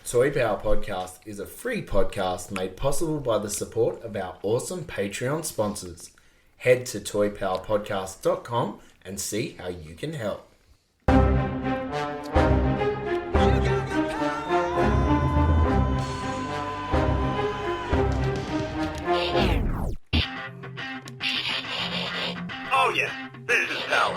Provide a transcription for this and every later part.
Toy Power Podcast is a free podcast made possible by the support of our awesome Patreon sponsors. Head to toypowerpodcast.com and see how you can help. Oh yeah, business power.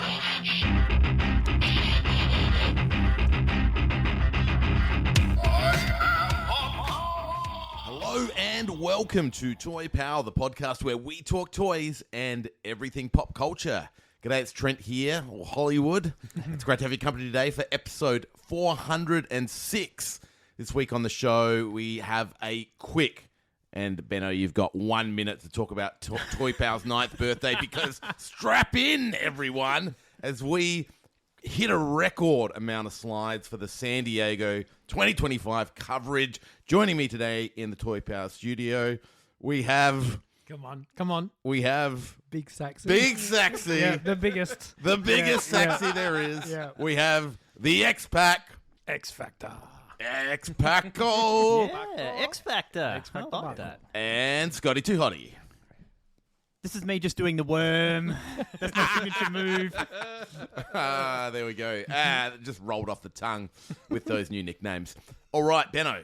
Hello and welcome to Toy Power, the podcast where we talk toys and everything pop culture. G'day, it's Trent here, or Hollywood. It's great to have your company today for episode 406. This week on the show, we have a quick, and Benno, you've got 1 minute to talk about Toy Power's 9th birthday, because strap in, everyone, as we hit a record amount of slides for the San Diego 2025 coverage. Joining me today in the Toy Power studio, we have... Come on. We have... Big Saxy. Big Saxy. Yeah, the biggest. The biggest Saxy there is. Yeah. We have the X-Pac. X Factor. X-Paco. Yeah, X Factor. I like that. And Scotty Too Hottie. This is me just doing the worm. That's my signature move. There we go. Just rolled off the tongue with those new nicknames. All right, Benno.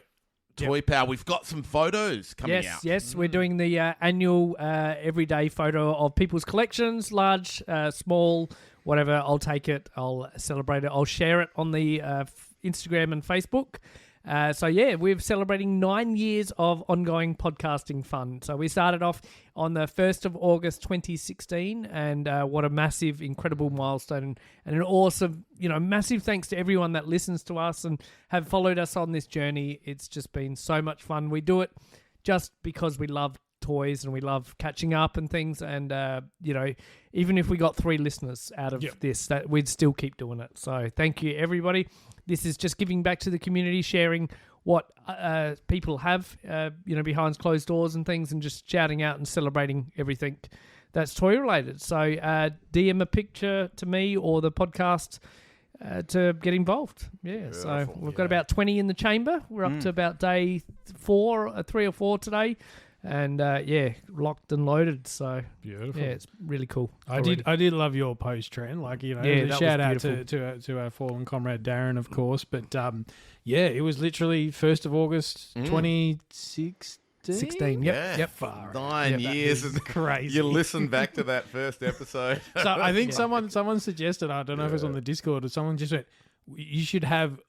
Toy Power, we've got some photos coming out. Yes, we're doing the annual everyday photo of people's collections, large, small, whatever. I'll take it. I'll celebrate it. I'll share it on the Instagram and Facebook. We're celebrating 9 years of ongoing podcasting fun. So we started off on the 1st of August 2016, and what a massive, incredible milestone, and an awesome, massive thanks to everyone that listens to us and have followed us on this journey. It's just been so much fun. We do it just because we love toys and we love catching up and things, and even if we got 3 listeners out of this, that we'd still keep doing it. So thank you, everybody. This is just giving back to the community, sharing what people have behind closed doors and things, and just shouting out and celebrating everything that's toy related. So DM a picture to me or the podcast to get involved. Beautiful. So we've got about 20 in the chamber. We're up to about day 3 or 4 today. And locked and loaded. So beautiful. Yeah, it's really cool. I did love your post, Trent. Shout out to our fallen comrade Darren, of course. But it was literally 1st of August 2016. 16. Yep. Far 9 years. Is crazy. You listen back to that first episode. So I think someone suggested, I don't know if it was on the Discord, or someone just went, you should have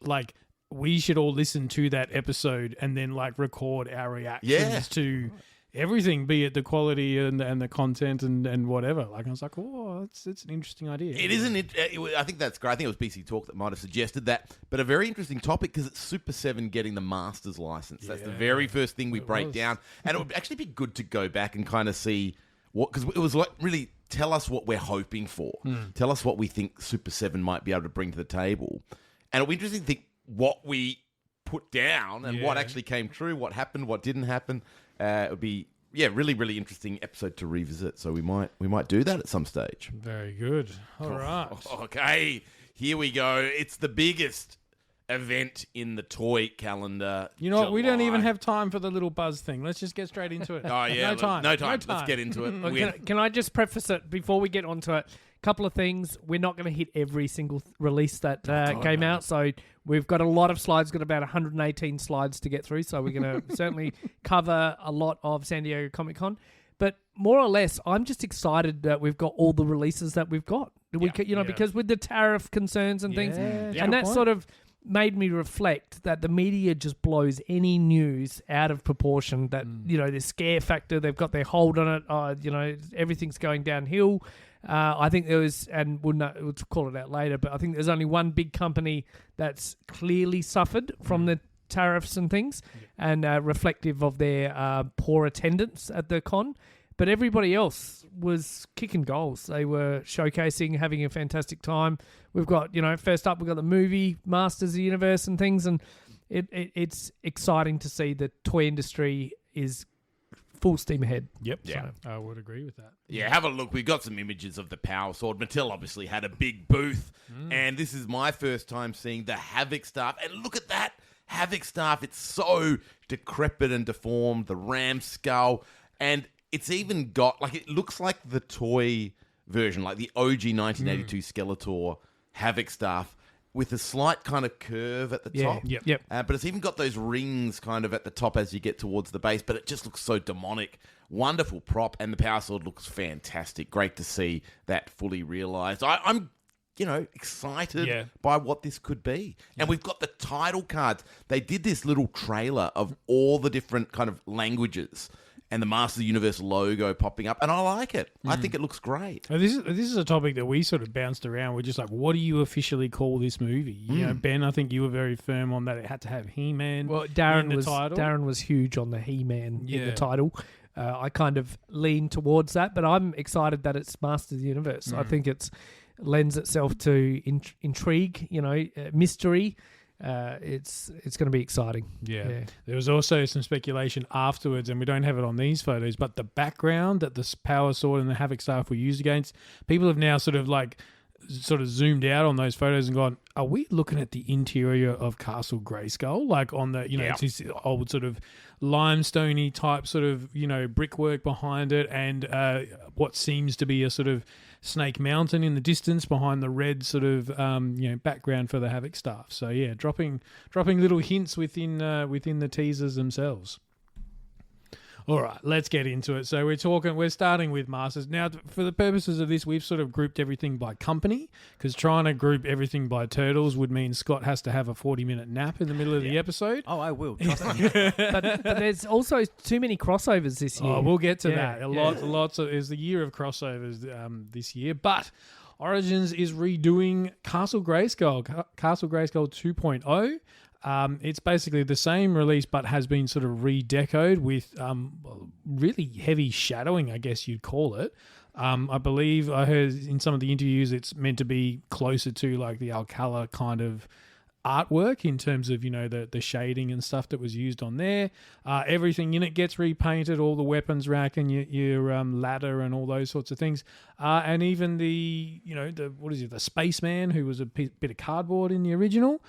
we should all listen to that episode and then record our reactions to everything, be it the quality and the content and whatever. I was like, oh, it's an interesting idea. It isn't. I think that's great. I think it was BC Talk that might have suggested that, but a very interesting topic because it's Super 7 getting the Masters license. That's the very first thing we break down, and it would actually be good to go back and kind of see what, because it was really tell us what we're hoping for. Tell us what we think Super 7 might be able to bring to the table, and it'll be interesting to think what we put down and what actually came true, what happened, what didn't happen. It would be really, really interesting episode to revisit. So we might do that at some stage. Very good. All right. Okay, here we go. It's the biggest event in the toy calendar. You know what? We don't even have time for the little buzz thing. Let's just get straight into it. Oh yeah, No time. Let's get into it. Can I just preface it before we get onto it? Couple of things. We're not going to hit every single release that came out, so we've got a lot of slides. Got about 118 slides to get through, so we're going to certainly cover a lot of San Diego Comic-Con. But more or less, I'm just excited that we've got all the releases that we've got. Because with the tariff concerns and things, and that sort of made me reflect that the media just blows any news out of proportion. That the scare factor, they've got their hold on it. Everything's going downhill. I think there was, and we'll call it out later, but I think there's only one big company that's clearly suffered from the tariffs and things, and reflective of their poor attendance at the con. But everybody else was kicking goals. They were showcasing, having a fantastic time. We've got, first up, we've got the movie Masters of the Universe and things, and it's exciting to see the toy industry is full steam ahead. Yep. Yeah. So I would agree with that. Yeah, have a look. We've got some images of the Power Sword. Mattel obviously had a big booth, and this is my first time seeing the Havoc stuff. And look at that. Havoc staff, it's so decrepit and deformed, the ram skull, and it's even got, like, it looks like the toy version, like the OG 1982 Skeletor Havoc staff, with a slight kind of curve at the top. Yep. But it's even got those rings kind of at the top as you get towards the base, but it just looks so demonic. Wonderful prop, and the power sword looks fantastic. Great to see that fully realised. I'm excited by what this could be. And we've got the title cards. They did this little trailer of all the different kind of languages and the Masters of the Universe logo popping up, and I like it. I think it looks great. This is a topic that we sort of bounced around. We're just like, what do you officially call this movie? You know, Ben, I think you were very firm on that. It had to have He-Man. Well, in the title. Darren was huge on the He-Man in the title. I kind of lean towards that, but I'm excited that it's Masters of the Universe. I think it's lends itself to intrigue, mystery. It's going to be exciting. Yeah. There was also some speculation afterwards, and we don't have it on these photos, but the background that the power sword and the Havoc staff were used against, people have now sort of zoomed out on those photos and gone, are we looking at the interior of Castle Grayskull? Like on the, it's this old sort of limestoney type sort of, brickwork behind it, and what seems to be a sort of Snake Mountain in the distance behind the red sort of background for the Havoc staff. So yeah, dropping little hints within the teasers themselves. All right, let's get into it. So we're starting with Masters. Now, for the purposes of this, we've sort of grouped everything by company, because trying to group everything by turtles would mean Scott has to have a 40-minute nap in the middle of the episode. Oh, I will. Trust me. but there's also too many crossovers this year. Oh, we'll get to that. Lots of is the year of crossovers this year, but Origins is redoing Castle Grayskull 2.0. It's basically the same release, but has been sort of redecoed with really heavy shadowing, I guess you'd call it. I believe I heard in some of the interviews it's meant to be closer to like the Alcala kind of artwork in terms of, the shading and stuff that was used on there. Everything in it gets repainted, all the weapons rack and your ladder and all those sorts of things. And even the spaceman, who was a bit of cardboard in the original.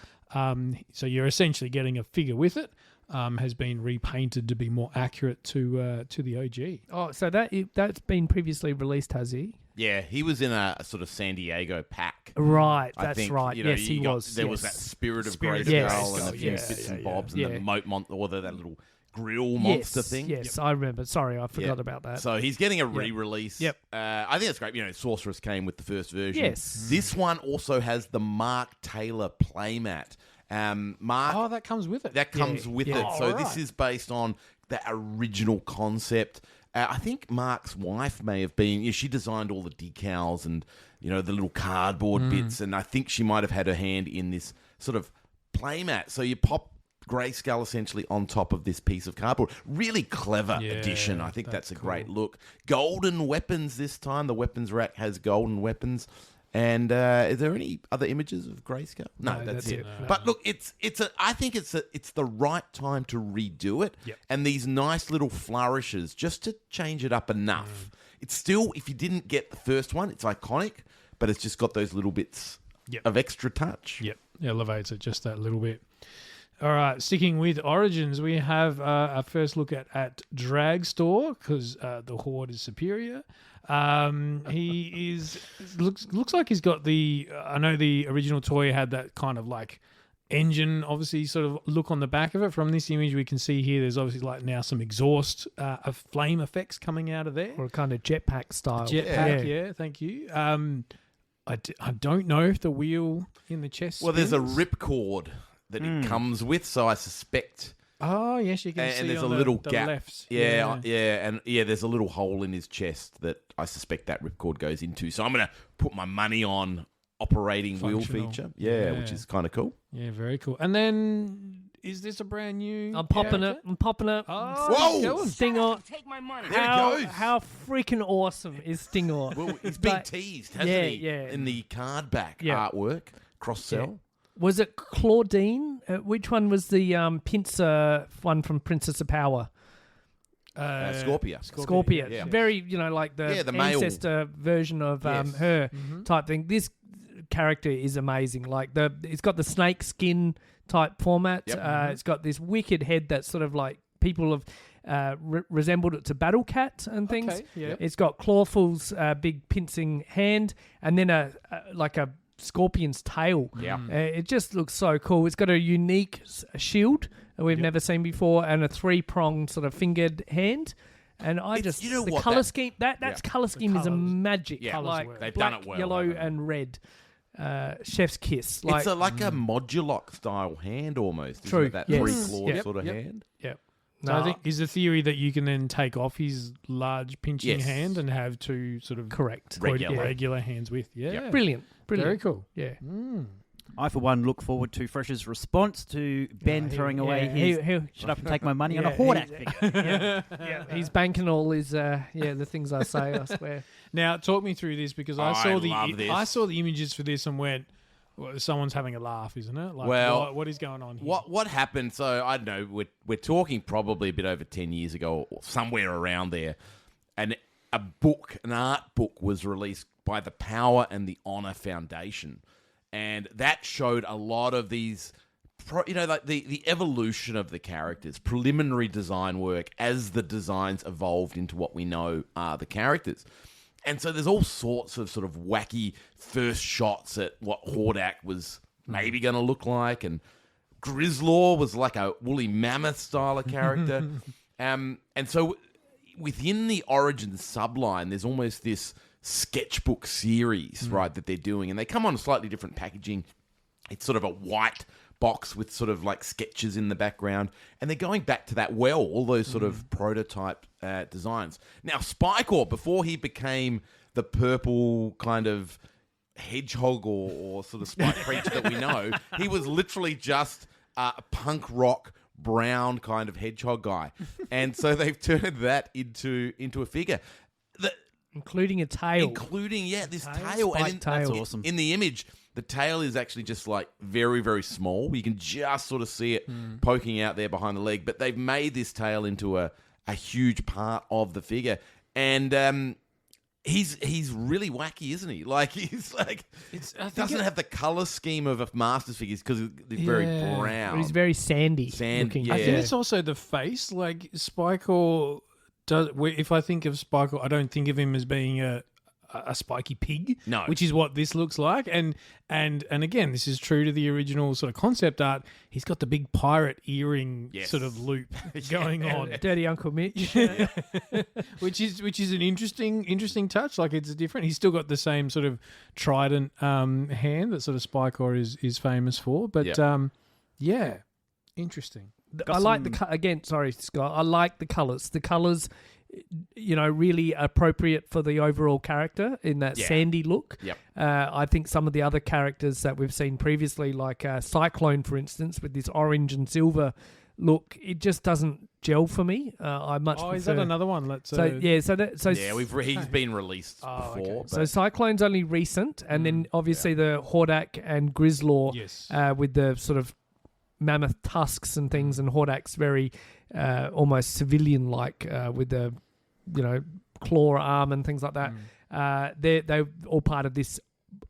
So you're essentially getting a figure with it. Has been repainted to be more accurate to the OG. Oh, so that's been previously released, has he? Yeah, he was in a sort of San Diego pack. Right, I that's think, right. Yes, he was. There was that Spirit of Grayskull, Grayskull and a few yes. bits and bobs and the moat monster, or that little grill monster thing. Yes, I remember. Sorry, I forgot about that. So he's getting a re-release. Yep. I think it's great. Sorceress came with the first version. Yes. This one also has the Mark Taylor playmat. Mark, that comes with it. That comes with it. Oh, So right. this is based on that original concept. I think Mark's wife may have been. She designed all the decals and the little cardboard bits, and I think she might have had her hand in this sort of playmat. So you pop Grayskull essentially on top of this piece of cardboard. Really clever addition. I think that's a great look. Golden weapons this time. The weapons rack has golden weapons. And is there any other images of Grayskull? No, that's it. No. But look, I think it's the right time to redo it. Yep. And these nice little flourishes just to change it up enough. It's still, if you didn't get the first one, it's iconic, but it's just got those little bits of extra touch. Yep, elevates it just that little bit. All right, sticking with Origins, we have a first look at Dragstore, because the Horde is superior. He looks like he's got the. I know the original toy had that kind of like engine, obviously, sort of look on the back of it. From this image, we can see here there's obviously like now some exhaust of flame effects coming out of there, or a kind of jetpack style. Jetpack, thank you. I don't know if the wheel in the chest. Well, there's a spins. ripcord that it comes with, so I suspect. Oh yes, you can see. And there's on a little the gap. left. And there's a little hole in his chest that I suspect that ripcord goes into. So I'm going to put my money on operating wheel Functional. feature. Yeah. Which is kind of cool. Yeah, very cool. And then, is this a brand new? I'm popping it. Oh, Whoa! Stinger. Take my money. There he goes. How freaking awesome is Stinger? Well, he's been But- teased, hasn't he? Yeah. In the card back Yeah. artwork, cross-sell. Was it Claudine? Which one was the pincer one from Princess of Power? Scorpia. Scorpia. Yeah. Very, like the male. ancestor version of her type thing. This character is amazing. Like it's got the snake skin type format. Yep. It's got this wicked head that's sort of like people have resembled it to Battle Cat and things. Okay, yeah. It's got Clawful's big pincing hand, and then a scorpion's tail. Yeah. It just looks so cool. It's got a unique shield that we've never seen before, and a 3-pronged sort of fingered hand. And the color scheme that's color scheme is a magic. Yeah. Like They've black, done it well, yellow, haven't they? and red. Chef's kiss. Like, It's like a modulock style hand almost. True. Isn't it? That Yes. 3-claw Yep. sort of hand. Yep. So I think is the theory that you can then take off his large pinching Yes. hand and have two sort of correct. regular hands with. Yeah. Yep. Brilliant. Very cool. Yeah. I, for one, look forward to Fresh's response to Ben throwing away his shut up and take my money on a Hordak figure. Yeah, he's banking all his the things I say, I swear. Now, talk me through this because I I love saw this. the images for this and went, well, someone's having a laugh, isn't it? Like, Well, what is going on here? What happened? So I don't know. We're talking probably a bit over 10 years ago, or somewhere around there, and an art book was released by the Power and the Honor Foundation, and that showed a lot of these, like the evolution of the characters, preliminary design work as the designs evolved into what we know are the characters. And so there's all sorts of sort of wacky first shots at what Hordak was maybe going to look like. And Grizzlaw was like a woolly mammoth style of character. And so within the Origins subline, there's almost this sketchbook series, right, that they're doing. And they come on a slightly different packaging. It's sort of a white box with sort of like sketches in the background, and they're going back to that all those sort of prototype designs. Now, Spycore, before he became the purple kind of hedgehog or sort of spike creature that we know, he was literally just a punk rock brown kind of hedgehog guy, and so they've turned that into a figure. Including a tail. This tail. Spike tail. That's awesome. In the image, the tail is actually just like very, very small. You can just sort of see it poking out there behind the leg. But they've made this tail into a huge part of the figure. And he's really wacky, isn't he? Like, he's like, doesn't have the color scheme of a Masters figure because they're very brown. But he's very sandy. looking. Yeah. I think it's also the face. Like Spycore does. If I think of Spycore, I don't think of him as being a spiky pig. No. Which is what this looks like. And again, this is true to the original sort of concept art. He's got the big pirate earring sort of loop going on. Dirty Uncle Mitch. which is an interesting touch. Like, it's different. He's still got the same sort of trident hand that sort of Spycore is famous for. But interesting. I like again. Sorry, Scott. I like the colors. The colors, really appropriate for the overall character in that sandy look. Yep. I think some of the other characters that we've seen previously, like Cyclone, for instance, with this orange and silver look, it just doesn't gel for me. I much prefer. Is that another one? Let's. He's been released before. Okay. But So Cyclone's only recent, and then obviously the Hordak and Grizzlaw with the sort of mammoth tusks and things, and Hordak's very almost civilian-like with the claw arm and things like that. They're all part of this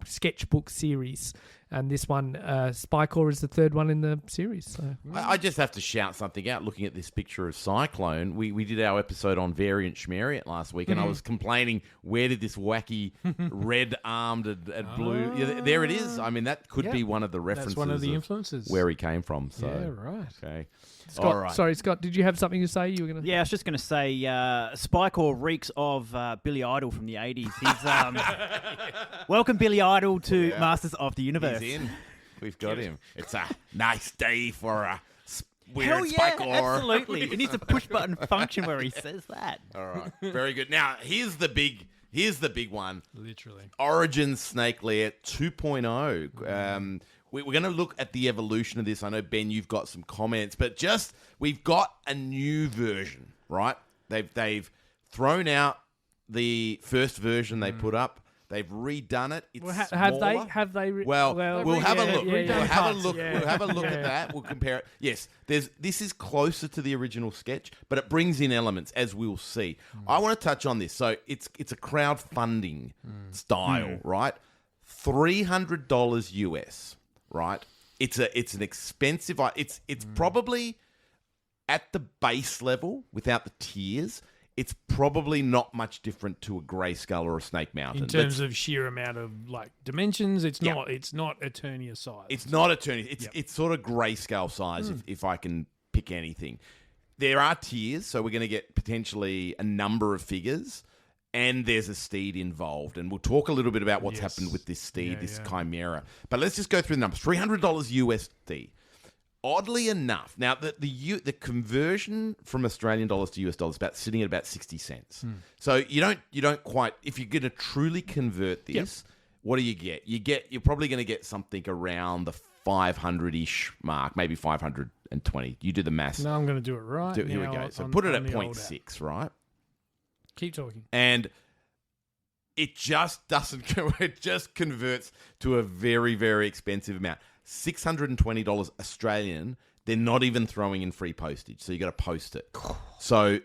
sketchbook series, and this one, Spycore, is the third one in the series. So. I just have to shout something out looking at this picture of Cyclone. We did our episode on Variant Schmariant last week, and I was complaining, where did this wacky red-armed and blue... Yeah, there it is. I mean, that could be one of the references. That's one of the influences. Where he came from. So. Yeah, right. Okay. Scott, all right. Sorry, Scott, did you have something to say? You were going to... Yeah, I was just going to say, Spycore reeks of Billy Idol from the 80s. He's welcome Billy Idol to Masters of the Universe. He's in. We've got him. It's a nice day for a weird Hell yeah, Spycore. absolutely. It needs a push button function where he says that. All right. Very good. Now, here's the big one. Literally. Origins Snake Lair 2.0. We're going to look at the evolution of this. I know, Ben, you've got some comments, but we've got a new version, right? They've thrown out the first version they put up. They've redone it. It's smaller. Have they? We'll have a look. We'll have a look. Yeah. We'll have a look at that. We'll compare it. Yes, this is closer to the original sketch, but it brings in elements, as we'll see. I want to touch on this. So it's a crowdfunding style, right? $300 US, right? It's an expensive. It's probably at the base level without the tiers. It's probably not much different to a Grayskull or a Snake Mountain. In terms of sheer amount of dimensions, it's not Eternia size. It's not Eternia. It's sort of Grayskull size if I can pick anything. There are tiers, so we're going to get potentially a number of figures, and there's a steed involved. And we'll talk a little bit about what's happened with this steed, this Chimera. But let's just go through the numbers. $300 USD. Oddly enough, now the conversion from Australian dollars to US dollars is sitting at about 60 cents. So you don't quite, if you're going to truly convert this, what do you get? You're probably going to get something around the 500-ish mark, maybe 520. You do the maths. No, I'm going to do it right. Here we go. So put it at 0.6, right? Keep talking. And it just doesn't. It just converts to a very, very expensive amount. $620 Australian. They're not even throwing in free postage, so you got to post it. So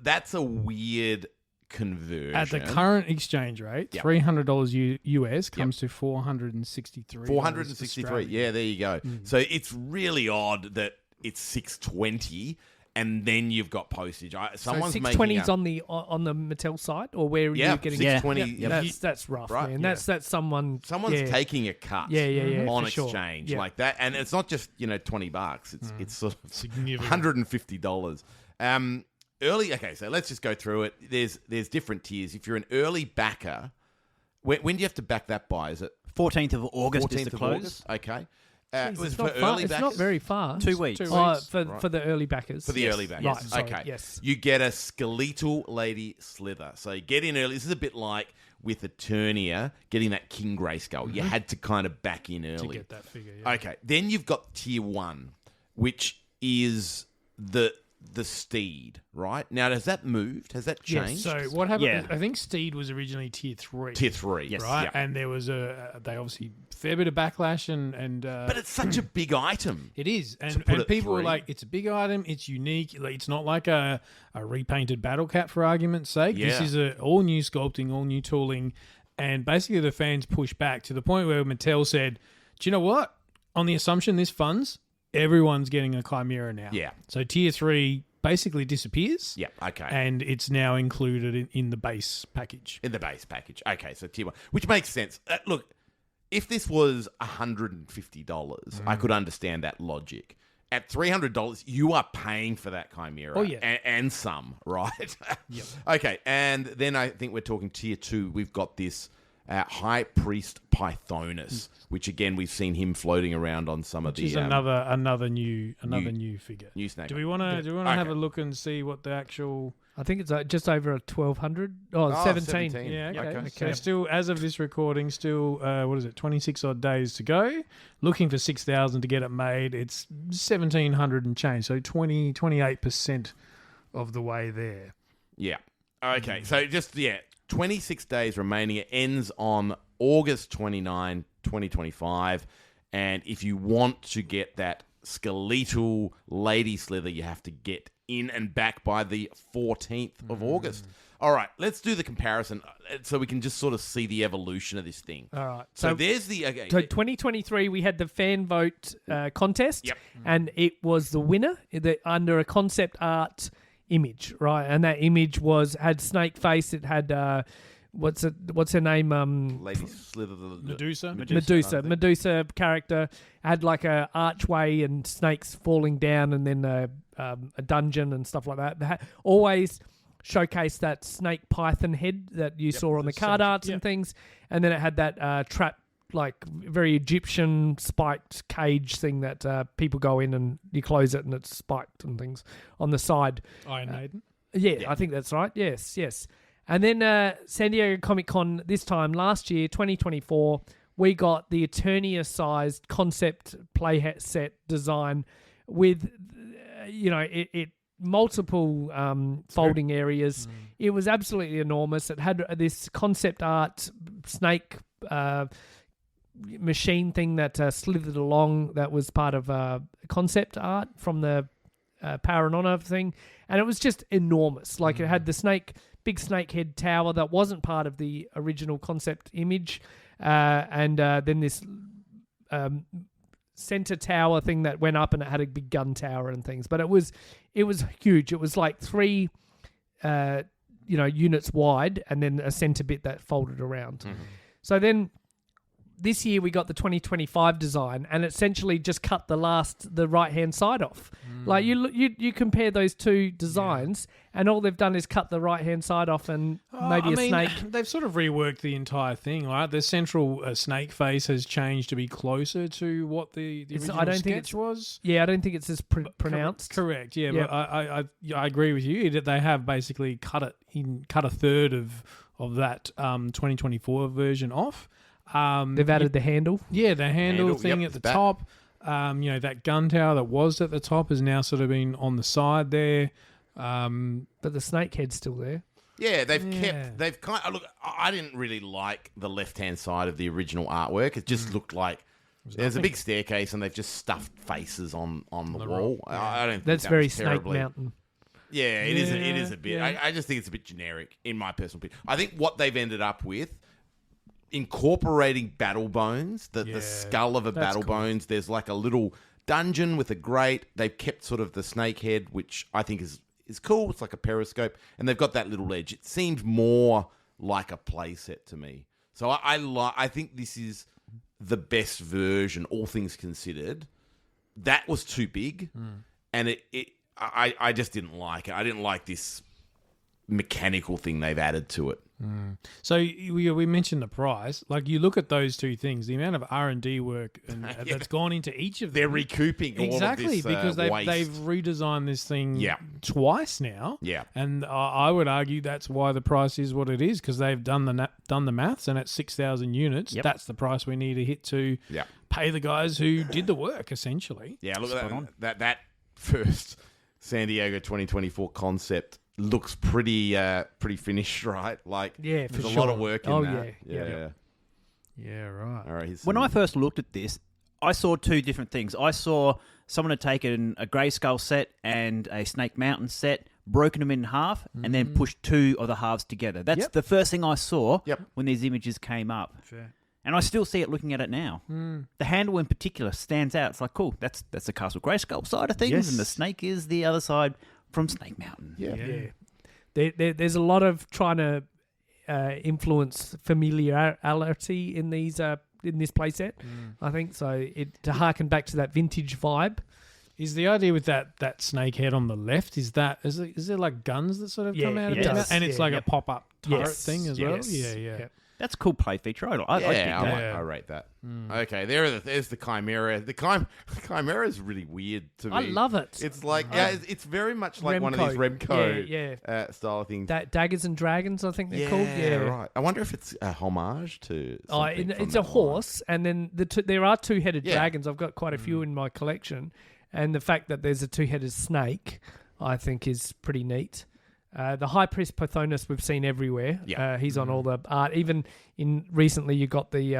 that's a weird conversion. At the current exchange rate, $300 US comes to $463. $463. Yeah, there you go. So it's really odd that it's $620. And then you've got postage. Someone's so 620's on the Mattel site, or where are you getting? $620. That's rough, right? man. That's someone's taking a cut. for on sure. exchange like that, and it's not just $20. It's sort of significant. $150. Early. Okay, so let's just go through it. There's different tiers. If you're an early backer, when do you have to back that by? Is it 14th of August is the close? August? Okay. Jeez, was it's for not far. early It's backers? not very far. 2 weeks. For the early backers. For the early backers. Right, sorry, okay. yes. You get a skeletal lady slither. So you get in early. This is a bit like with Eternia getting that King Grayskull. You had to kind of back in early. To get that figure, yeah. Okay. Then you've got tier 1, which is the steed, right? Now, has that moved? Has that changed? So what happened? Yeah. I think Steed was originally tier 3. Tier 3, yes. Right? Yeah. And there was they obviously fair bit of backlash and But it's such a big item. it is. To And put it people were 3. like, it's a big item, it's unique. Like, it's not like a repainted battle cat, for argument's sake. Yeah. This is a all new sculpting, all new tooling. And basically the fans pushed back to the point where Mattel said, do you know what? On the assumption this funds, everyone's getting a Chimera now. Yeah. So tier 3 basically disappears. Yeah, okay. And it's now included in the base package. In the base package. Okay, so tier 1, which makes sense. Look, if this was $150, I could understand that logic. At $300, you are paying for that Chimera. Oh, yeah. And some, right? Yep. Okay, and then I think we're talking tier 2. We've got this High Priest Pythonus, which again we've seen him floating around on some of the. Which is another new figure. New snake. Do we want to have a look and see what the actual? I think it's just over a 1,200. Oh, 17. 17. Yeah, okay. Okay. So still, as of this recording, still 26 odd days to go. Looking for 6,000 to get it made. It's 1,700 and change. So 28% of the way there. Yeah. Okay. So just 26 days remaining. It ends on August 29, 2025. And if you want to get that skeletal lady slither, you have to get in and back by the 14th of August. All right, let's do the comparison so we can just sort of see the evolution of this thing. All right. So there's the... Okay. So 2023, we had the fan vote contest. Yep. And it was the winner under a concept art image, right? And that image had snake face. It had... what's her name? Lady Slither. Medusa character. Had like a archway and snakes falling down, and then a dungeon and stuff like that. They always showcased that snake python head that you saw on the card arts and things, and then it had that trap, like very Egyptian spiked cage thing that people go in and you close it and it's spiked and things on the side. Iron Maiden. Yeah, I think that's right. Yes. And then San Diego Comic-Con this time last year, 2024, we got the Eternia-sized concept play set design with, it multiple folding areas. It was absolutely enormous. It had this concept art snake machine thing that slithered along that was part of concept art from the Power and Honor thing. And it was just enormous. Like it had the big snake head tower that wasn't part of the original concept image. And then this center tower thing that went up and it had a big gun tower and things. But it was huge. It was like 3 units wide and then a center bit that folded around. Mm-hmm. So then this year we got the 2025 design and essentially just cut the right hand side off. Like you compare those two designs and all they've done is cut the right hand side off and maybe a snake. They've sort of reworked the entire thing, right? The central snake face has changed to be closer to what the original sketch was. Yeah, I don't think it's as pronounced. Correct. Yeah, but I agree with you. They have basically cut a third of that 2024 version off. They've added the handle. Yeah, the handle thing at the top. That gun tower that was at the top has now sort of been on the side there. But the snake head's still there. Yeah, they've kind of, look, I didn't really like the left-hand side of the original artwork. It just looked like there's a big staircase and they've just stuffed faces on the wall. I don't think that's very Snake Mountain. Yeah, it is a bit. Yeah. I just think it's a bit generic in my personal opinion. I think what they've ended up with, incorporating battle bones, the skull of a battle bones. There's like a little dungeon with a grate. They've kept sort of the snake head, which I think is cool. It's like a periscope, and they've got that little edge. It seemed more like a playset to me. So I think this is the best version, all things considered. That was too big, and I just didn't like it. I didn't like this mechanical thing they've added to it. So we mentioned the price. Like, you look at those two things, the amount of R&D work that's gone into each of them. They're recouping all of this because they've redesigned this thing twice now. Yeah, and I would argue that's why the price is what it is, because they've done the maths, and at 6,000 units, that's the price we need to hit to pay the guys who did the work, essentially. Yeah, look at that first San Diego 2024 concept. Looks pretty finished, right? Like, there's a lot of work in that. Yeah, right. All right. When I first looked at this, I saw two different things. I saw someone had taken a Grey Skull set and a Snake Mountain set, broken them in half, and then pushed 2 of the halves together. That's the first thing I saw when these images came up. Fair. And I still see it looking at it now. The handle in particular stands out. It's like, cool, that's the Castle Grayskull side of things, and the snake is the other side from Snake Mountain. Yeah. There's a lot of trying to influence familiarity in these in this playset. I think so. To harken back to that vintage vibe. Is the idea with that snake head on the left? Is there like guns that sort of come out of it, and it's like a pop up turret thing as well? Yeah. That's a cool play feature. I rate that. Okay, there's the Chimera. The Chimera is really weird to me. I love it. It's like it's very much like one of these Remco style things. Daggers and Dragons, I think they're called. Yeah, right. I wonder if it's a homage to something it's a horse, and then there are 2-headed dragons. I've got quite a few in my collection, and the fact that there's a 2-headed snake, I think, is pretty neat. The High Priest Pothonus we've seen everywhere. Yeah. He's on all the art. Even recently you got the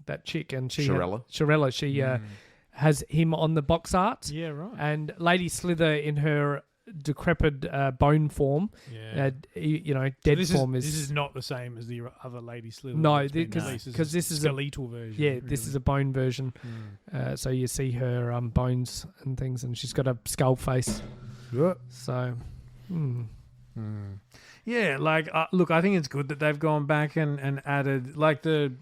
that chick, and Shirella. She has him on the box art. Yeah, right. And Lady Slither in her decrepit bone form. Yeah. Dead form is... This is not the same as the other Lady Slither. No, because this is a skeletal version. Yeah, really. This is a bone version. So you see her bones and things, and she's got a skull face. Yeah. So... Yeah, like look, I think it's good that they've gone back and added like the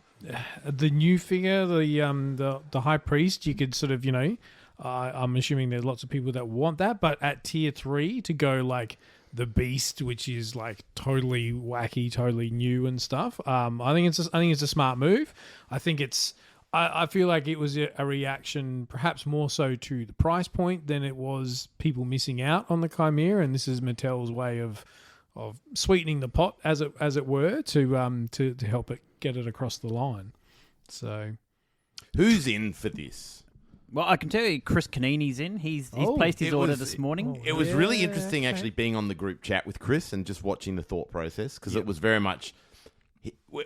new figure, the High Priest. You could sort of, I'm assuming there's lots of people that want that, but at tier 3 to go like the Beast, which is like totally wacky, totally new and stuff. I think it's a smart move. I think it's. I feel like it was a reaction, perhaps more so to the price point than it was people missing out on the Chimera, and this is Mattel's way of sweetening the pot, as it were, to help it get it across the line. So, who's in for this? Well, I can tell you, Chris Canini's in. He's placed his order this morning. It was really interesting, actually, being on the group chat with Chris and just watching the thought process, because it was very much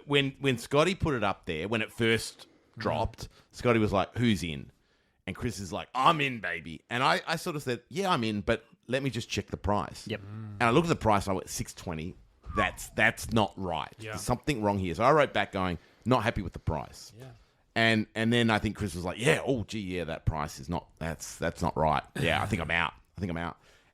when Scotty put it up there when it first dropped, Scotty was like, who's in? And Chris is like, I'm in, baby. And I sort of said, yeah, I'm in, but let me just check the price. Yep. And I looked at the price, I went, $620. That's not right. Yeah. There's something wrong here. So I wrote back going, not happy with the price. Yeah. And then I think Chris was like, yeah, oh gee, yeah, that price is not that's not right. Yeah, I think I'm out.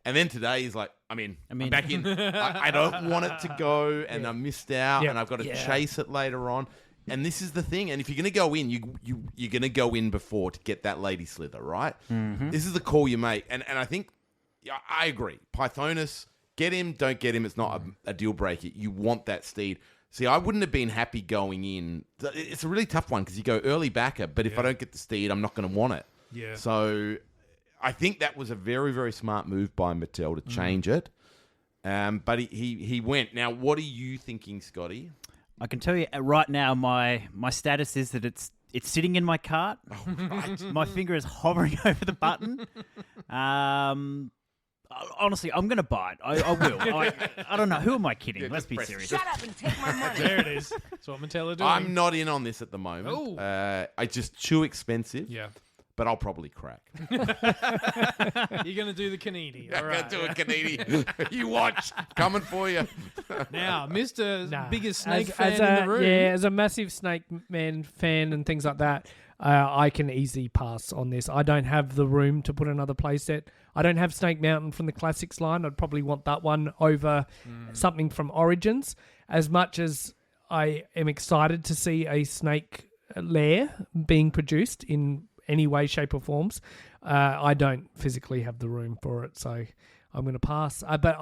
And then today he's like, I'm back in. I don't want it to go, and I missed out, and I've got to chase it later on. And this is the thing. And if you're going to go in, you're going to go in before to get that Lady Slither, right? Mm-hmm. This is the call you make. And I think, I agree. Pythonus, get him, don't get him. It's not a deal breaker. You want that steed. See, I wouldn't have been happy going in. It's a really tough one because you go early backer, but if I don't get the steed, I'm not going to want it. Yeah. So I think that was a very, very smart move by Mattel to change it. But he went. Now, what are you thinking, Scotty? I can tell you right now, my status is that it's sitting in my cart. Oh, right. My finger is hovering over the button. Honestly, I'm going to buy it. I will. I don't know. Who am I kidding? Let's be serious. Shut up and take my money. There it is. That's what Mattel are doing. I'm not in on this at the moment. Oh. It's just too expensive. Yeah. But I'll probably crack. You're going to do the Canidi. I'm going to do a Canidi. You watch. Coming for you. Now, Mr. Biggest snake fan as in the room. Yeah, as a massive Snake Man fan and things like that, I can easily pass on this. I don't have the room to put another playset. I don't have Snake Mountain from the Classics line. I'd probably want that one over something from Origins. As much as I am excited to see a Snake lair being produced in any way, shape or forms, I don't physically have the room for it. So I'm going to pass. But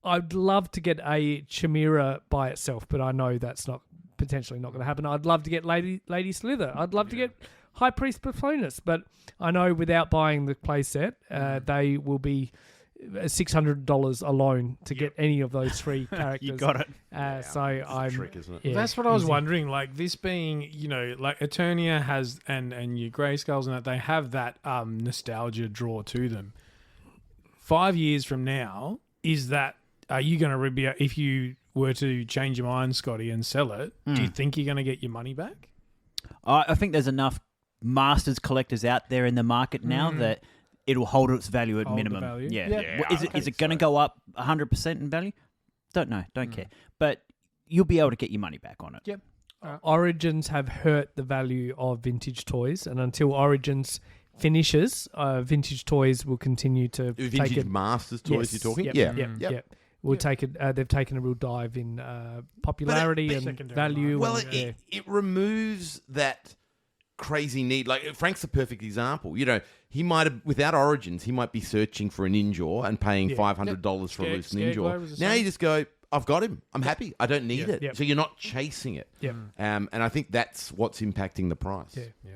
I'd love to get a Chimera by itself, but I know that's potentially not going to happen. I'd love to get Lady Slither. I'd love to get High Priest Pythonus, but I know without buying the playset, they will be $600 alone to get any of those three characters. You got it. It's So a trick, isn't it? Yeah, that's what I was wondering. Like this being, like Eternia has and your Grayskulls and that they have that nostalgia draw to them. 5 years from now, are you going to be, if you were to change your mind, Scotty, and sell it, do you think you're going to get your money back? I think there's enough Masters collectors out there in the market now that it'll hold its value at minimum. Value. Yeah. Is it going to go up 100% in value? Don't know. Don't care. But you'll be able to get your money back on it. Yep. Origins have hurt the value of vintage toys, and until Origins finishes, vintage toys will continue to take Vintage it. Masters toys you're talking? Yep. We'll take it. They've taken a real dive in popularity and value. Well, and, it removes that crazy need. Like Frank's a perfect example. He might have, without Origins, he might be searching for a Ninja and paying $500 for a loose Ninja. Now you just go, I've got him. I'm happy. I don't need it. Yep. So you're not chasing it. Yep. And I think that's what's impacting the price. Yeah.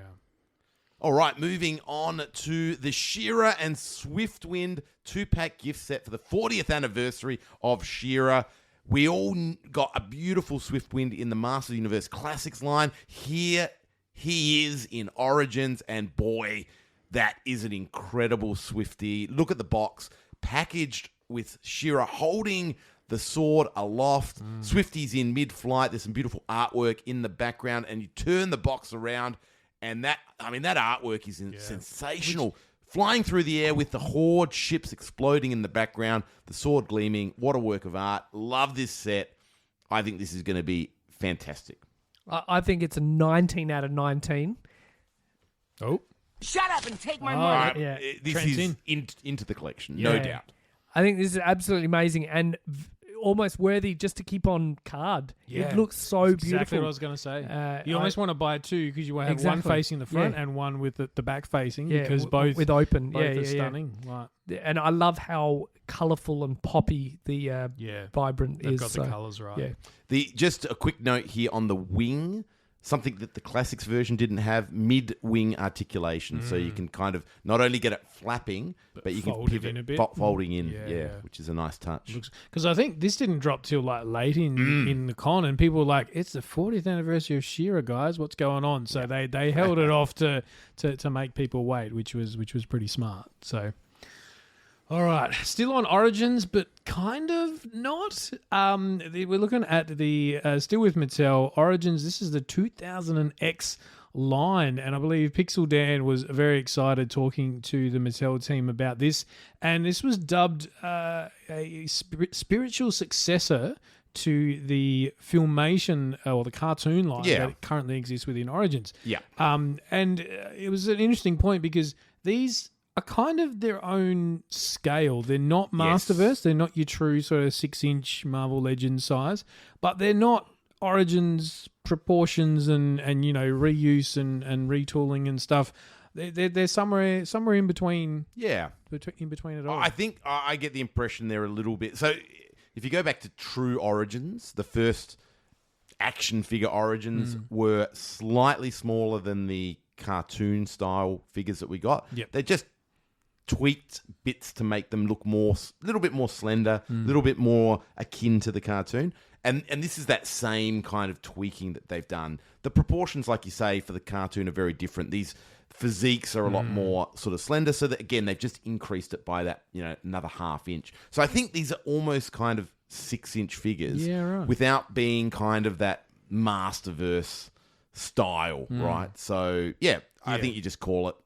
All right, moving on to the She-Ra and Swiftwind 2-pack gift set for the 40th anniversary of She-Ra. We all got a beautiful Swiftwind in the Masters Universe Classics line. Here he is in Origins, and boy, that is an incredible Swiftie. Look at the box, packaged with She-Ra holding the sword aloft. Swiftie's in mid-flight. There's some beautiful artwork in the background, and you turn the box around, and that artwork is sensational. Flying through the air with the Horde ships exploding in the background, the sword gleaming. What a work of art. Love this set. I think this is going to be fantastic. I think it's a 19 out of 19. Oh. Shut up and take my money. Yeah. This is into the collection, no doubt. I think this is absolutely amazing and almost worthy just to keep on card. Yeah. It looks so That's beautiful. exactly what I was going to say. You almost want to buy two because you want to have one facing the front and one with the back facing because both with open. Both are stunning. Right. And I love how colourful and poppy the vibrant They've is. got the colours right. Yeah. Just a quick note here on the wing. Something that the Classics version didn't have, mid-wing articulation. So you can kind of not only get it flapping, but you can pivot in a bit. Folding in, which is a nice touch. Because I think this didn't drop till like late in the con, and people were like, "It's the 40th anniversary of She-Ra, guys. What's going on?" So they held it off to make people wait, which was pretty smart. So. All right, still on Origins, but kind of not. We're looking at the still with Mattel Origins. This is the 2000X line, and I believe Pixel Dan was very excited talking to the Mattel team about this. And this was dubbed a spiritual successor to the filmation or the cartoon line that currently exists within Origins. Yeah. And it was an interesting point because these are kind of their own scale. They're not Masterverse. They're not your true sort of 6-inch Marvel Legends size, but they're not Origins proportions and reuse and retooling and stuff. They're somewhere in between. Yeah. In between it all. I think I get the impression they're a little bit. So if you go back to true Origins, the first action figure Origins were slightly smaller than the cartoon style figures that we got. Yep. They just tweaked bits to make them look a little bit more slender, a little bit more akin to the cartoon. And this is that same kind of tweaking that they've done. The proportions, like you say, for the cartoon are very different. These physiques are a lot more sort of slender. So that, again, they've just increased it by that, another half inch. So I think these are almost kind of 6-inch figures without being kind of that Masterverse style, right? So, I think you just call it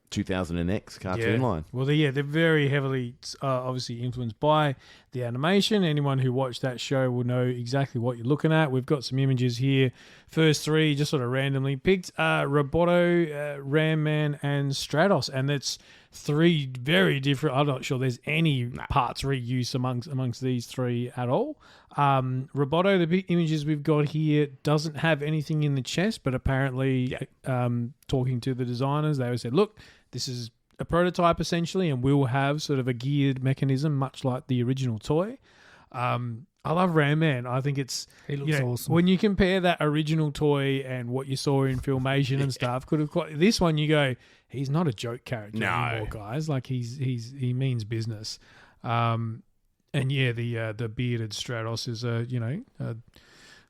2000X cartoon line. Well, they're very heavily, obviously influenced by the animation. Anyone who watched that show will know exactly what you're looking at. We've got some images here. First three, just sort of randomly picked: Roboto, Ram Man, and Stratos, and that's three very different. I'm not sure there's any parts reuse amongst these three at all. Roboto, the big images we've got here, doesn't have anything in the chest, but apparently, talking to the designers, they said, "Look, this is a prototype essentially, and we'll have sort of a geared mechanism, much like the original toy." I love Ram Man. I think he looks awesome. When you compare that original toy and what you saw in Filmation and stuff, this one you go, he's not a joke character anymore, guys. Like he means business. And the bearded Stratos is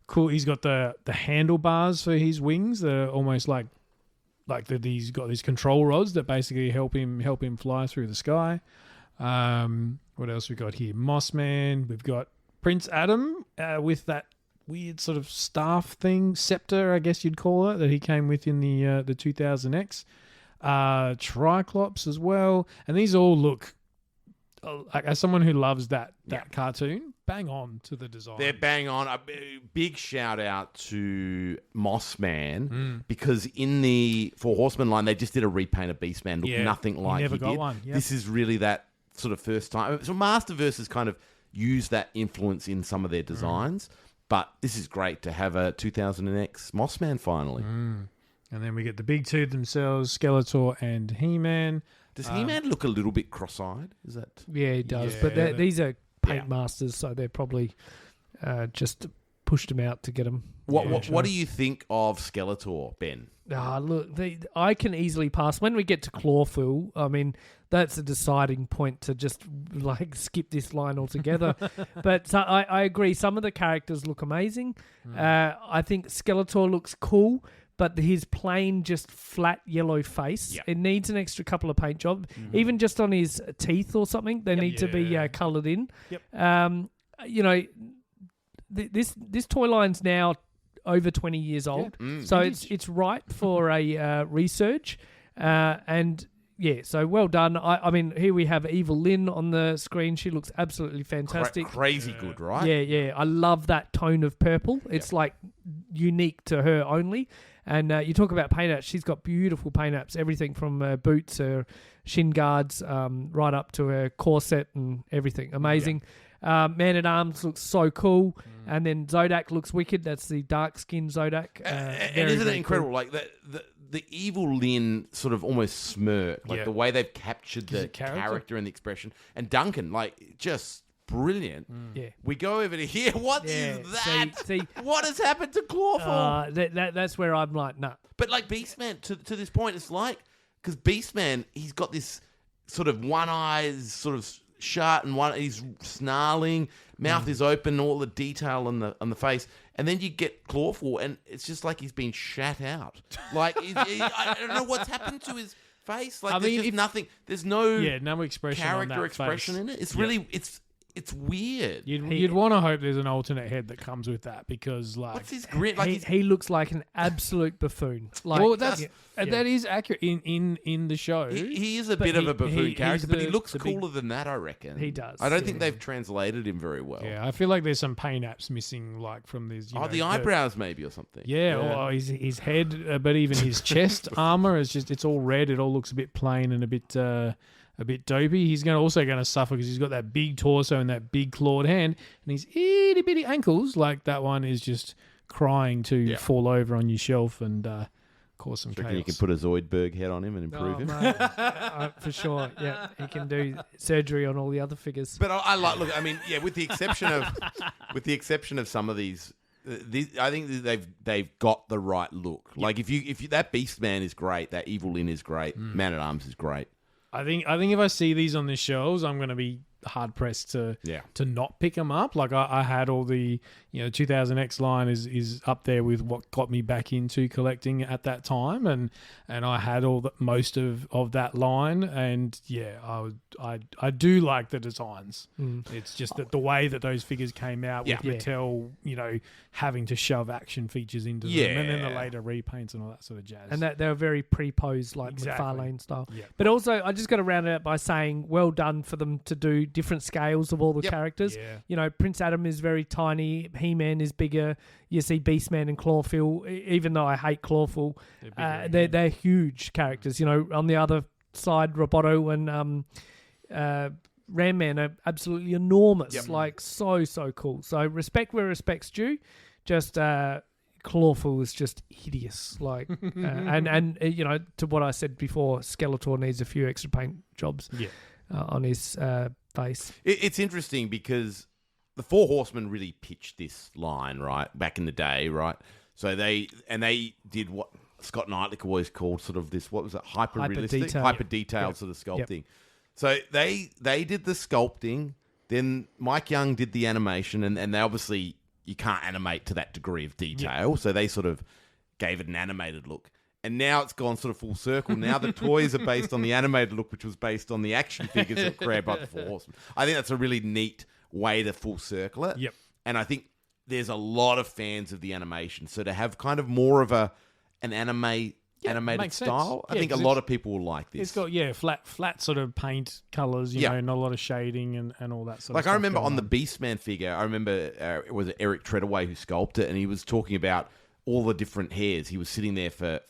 cool. He's got the handlebars for his wings that are almost like he's got these control rods that basically help him fly through the sky. What else we got here? Mossman. We've got Prince Adam with that weird sort of staff thing, scepter, I guess you'd call it, that he came with in the 2000X. Triclops as well, and these all look. As someone who loves that cartoon, bang on to the design. They're bang on. A big shout out to Mossman because for Horsemen line, they just did a repaint of Beastman. Looked nothing like never he got did. one. Yep. This is really that sort of first time. So Masterverse has kind of used that influence in some of their designs, but this is great to have a 2000X Mossman finally. And then we get the big two themselves, Skeletor and He-Man. Does He-Man look a little bit cross-eyed? Is that? Yeah, he does. But these are paint masters, so they're probably just pushed him out to get him. What do you think of Skeletor, Ben? Look, I can easily pass. When we get to Clawful, I mean, that's a deciding point to just skip this line altogether. But so I agree. Some of the characters look amazing. I think Skeletor looks cool. But his plain, just flat yellow face, it needs an extra couple of paint jobs. Even just on his teeth or something, they need to be coloured in. This toy line's now over 20 years old, so it's ripe for a resurge. So well done. I mean, here we have Evil Lynn on the screen. She looks absolutely fantastic. Crazy good, right? Yeah. I love that tone of purple. It's unique to her only. And you talk about paint apps. She's got beautiful paint apps, everything from her boots, her shin guards, right up to her corset and everything. Amazing. Man-at-Arms looks so cool. And then Zodak looks wicked. That's the dark-skinned Zodak. And isn't it incredible? Cool. Like the Evil Lynn sort of almost smirk, like the way they've captured the character and the expression. And Duncan, just brilliant. Yeah. We go over to here. What is that? See, what has happened to Clawful? That's where I'm like, nah. But Beastman, to this point, it's because Beastman, he's got this sort of one eye sort of shut and he's snarling, mouth is open, all the detail on the face. And then you get Clawful, and it's just like he's been shat out. I don't know what's happened to his face. There's just nothing. There's no no expression character on that expression face. in it. It's really it's weird. You'd want to hope there's an alternate head that comes with that because, like, What's his grin? Like he looks like an absolute buffoon. Like, well, that is accurate in the show. he is a But bit of a buffoon character, but he looks the big- cooler than that, I reckon. He does, I don't think yeah. they've translated him very well. Yeah, I feel like there's some paint apps missing, like from these. The eyebrows maybe or something. Yeah, or his head, but even his chest armor is it's all red. It all looks a bit plain and a bit dopey. He's also going to suffer because he's got that big torso and that big clawed hand, and his itty bitty ankles. Like that one is just crying to fall over on your shelf and cause some chaos. You can put a Zoidberg head on him and improve him. Mate, for sure. Yeah, he can do surgery on all the other figures. But I like. Look, I mean, yeah. With the exception of some of these, I think they've got the right look. Like if you that Beastman is great, that Evil Lyn is great, Man at Arms is great. I think if I see these on the shelves, I'm going to be hard pressed to not pick them up. Like I had all the 2000X line is up there with what got me back into collecting at that time, and I had most of that line, and I do like the designs. It's just that the way that those figures came out with Mattel, having to shove action features into them, and then the later repaints and all that sort of jazz. And that they were very pre-posed, like McFarlane style. Yeah. But also, I just got to round it out by saying, well done for them to do different scales of all the characters. Yeah. Prince Adam is very tiny. He-Man is bigger. You see Beastman and Clawful. Even though I hate Clawful, they're huge characters. On the other side, Roboto and Ram Man are absolutely enormous. Yep. Like so cool. So respect where respect's due. Just Clawful is just hideous. Like and to what I said before, Skeletor needs a few extra paint jobs on his face. It's interesting because the Four Horsemen really pitched this line right back in the day, right? So they did what Scott Knightley always called sort of this, what was it, hyper detailed sort of sculpting. Yep. So they did the sculpting, then Mike Young did the animation, and they obviously you can't animate to that degree of detail, so they sort of gave it an animated look. And now it's gone sort of full circle. Now the toys are based on the animated look, which was based on the action figures that were created by the Four Horsemen. I think that's a really neat way to full circle it. Yep. And I think there's a lot of fans of the animation. So to have kind of more of an animated style, I think a lot of people will like this. It's got flat sort of paint colours, not a lot of shading and all that sort of stuff. Like I remember on the Beastman figure, it was Eric Treadaway who sculpted it, and he was talking about all the different hairs. He was sitting there for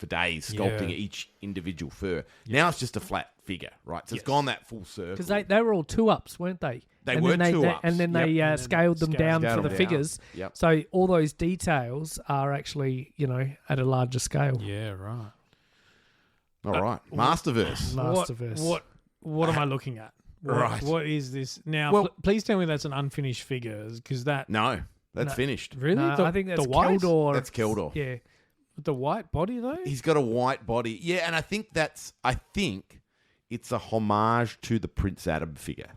days sculpting each individual fur. Now it's just a flat figure, right? So it's gone that full circle. Because they were all 2-ups, weren't they? They were 2-ups. And then they scaled them down for the figures. Yep. So all those details are actually, at a larger scale. Yeah, right. All right. Masterverse. What am I looking at? Right. What is this? Now, please tell me that's an unfinished figure, because that... No, that's finished. Really? No, I think that's white? Keldor. That's Keldor. Yeah. With the white body, though? He's got a white body. Yeah, and I think it's a homage to the Prince Adam figure,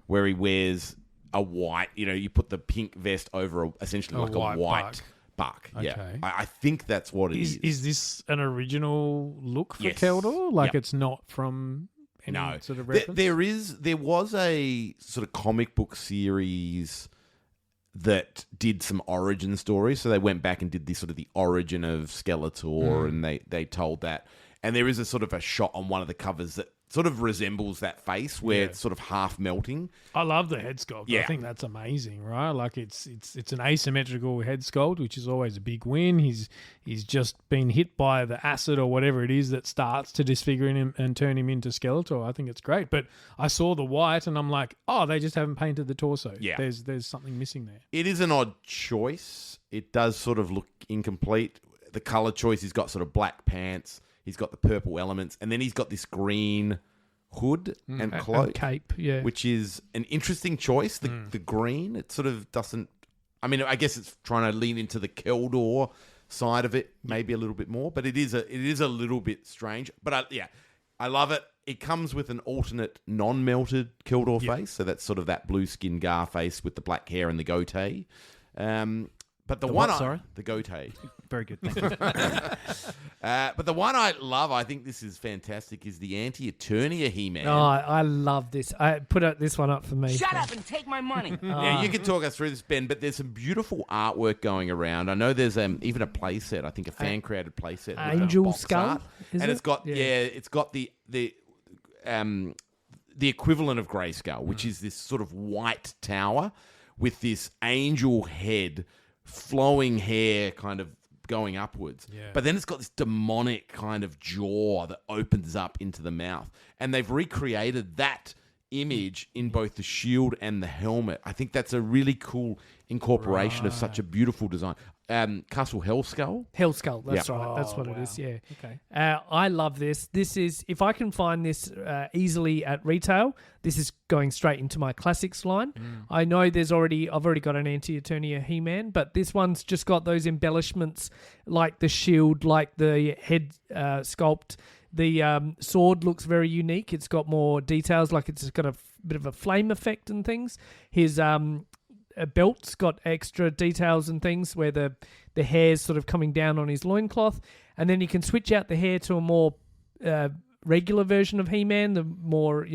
where he wears a white, you put the pink vest over essentially like a white buck. Okay. Yeah. I think that's what it is. Is this an original look for Yes. Keldor? Like it's not from any sort of reference? There was a sort of comic book series that did some origin stories. So they went back and did this sort of the origin of Skeletor, and they told that. And there is a sort of a shot on one of the covers that sort of resembles that face where it's sort of half melting. I love the head sculpt. Yeah. I think that's amazing, right? Like it's an asymmetrical head sculpt, which is always a big win. He's just been hit by the acid or whatever it is that starts to disfigure him and turn him into Skeletor. I think it's great. But I saw the white and I'm like, oh, they just haven't painted the torso. Yeah. There's something missing there. It is an odd choice. It does sort of look incomplete. The color choice, he's got sort of black pants. He's got the purple elements, and then he's got this green hood and cloak, and cape, which is an interesting choice. The green, it sort of doesn't. I mean, I guess it's trying to lean into the Keldor side of it, maybe a little bit more, but it is a little bit strange. But I love it. It comes with an alternate non-melted Keldor face, so that's sort of that blue skin Gar face with the black hair and the goatee. But the what, one, sorry? the Goatee. Very good. Thank you. But the one I love, I think this is fantastic, is the Anti-Eternia He-Man. Oh, I love this. I put this one up for me. Shut up and take my money. Now, you can talk us through this, Ben, but there's some beautiful artwork going around. I know there's even a play set, I think a fan-created play set. with a Angel box Skull, art. is And it? it's got, it's got the equivalent of Grayskull, which is this sort of white tower with this angel head, flowing hair kind of going upwards. Yeah. But then it's got this demonic kind of jaw that opens up into the mouth. And they've recreated that image in both the shield and the helmet. I think that's a really cool incorporation of such a beautiful design. Castle Hellskull. Hellskull, that's Yeah. right. That's what wow. it is, yeah. Okay. I love this. This is, if I can find this easily at retail, this is going straight into my classics line. I know I've already got an Anti-Eternia He-Man, but this one's just got those embellishments like the shield, like the head sculpt. The sword looks very unique. It's got more details, like it's got a bit of a flame effect and things. His belt's got extra details and things where the hair's sort of coming down on his loincloth. And then you can switch out the hair to a more regular version of He-Man, the more,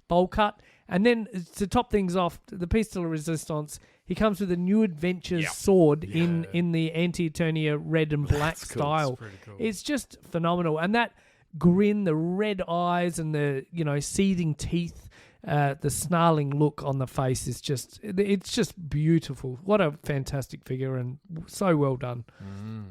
bowl cut. And then to top things off, the piece de la resistance, he comes with a New Adventures sword in the Anti-Eternia red and black style. It's just phenomenal. And that grin, the red eyes and the, seething teeth, the snarling look on the face is it's just beautiful. What a fantastic figure and so well done.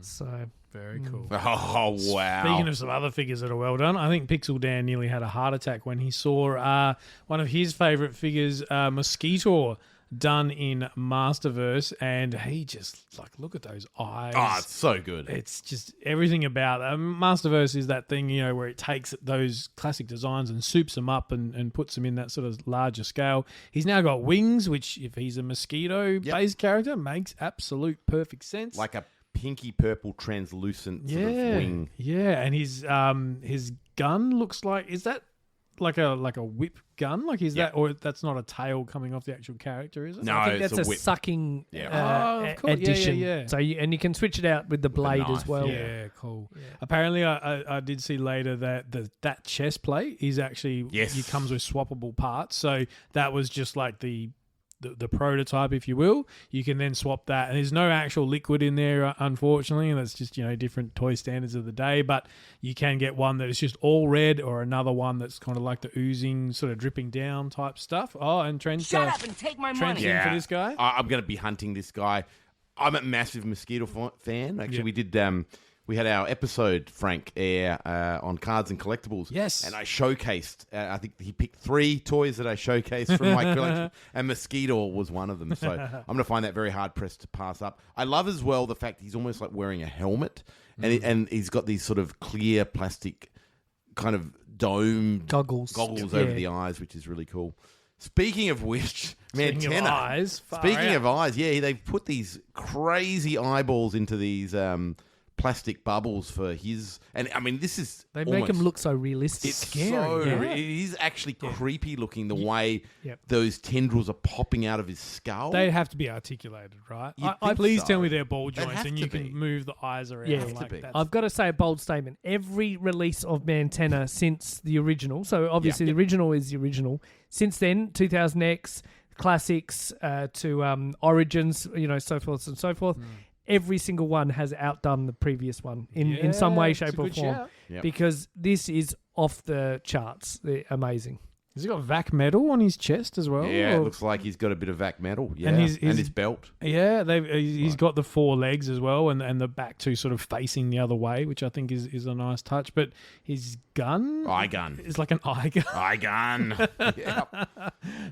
So Very cool. Oh, wow. Speaking of some other figures that are well done, I think Pixel Dan nearly had a heart attack when he saw one of his favourite figures, Mosquito, done in Masterverse, and he just, look at those eyes. Oh, it's so good. It's just everything about Masterverse is that thing, where it takes those classic designs and soups them up and puts them in that sort of larger scale. He's now got wings, which if he's a mosquito-based character, makes absolute perfect sense. Like a pinky purple translucent sort of wing. Yeah, and his gun looks like, is that like a whip gun? Like is that, or that's not a tail coming off the actual character, is it? No, I think it's that's a a whip. sucking of course. addition. Yeah. So and you can switch it out with the blade knife, as well. Yeah, cool. Apparently, I did see later that that chest plate is actually it comes with swappable parts. So that was just like the prototype, if you will. You can then swap that, and there's no actual liquid in there, unfortunately, and that's just different toy standards of the day. But you can get one that is just all red, or another one that's kind of like the oozing, sort of dripping down type stuff. Oh, and Trent, Shut up and take my Trent's money. in for this guy. I'm going to be hunting this guy. I'm a massive Mosquito fan. Actually, we did. We had our episode, Frank, air on cards and collectibles. Yes. And I showcased, I think he picked 3 toys that I showcased from my collection, and Mosquito was one of them. So I'm going to find that very hard-pressed to pass up. I love as well the fact he's almost like wearing a helmet, and he's got these sort of clear plastic kind of dome Goggles over the eyes, which is really cool. Speaking of which, man, Speaking of Tenor. eyes, far Speaking out. of eyes, they've put these crazy eyeballs into these plastic bubbles for his, and I mean, this is They make him look so realistic. It's scary. It is actually creepy looking the way Yep. those tendrils are popping out of his skull. They have to be articulated, right? You'd think Please so. tell me they're ball They'd joints have and to you be. can move the eyes around. Yeah. like be. that. I've got to say a bold statement. Every release of Mantenna since the original, so obviously the original is the original. Since then, 2000X, Classics to Origins, so forth and so forth. Every single one has outdone the previous one in some way, it's a shape, or good form. shout. Yep. Because this is off the charts. They're amazing. Has he got VAC metal on his chest as well? Yeah, it Or- looks like he's got a bit of vac metal. Yeah, And and, his- his belt. Yeah, he's got the 4 legs as well, and the back 2 sort of facing the other way, which I think is a nice touch. But his gun Eye gun. is like an eye gun. Eye gun. Yeah.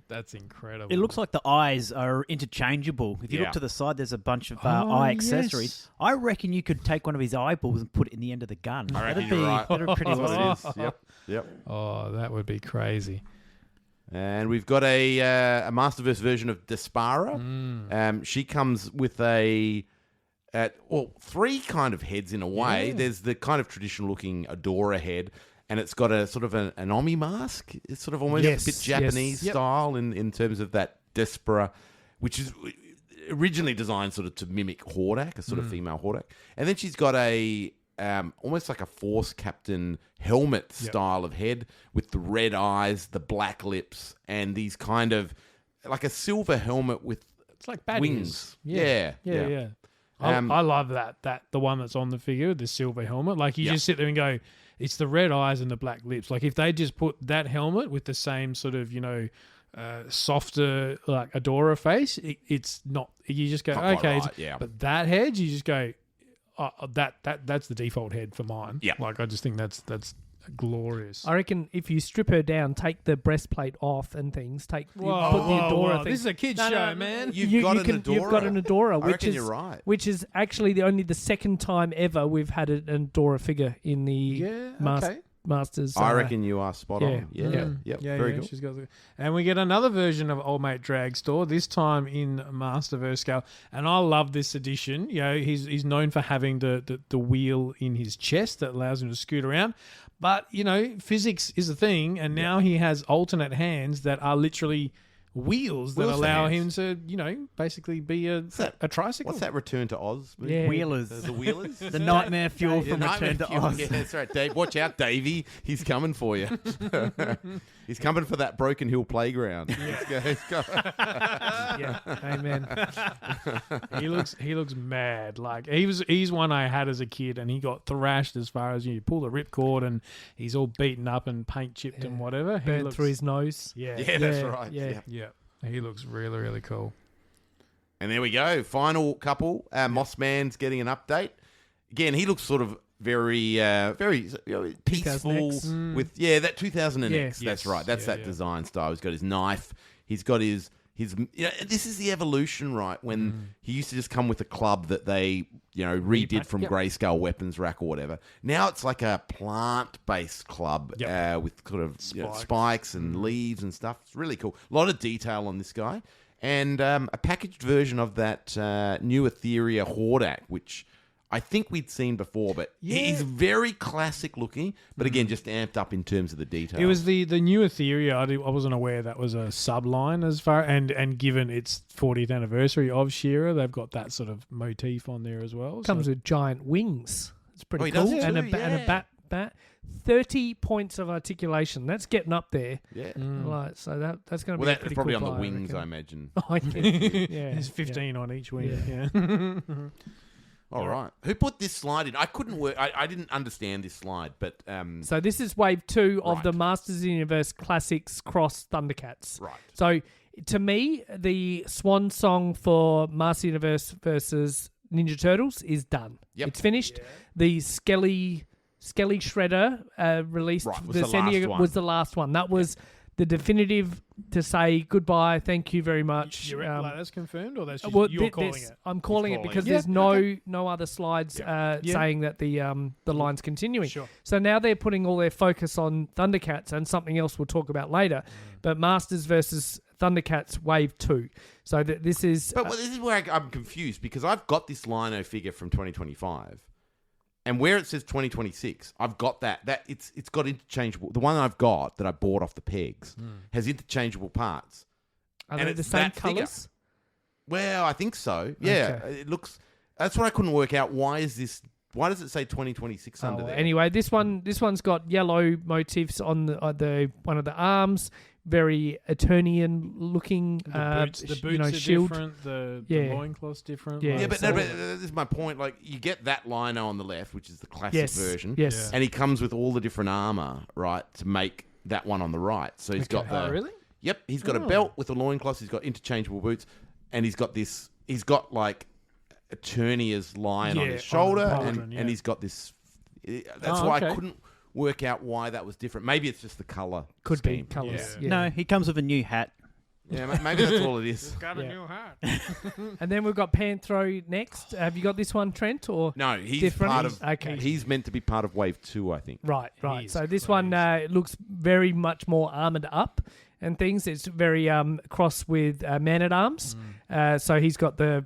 That's incredible. It looks like the eyes are interchangeable. If you Yeah. look to the side, there's a bunch of eye accessories. yes. I reckon you could take one of his eyeballs and put it in the end of the gun. I reckon That'd you're be right. that'd be pretty That's awesome. what it is. Yep. Oh, that would be crazy. And we've got a Masterverse version of Despara. She comes with 3 kind of heads in a way. Yeah. There's the kind of traditional looking Adora head, and it's got a sort of an Omi mask. It's sort of almost Yes, a bit Japanese yes. Yep. style in terms of that Despera, which is originally designed sort of to mimic Hordak, a sort of female Hordak. And then she's got a almost like a Force Captain helmet style of head with the red eyes, the black lips, and these kind of like a silver helmet with It's like baddies. wings. Yeah. I love that the one that's on the figure, the silver helmet. Like you just sit there and go, it's the red eyes and the black lips. Like if they just put that helmet with the same sort of, softer like Adora face, it's not. You just go, Not quite okay, right, but that head, you just go, that's the default head for mine. Yeah. Like I just think that's glorious. I reckon if you strip her down, take the breastplate off and things, put the Whoa, Adora whoa. thing. This is a kid's show, man. You've got an Adora. I which reckon is you're right. which is actually only the second time ever we've had an Adora figure in the Masters. I reckon you are spot on. Yeah. Very good. She's got and we get another version of Old Mate Dragstore, this time in Masterverse scale. And I love this edition. He's known for having the wheel in his chest that allows him to scoot around. But, physics is a thing, and now he has alternate hands that are literally wheels that allow him to, basically be a tricycle. What's that Return to Oz? Yeah. Wheelers. The Wheelers? The nightmare fuel from Return to Oz. Yeah, that's right, Dave. Watch out, Davey. He's coming for you. He's coming for that Broken Hill playground. Yeah, amen. He looks mad. Like he's one I had as a kid, and he got thrashed as far as you pull the ripcord, and he's all beaten up and paint chipped and whatever. He Burnt looks, through his nose. Yeah, That's right. yeah. He looks really, really cool. And there we go. Final couple. Mossman's getting an update. Again, he looks sort of very peaceful 2000X. with that 2000X. Yes. That's right. That's that design style. He's got his knife. He's got his. This is the evolution, right? When he used to just come with a club that they redid from Grayscale Weapons Rack or whatever. Now it's like a plant-based club with sort of spikes and leaves and stuff. It's really cool. A lot of detail on this guy. And a packaged version of that new Etheria Hordak, which I think we'd seen before, but he's very classic looking, but again, just amped up in terms of the detail. It was the new Etheria. I wasn't aware that was a subline as far, and given its 40th anniversary of She-Ra, they've got that sort of motif on there as well. Comes with giant wings. It's pretty he cool. does And too, a bat. 30 points of articulation. That's getting up there. Yeah. Like, so that's going to be Well, a pretty probably cool on the flyer, wings, I I reckon. imagine. Oh, yeah. There's 15 on each wing. Yeah. All right. Who put this slide in? I couldn't work. I didn't understand this slide, but So this is wave 2 of Right. the Masters of the Universe Classics Cross Thundercats. Right. So to me, the swan song for Master Universe versus Ninja Turtles is done. Yep. It's finished. The Skelly Shredder released Right, was the the San last Diego one. was the last one. That was the definitive to say goodbye, thank you very much. You reckon that's confirmed, or that's just Well, you're calling it? I'm calling it calling because it. there's no other slides saying that the line's continuing. Sure. So now they're putting all their focus on Thundercats and something else we'll talk about later. But Masters versus Thundercats Wave 2. So this is... But this is where I'm confused because I've got this Lino figure from 2025, and where it says 2026, I've got that it's got interchangeable. The one I've got that I bought off the pegs has interchangeable parts. Are and they it's the same that figure. colours? Well, I think so. Yeah, Okay. it looks. That's what I couldn't work out. Why does it say 2026 under there? Anyway, this one's got yellow motifs on the one of the arms, very Eternian looking. The boots are shield. different. The loincloth's different. Yeah. Yeah, but, so- but this is my point. Like, you get that Lino on the left, which is the classic Yes. version. Yes. And he comes with all the different armor, right, to make that one on the right. So he's got the... Oh, really? Yep, he's got a belt with a loincloth, he's got interchangeable boots, and he's got this... He's got, like, Eternia's lion on Yeah, his shoulder, on the pauldron, and he's got this... That's why I couldn't work out why that was different. Maybe it's just the colour Could be scheme. colours. Yeah. Yeah. No, he comes with a new hat. Yeah, maybe that's all it is. Got Yeah. a new hat. And then we've got Panthro next. Have you got this one, Trent? Or No, he's different? part of... Okay. He's meant to be part of Wave 2, I think. Right. He's So this one looks very much more armoured up and things. It's very cross with Man at Arms. So he's got the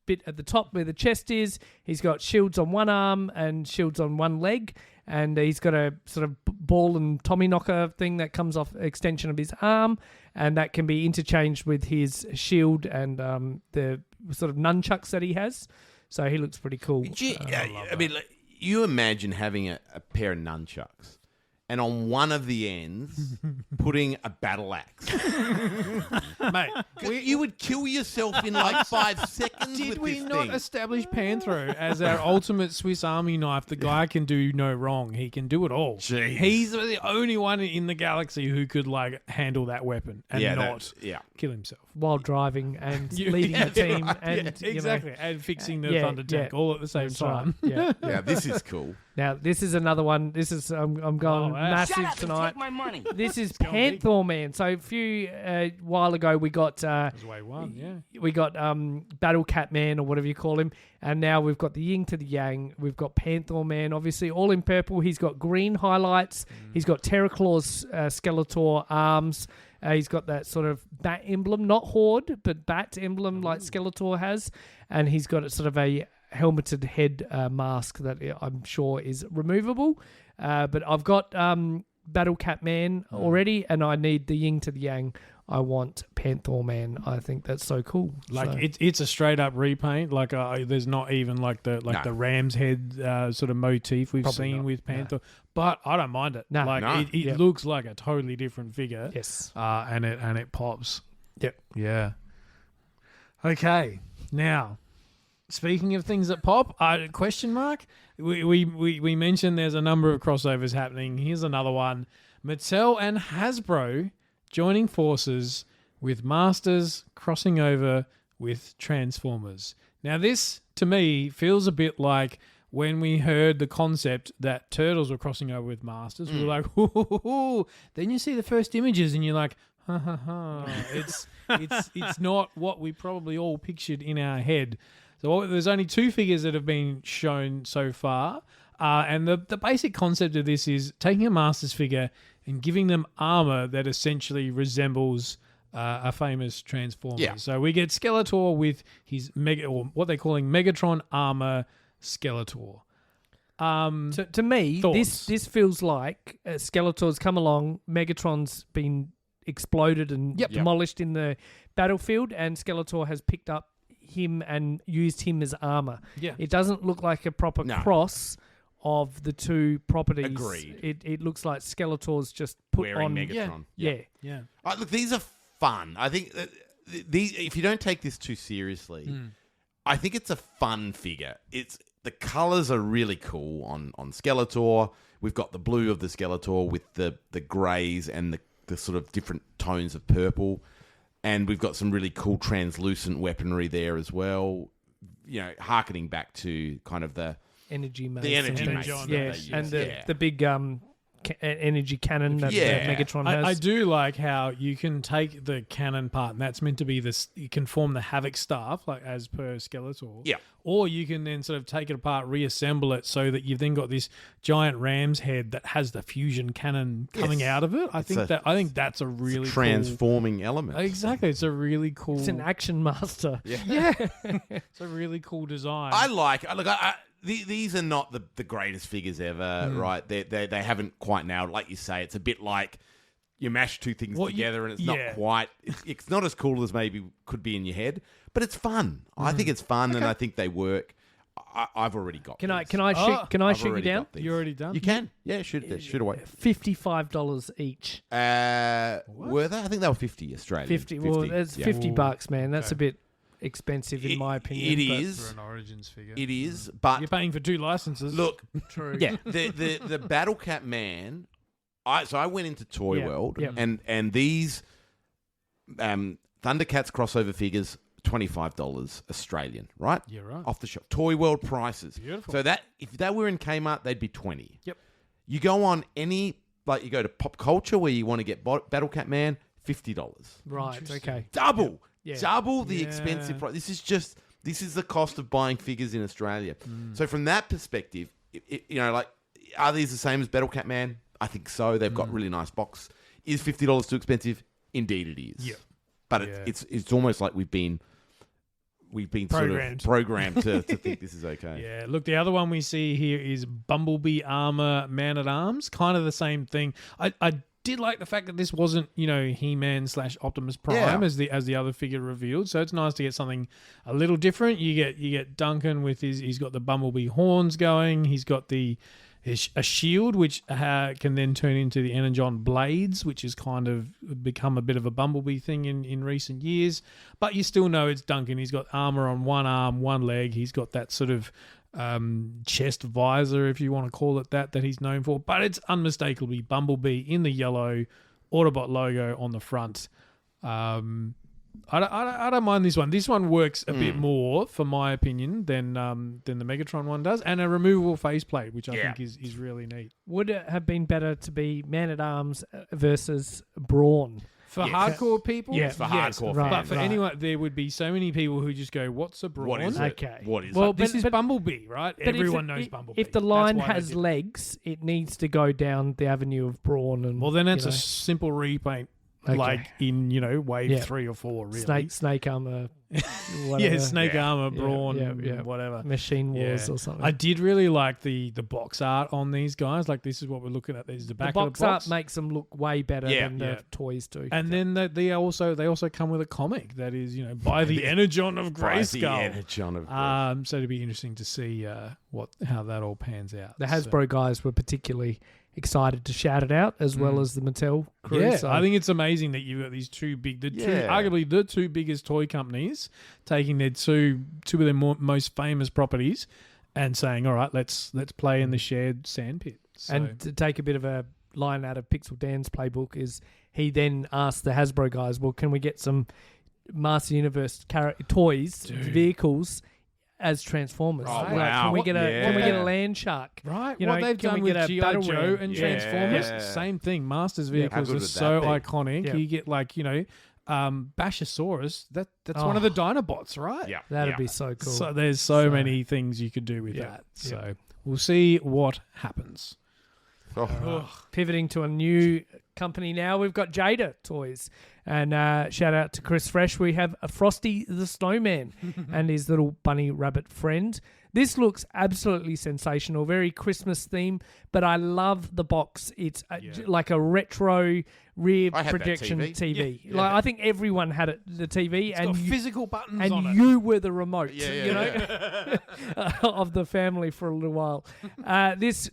bit at the top where the chest is. He's got shields on one arm and shields on one leg, and he's got a sort of ball and Tommy knocker thing that comes off extension of his arm, and that can be interchanged with his shield and the sort of nunchucks that he has. So he looks pretty cool. I mean, like, you imagine having a pair of nunchucks, and on one of the ends, putting a battle axe. Mate, You would kill yourself in like 5 seconds. did with we this not thing. establish Panthro as our ultimate Swiss Army knife? The guy can do no wrong. He can do it all. Jeez. He's the only one in the galaxy who could like handle that weapon and not kill himself. While driving and leading the team. right. And exactly. And fixing the yeah, Thunder Tank all at the same That's right. time. Yeah. Yeah, this is cool. Now, this is another one. This is I'm going massive Shut up and tonight. take my money. This is going big. Panther Man. So a few while ago we got That's way one, yeah. we got Battle Cat Man or whatever you call him, and now we've got the Yin to the Yang. We've got Panther Man, obviously all in purple. He's got green highlights. He's got Terraclaw's Skeletor arms. He's got that sort of bat emblem, not Horde, but bat emblem like Skeletor has, and he's got a sort of a helmeted head mask that I'm sure is removable. But I've got Battle Cat Man already, and I need the Yin to the Yang. I want Panther Man. I think that's so cool. Like So- it's a straight up repaint. Like there's not even like the ram's head sort of motif we've Probably seen not. with Panther. But I don't mind it. No. Like No. it Yep. looks like a totally different figure. yes. And it pops. Yep. Yeah. Okay. Now, speaking of things that pop, question mark. We mentioned there's a number of crossovers happening. Here's another one: Mattel and Hasbro joining forces with Masters crossing over with Transformers. Now, this to me feels a bit like when we heard the concept that Turtles were crossing over with Masters. We were like, ooh. Then you see the first images and you're like, ha ha ha. It's not what we probably all pictured in our head. So there's only 2 figures that have been shown so far. And the basic concept of this is taking a Masters figure and giving them armor that essentially resembles a famous Transformer. Yeah. So we get Skeletor with his or what they're calling Megatron armor Skeletor. To me, Thoughts? this feels like Skeletor's come along, Megatron's been exploded and demolished in the battlefield, and Skeletor has picked up him and used him as armor. Yeah. It doesn't look like a proper cross of the two properties. Agreed. It looks like Skeletor's just put Wearing on. Megatron. Yeah. Yeah. Look, these are fun. I think these, if you don't take this too seriously, I think it's a fun figure. The colors are really cool on Skeletor. We've got the blue of the Skeletor with the greys and the sort of different tones of purple. And we've got some really cool translucent weaponry there as well. You know, harkening back to kind of the Energy mace. energy and mace things. that Yeah, they use. and Yeah. the big energy cannon that Megatron has. I do like how you can take the cannon part, and that's meant to be this. You can form the Havoc staff, like as per Skeletor. Yeah. Or you can then sort of take it apart, reassemble it, so that you've then got this giant ram's head that has the fusion cannon coming out of it. I think that's a really transforming element. cool, exactly. It's a really cool. It's an action master. Yeah. It's a really cool design. These are not the greatest figures ever, right? They haven't quite nailed. Like you say, it's a bit like you mash two things together, and it's not quite. It's not as cool as maybe could be in your head, but it's fun. I think it's fun, and I think they work. I've already got. Can I these. shoot you down? You're already done. You can, shoot away. $55 each. Were they? I think they were 50 Australian. 50. Well, that's yeah. $50, man. That's a bit expensive in my opinion. It but- is For an Origins figure. It is, but You're paying for 2 licenses. look, True. Yeah. the Battle Cat Man. I went into Toy World, yeah. and these Thundercats crossover figures, $25 Australian, right? You're right. Off the shelf, Toy World prices. Beautiful. So that if they were in Kmart, they'd be $20. Yep. You go on you go to Pop Culture where you want to get Battle Cat Man, $50. Right, okay. Double. Yeah. Double the Yeah. expensive price. This is the cost of buying figures in Australia. So from that perspective, are these the same as Battle Cat Man? I think so. They've got really nice box. Is $50 too expensive? Indeed it is. Yeah. But it's almost like we've been we've been Programmed. sort of programmed to think this is okay. Yeah, look, the other one we see here is Bumblebee Armor Man-at-Arms. Kind of the same thing. I did like the fact that this wasn't, He-Man / Optimus Prime as the other figure revealed. So it's nice to get something a little different. You get Duncan with he's got the Bumblebee horns going. He's got a shield which can then turn into the Energon blades, which has kind of become a bit of a Bumblebee thing in recent years. But you still know it's Duncan. He's got armor on one arm, one leg. He's got that sort of chest visor, if you want to call it that he's known for. But it's unmistakably Bumblebee in the yellow Autobot logo on the front. I don't mind this one. This one works a bit more, for my opinion, than the Megatron one does, and a removable faceplate, which I think is really neat. Would it have been better to be Man-at-Arms versus Brawn? For hardcore people, Yes, for hardcore fans. But for anyone, there would be so many people who just go, "What's a Brawn?" What is it? Okay. What is Well, it? This is Bumblebee, right? But Everyone knows Bumblebee. If the That's line why they has did it. legs, it needs to go down the avenue of Brawn. And Well, then it's you a know, simple repaint, Okay. like in wave Yeah. 3 or 4. Really, snake armor. yeah, snake armor, Yeah, Brawn, yeah. whatever. Machine Wars Yeah. or something. I did really like the box art on these guys. Like, this is what we're looking at. This is the back the of box the art box. makes them look way better than the toys do. And then they also come with a comic that is, by the Energon of By the Grayskull. Energon of So it'd be interesting to see how that all pans out. The Hasbro guys were particularly excited to shout it out, as well as the Mattel crew. Yeah, so I think it's amazing that you've got these two arguably the two biggest toy companies taking their two of their most famous properties and saying, "All right, let's play in the shared sandpit." So, And to take a bit of a line out of Pixel Dan's playbook is he then asked the Hasbro guys, well, can we get some Master Universe toys, vehicles as Transformers? Oh, Like, wow. Can we get a Yeah. land shark? right, You what know, they've can done we with get a G.I. battle Joe ram? and Yeah. Transformers, Yeah. same thing. Masters How vehicles good are would so that be? iconic. Yeah. You get Bashosaurus. That's one of the Dinobots, right? Yeah. That'd be so cool. So there's so many things you could do with Yeah. that. So we'll see what happens. Pivoting to a new company now, we've got Jada Toys. And shout out to Chris Fresh. We have a Frosty the Snowman and his little bunny rabbit friend. This looks absolutely sensational, very Christmas theme, but I love the box. It's like a retro rear I had that projection TV. Yeah. Like I think everyone had it, the TV, It's and got you, physical buttons and on it. you were the remote, Yeah. of the family for a little while. This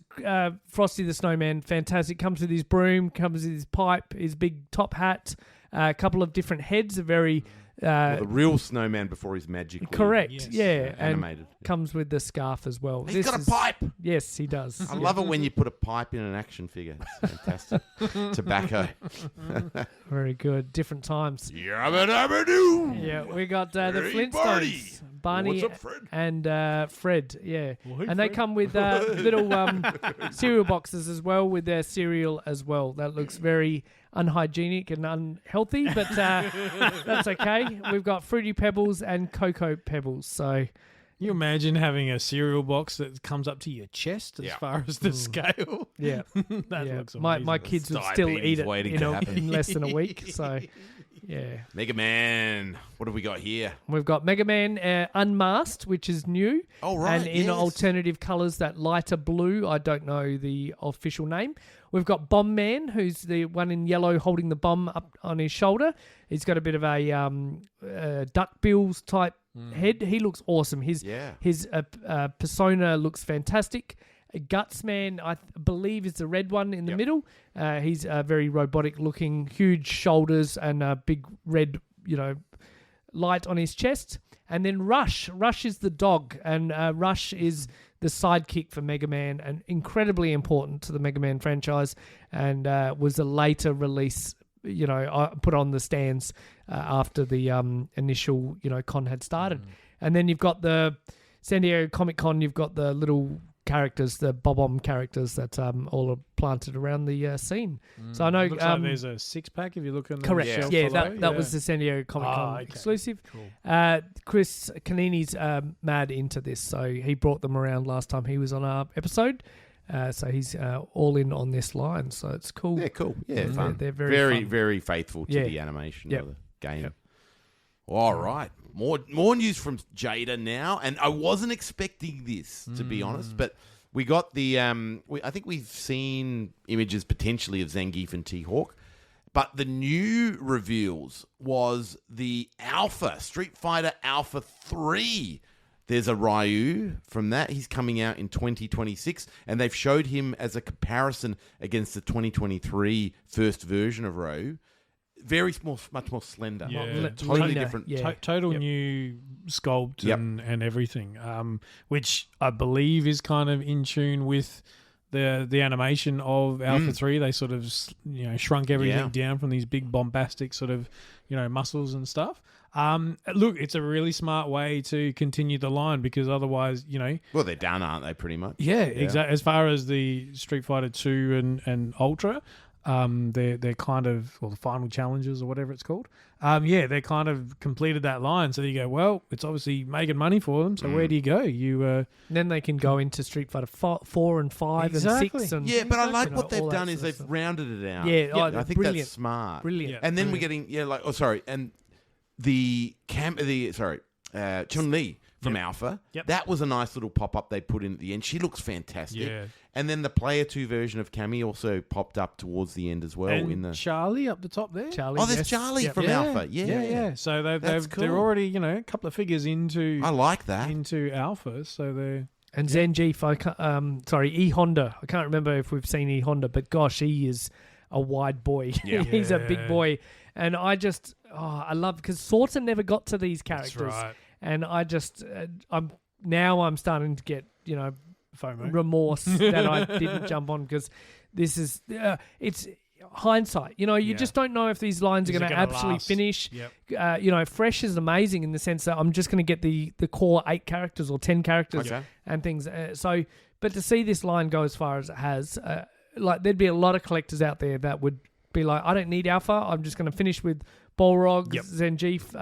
Frosty the Snowman, fantastic. Comes with his broom, comes with his pipe, his big top hat, a couple of different heads, a very... the real snowman before he's magically correct, Yes. yeah. And animated. comes with the scarf as well. He's got a pipe. Yes, he does. I love it when you put a pipe in an action figure. It's fantastic. Tobacco. Very good. Different times. Yabba dabba doo. Yeah, we got the Hey, Barney. Flintstones, Barney What's up, Fred? and Fred. Yeah, and they come with little cereal boxes as well, with their cereal as well. That looks very unhygienic and unhealthy, but that's okay. We've got Fruity Pebbles and Cocoa Pebbles. So Can you imagine having a cereal box that comes up to your chest as Yeah. far as the scale? yeah, That yeah. looks My amazing. kids would still diabetes eat it waiting to happen. in less than a week. So yeah. Mega Man. What have we got here? We've got Mega Man Unmasked, which is new. Oh, right, And in yes. alternative colours, that lighter blue. I don't know the official name. We've got Bomb Man, who's the one in yellow holding the bomb up on his shoulder. He's got a bit of a duck bills type head. He looks awesome. His persona looks fantastic. Guts Man, I believe, is the red one in the middle. He's very robotic looking, huge shoulders and a big red, light on his chest. And then Rush is the dog, and Rush is the sidekick for Mega Man, and incredibly important to the Mega Man franchise, and was a later release, put on the stands after the initial, con had started. And then you've got the San Diego Comic-Con, you've got the little characters, the Bob-omb characters that all are planted around the scene. So I know Looks like there's a 6-pack if you look on the correct. shelf Yeah, below. that was the San Diego Comic-Con okay. exclusive. Cool. Chris Canini's mad into this, so he brought them around last time he was on our episode. So he's all in on this line, so it's cool. Yeah, cool. Yeah, fun. They're very fun. very faithful to Yeah. the animation Yep. of the game. Yep. All right. More news from Jada now, and I wasn't expecting this, to be honest, but we got the I think we've seen images potentially of Zangief and T-Hawk, but the new reveals was the Alpha, Street Fighter Alpha 3. There's a Ryu from that. He's coming out in 2026, and they've showed him as a comparison against the 2023 first version of Ryu. Very small, much more slender. Yeah. Totally different. Yeah. Total new sculpt and everything, which I believe is kind of in tune with the animation of Alpha 3. They sort of shrunk everything down from these big bombastic sort of muscles and stuff. Look, it's a really smart way to continue the line because otherwise, Well, they're done, aren't they, pretty much? Yeah, exactly. As far as the Street Fighter 2 and Ultra, they're kind of, or the final challenges or whatever it's called. They kind of completed that line. So you go, well, it's obviously making money for them. So where do you go? Then they can go into Street Fighter 4 and 5 Exactly. and 6. And, Yeah, but I like what they've all done that is sort of they've stuff. rounded it out. Yeah, I think brilliant. that's smart. Brilliant. Yeah. And then we're getting and the Chun-Li from Alpha. Yep. That was a nice little pop-up they put in at the end. She looks fantastic. Yeah. And then the Player 2 version of Cammy also popped up towards the end as well. and Charlie up the top there. Charlie, Oh, there's yes. Charlie Yep. from Alpha. Yeah. So That's they're cool. already a couple of figures into I like that. into Alpha. So they're And Zangief, E Honda. I can't remember if we've seen E Honda, but gosh, he is a wide boy. Yeah. He's a big boy. And I just, I love, because Sorta never got to these characters. That's right. And I just, I'm starting to get, FOMO. remorse that I didn't jump on because this is, it's hindsight. You just don't know if these lines are Is it going to gonna absolutely last? finish. Yep. Fresh is amazing in the sense that I'm just going to get the core 8 characters or 10 characters Okay. and things. But to see this line go as far as it has, there'd be a lot of collectors out there that would be like, I don't need Alpha. I'm just going to finish with Balrog, Zangief,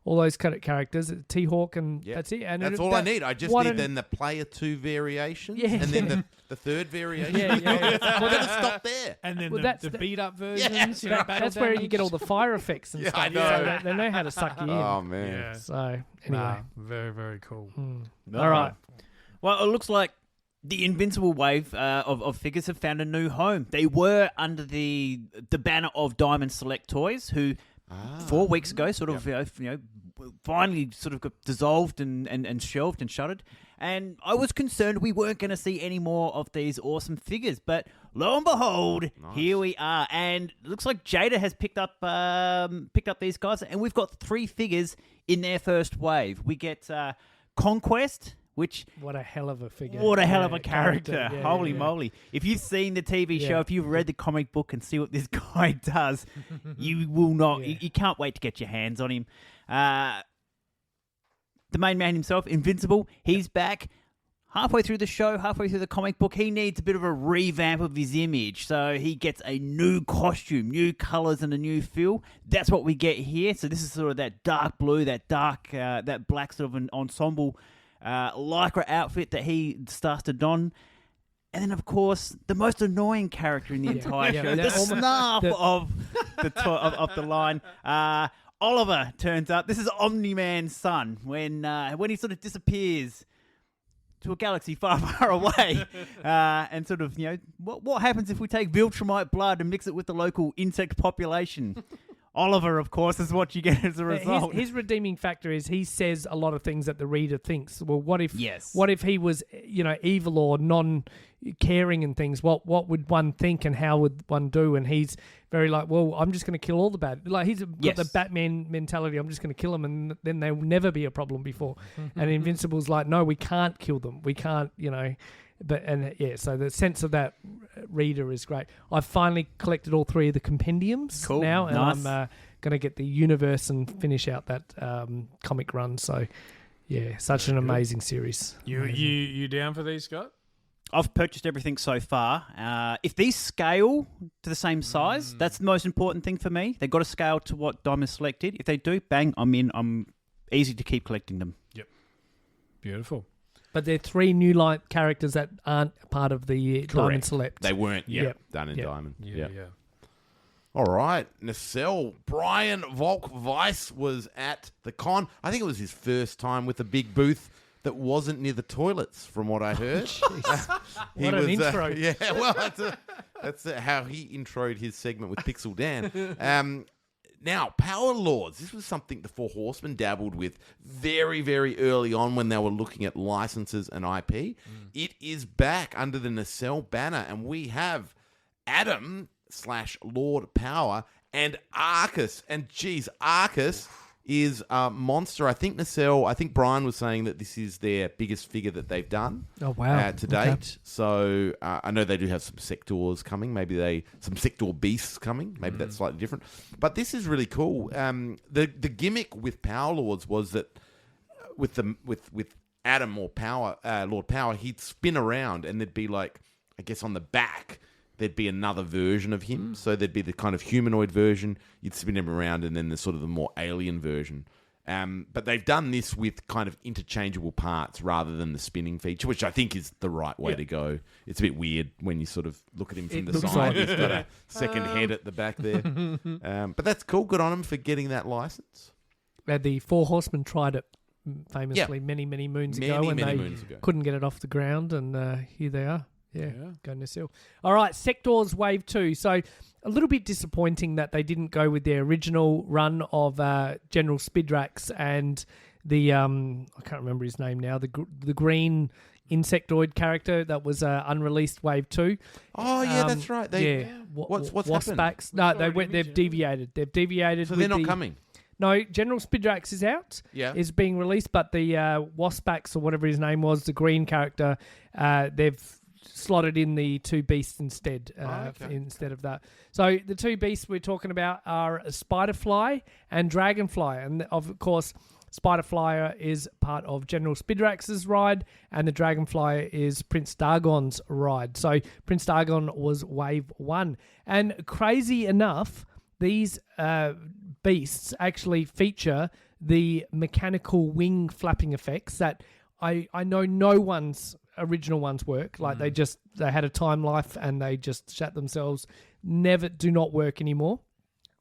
all those kind of characters, T-Hawk, and that's it. And That's all I need. I just need then the Player 2 variations and then the third variation. Yeah. I'm going to stop there. And then Well, the that's beat up versions. that's where you get all the fire effects and Yeah, stuff. I know. So they know how to suck you in. Oh, man. Yeah. So anyway, Very, very cool. all right. Well, it looks like the Invincible wave of figures have found a new home. They were under the banner of Diamond Select Toys, who 4 weeks ago sort of finally sort of got dissolved and shelved and shuttered. And I was concerned we weren't going to see any more of these awesome figures, but lo and behold, here we are. And it looks like Jada has picked up these guys, and we've got 3 figures in their first wave. We get Conquest, which What a hell of a figure. what a hell of a character. Yeah, Holy yeah. moly. If you've seen the TV show, Yeah. if you've read the comic book and see what this guy does, you will not, Yeah. you can't wait to get your hands on him. The main man himself, Invincible, he's back. Halfway through the show, halfway through the comic book, he needs a bit of a revamp of his image. So he gets a new costume, new colours and a new feel. That's what we get here. So this is sort of that dark blue, that black sort of an ensemble lycra outfit that he starts to don. And then, of course, the most annoying character in the entire show, the snarf of the line. Oliver turns up. This is Omni-Man's son when he sort of disappears to a galaxy far, far away. And sort of, what happens if we take Viltrumite blood and mix it with the local insect population? Oliver, of course, is what you get as a result. His redeeming factor is he says a lot of things that the reader thinks. Well, what if he was, evil or non-caring and things? What would one think and how would one do? And he's very like, well, I'm just going to kill all the bad. Like he's got the Batman mentality. I'm just going to kill them, and then they will never be a problem before. And Invincible's like, no, we can't kill them. We can't, so the sense of that reader is great. I've finally collected all 3 of the compendiums now, and Nice. I'm going to get the universe and finish out that comic run. So, yeah, such an amazing series. You down for these, Scott? I've purchased everything so far. If these scale to the same size, that's the most important thing for me. They've got to scale to what Diamond Select did. If they do, bang, I'm in. I'm easy to keep collecting them. Yep. Beautiful. But they're 3 new light characters that aren't part of the Diamond Select. They weren't Yep. done in Yep. Diamond. Yeah. All right, Nacelle. Brian Volk Weiss was at the con. I think it was his first time with a big booth that wasn't near the toilets, from what I heard. What an intro. Yeah, well, that's how he introed his segment with Pixel Dan. Now, Power Lords. This was something the Four Horsemen dabbled with very, very early on when they were looking at licenses and IP. It is back under the Nacelle banner, and we have Adam/Lord Power and Arcus. And geez, Arcus is a monster. I think Brian was saying that this is their biggest figure that they've done to date. Okay. So I know they do have some sectors coming. Maybe some sector beasts coming. Maybe that's slightly different. But this is really cool. The gimmick with Power Lords was that with Adam or Power, Lord Power, he'd spin around and there'd be like, I guess on the back, there'd be another version of him. So there'd be the kind of humanoid version. You'd spin him around, and then the sort of the more alien version. But they've done this with kind of interchangeable parts rather than the spinning feature, which I think is the right way to go. It's a bit weird when you sort of look at him from the side. He's got a second head at the back there. But that's cool. Good on him for getting that license. The Four Horsemen tried it famously many moons ago, and they couldn't get it off the ground, and here they are. Yeah, go Nacelle. All right, Sectors Wave 2. So a little bit disappointing that they didn't go with their original run of General Spidrax and the, I can't remember his name now, the green insectoid character that was unreleased Wave 2. Oh, yeah, that's right. What's Waspbacks. No, they've deviated. They've deviated. So they're not coming? No, General Spidrax is out. Yeah. Is being released, but the Waspbacks, or whatever his name was, the green character, they've slotted in the two beasts instead instead of that. So the two beasts we're talking about are Spiderfly and Dragonfly, and of course Spiderfly is part of General Spidrax's ride, and the Dragonfly is Prince Dargon's ride. So Prince Dargon was Wave 1, and crazy enough, these beasts actually feature the mechanical wing flapping effects that I know no one's original ones work. Like they had a time life and they just shut themselves. Do not work anymore.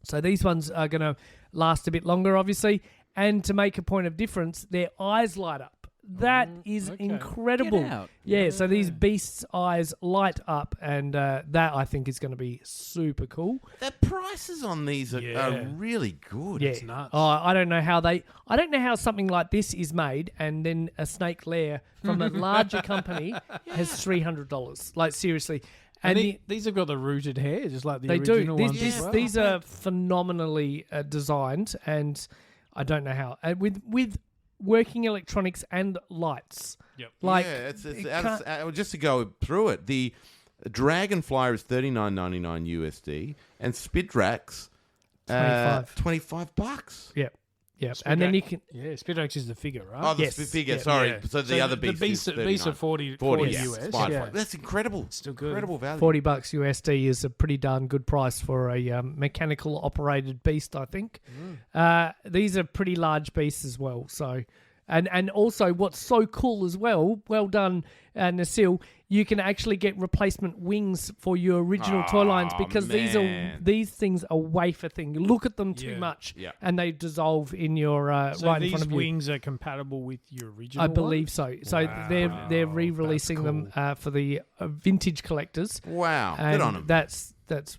So these ones are going to last a bit longer, obviously. And to make a point of difference, their eyes light up. That is incredible. Get out. Yeah, so these beasts' eyes light up, and that I think is going to be super cool. The prices on these are really good. Yeah. It's nuts. Oh, I don't know how something like this is made, and then a snake lair from a larger company has $300. Like seriously. And these have got the rooted hair, just like the they original do. ones. As well. These are phenomenally designed, and I don't know how. With working electronics and lights. Yep. Like, just to go through it, the Dragonfly is $39.99 USD, and Spidrax $25. Yep. Yep. And then you can... Yeah, Spidrax is the figure, right? Oh, the figure, sorry. Yeah. So the other beast is $39. The beast are 40 US. Yeah. That's incredible. It's still good. Incredible value. $40 USD is a pretty darn good price for a mechanical operated beast, I think. These are pretty large beasts as well. So, and also what's so cool as well done, Nacelle, you can actually get replacement wings for your original toy lines, because these things are wafer thin. You look at them too much and they dissolve in your right in front of you. These wings are compatible with your original I believe so. So they're re-releasing them for the vintage collectors. Wow. And good on them. That's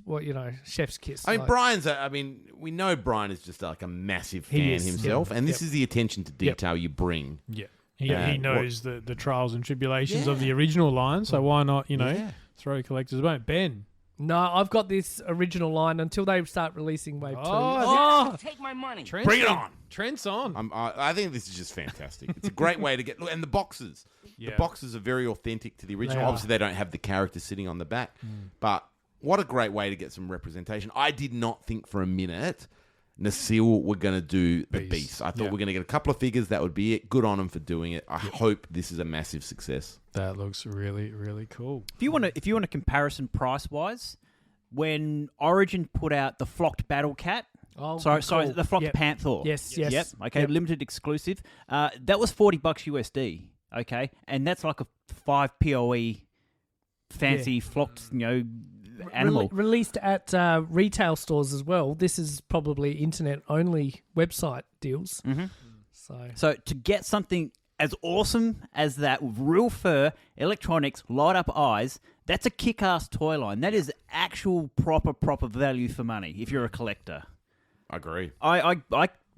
what, chef's kiss. I mean, we know Brian is just like a massive fan himself, and this is the attention to detail you bring. Yeah. He knows the trials and tribulations of the original line, so why not, throw a collector's bone? Ben. No, I've got this original line until they start releasing Wave 2. Take my money. Bring it on. Trent's on. I think this is just fantastic. It's a great way to get... And the boxes. Yeah. The boxes are very authentic to the original. Obviously, they don't have the character sitting on the back, but what a great way to get some representation. I did not think for a minute Nacelle were going to do the beast. I thought we're going to get a couple of figures. That would be it. Good on them for doing it. I hope this is a massive success. That looks really, really cool. If you want a comparison price wise, when Origin put out the flocked Battle Cat, sorry, the flocked Panther. Yes. Okay, limited exclusive. That was $40 USD. Okay, and that's like a 5 POE fancy flocked, animal. Released at retail stores as well. This is probably internet-only website deals. Mm-hmm. So to get something as awesome as that with real fur, electronics, light-up eyes, that's a kick-ass toy line. That is actual proper value for money if you're a collector. I agree. I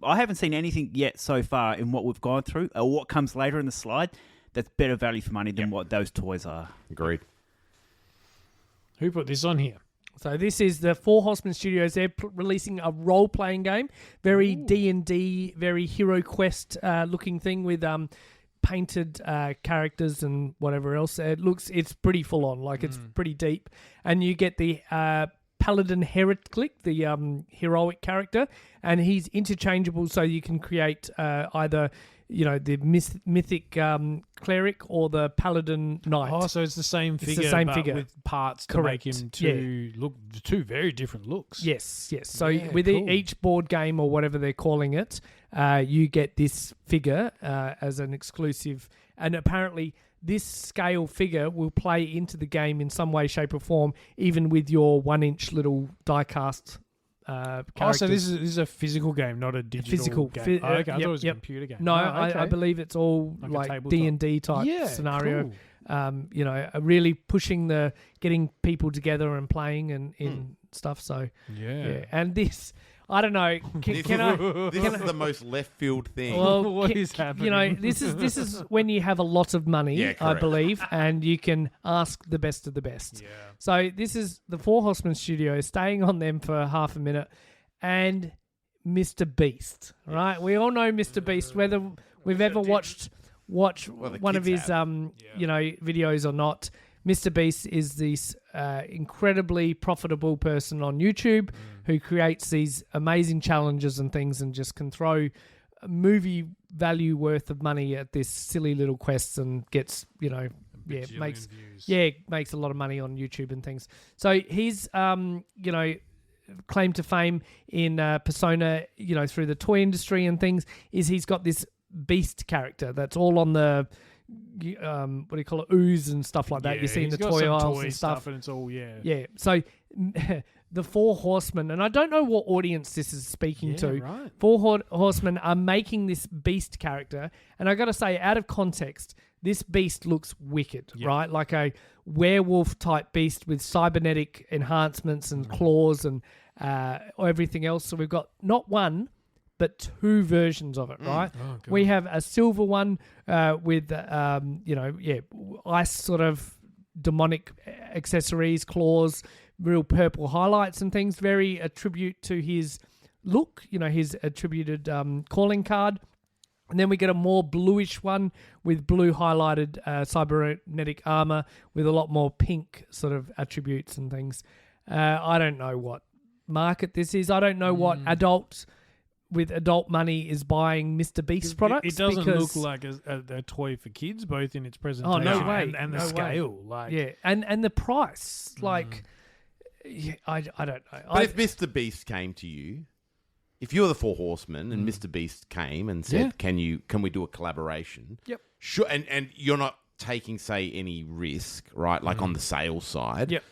haven't seen anything yet so far in what we've gone through or what comes later in the slide that's better value for money than what those toys are. Agreed. Who put this on here? So this is the Four Horsemen Studios. They're releasing a role-playing game, very D&D, very Hero Quest looking thing with painted characters and whatever else. It's pretty full on, like it's pretty deep, and you get the Paladin Heretic, the heroic character, and he's interchangeable, so you can create either the mythic cleric or the paladin knight. Oh, so it's the same figure, with parts to Correct. make him look two very different looks. Yes. So Yeah, cool. each board game or whatever they're calling it, you get this figure as an exclusive, and apparently this scale figure will play into the game in some way, shape, or form, even with your 1-inch little die-cast characters. So this is a physical game, not a digital game. Okay, I thought it was a computer game. No, okay. I believe it's all Like a like tabletop. D&D type scenario. Cool. Really pushing getting people together and playing and in stuff. So Yeah. and this, I don't know. Can I? This is the most left field thing. Well, What is happening? This is when you have a lot of money, Yeah, I correct. believe, and you can ask the best of the best. Yeah. So this is the Four Horsemen Studio, staying on them for half a minute, and Mr. Beast. Right, we all know Mr. Beast, whether we've ever watched the one of kids his have. videos or not. Mr. Beast is this incredibly profitable person on YouTube who creates these amazing challenges and things, and just can throw a movie value worth of money at this silly little quests, and gets makes a lot of money on YouTube and things. So he's claim to fame in Persona, through the toy industry and things, is he's got this Beast character that's all on the what do you call it, ooze and stuff like that. You see in the toy aisles and stuff, and it's all So the Four Horsemen, and I don't know what audience this is speaking to. Right. Four Horsemen are making this Beast character, and I got to say, out of context, this Beast looks wicked, right? Like a werewolf type beast with cybernetic enhancements and claws and everything else. So we've got not one, but two versions of it, right? Oh, cool. We have a silver one with, ice sort of demonic accessories, claws, real purple highlights and things, very attribute to his look, his attributed calling card. And then we get a more bluish one with blue highlighted cybernetic armor with a lot more pink sort of attributes and things. I don't know what market this is. I don't know what adult with adult money is buying Mr. Beast products. It doesn't look like a toy for kids, both in its presentation and the scale. Mm. And the price. Like, I don't know. But if Mr. Beast came to you, if you're the Four Horsemen and Mr. Beast came and said, "Can we do a collaboration?" Yep. Sure. And you're not taking, say, any risk, right? Like on the sales side. Yep.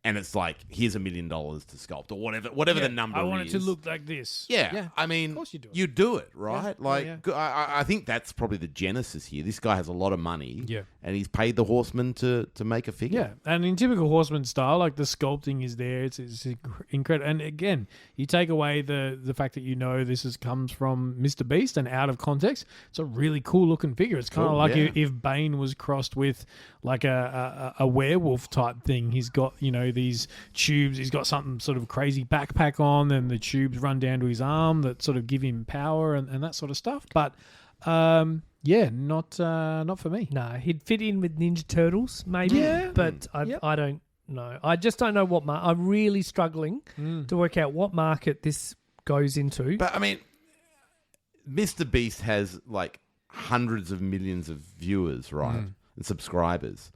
And it's like, here's $1 million to sculpt, or whatever the number is. I want it to look like this. Yeah. I mean, of course you do it. You do it, right? Yeah. I think that's probably the genesis here. This guy has a lot of money. Yeah. And he's paid the Horsemen to make a figure. Yeah, and in typical Horseman style, like the sculpting is there. It's incredible. And again, you take away the fact that this comes from Mr. Beast and out of context. It's a really cool looking figure. It's kind of like if Bane was crossed with like a werewolf type thing. He's got these tubes. He's got something sort of crazy backpack on, and the tubes run down to his arm that sort of give him power and that sort of stuff. But not for me. No, he'd fit in with Ninja Turtles, maybe. Yeah. But I don't know. I just don't know what I'm really struggling to work out what market this goes into. But, I mean, Mr. Beast has, like, hundreds of millions of viewers, right? And subscribers.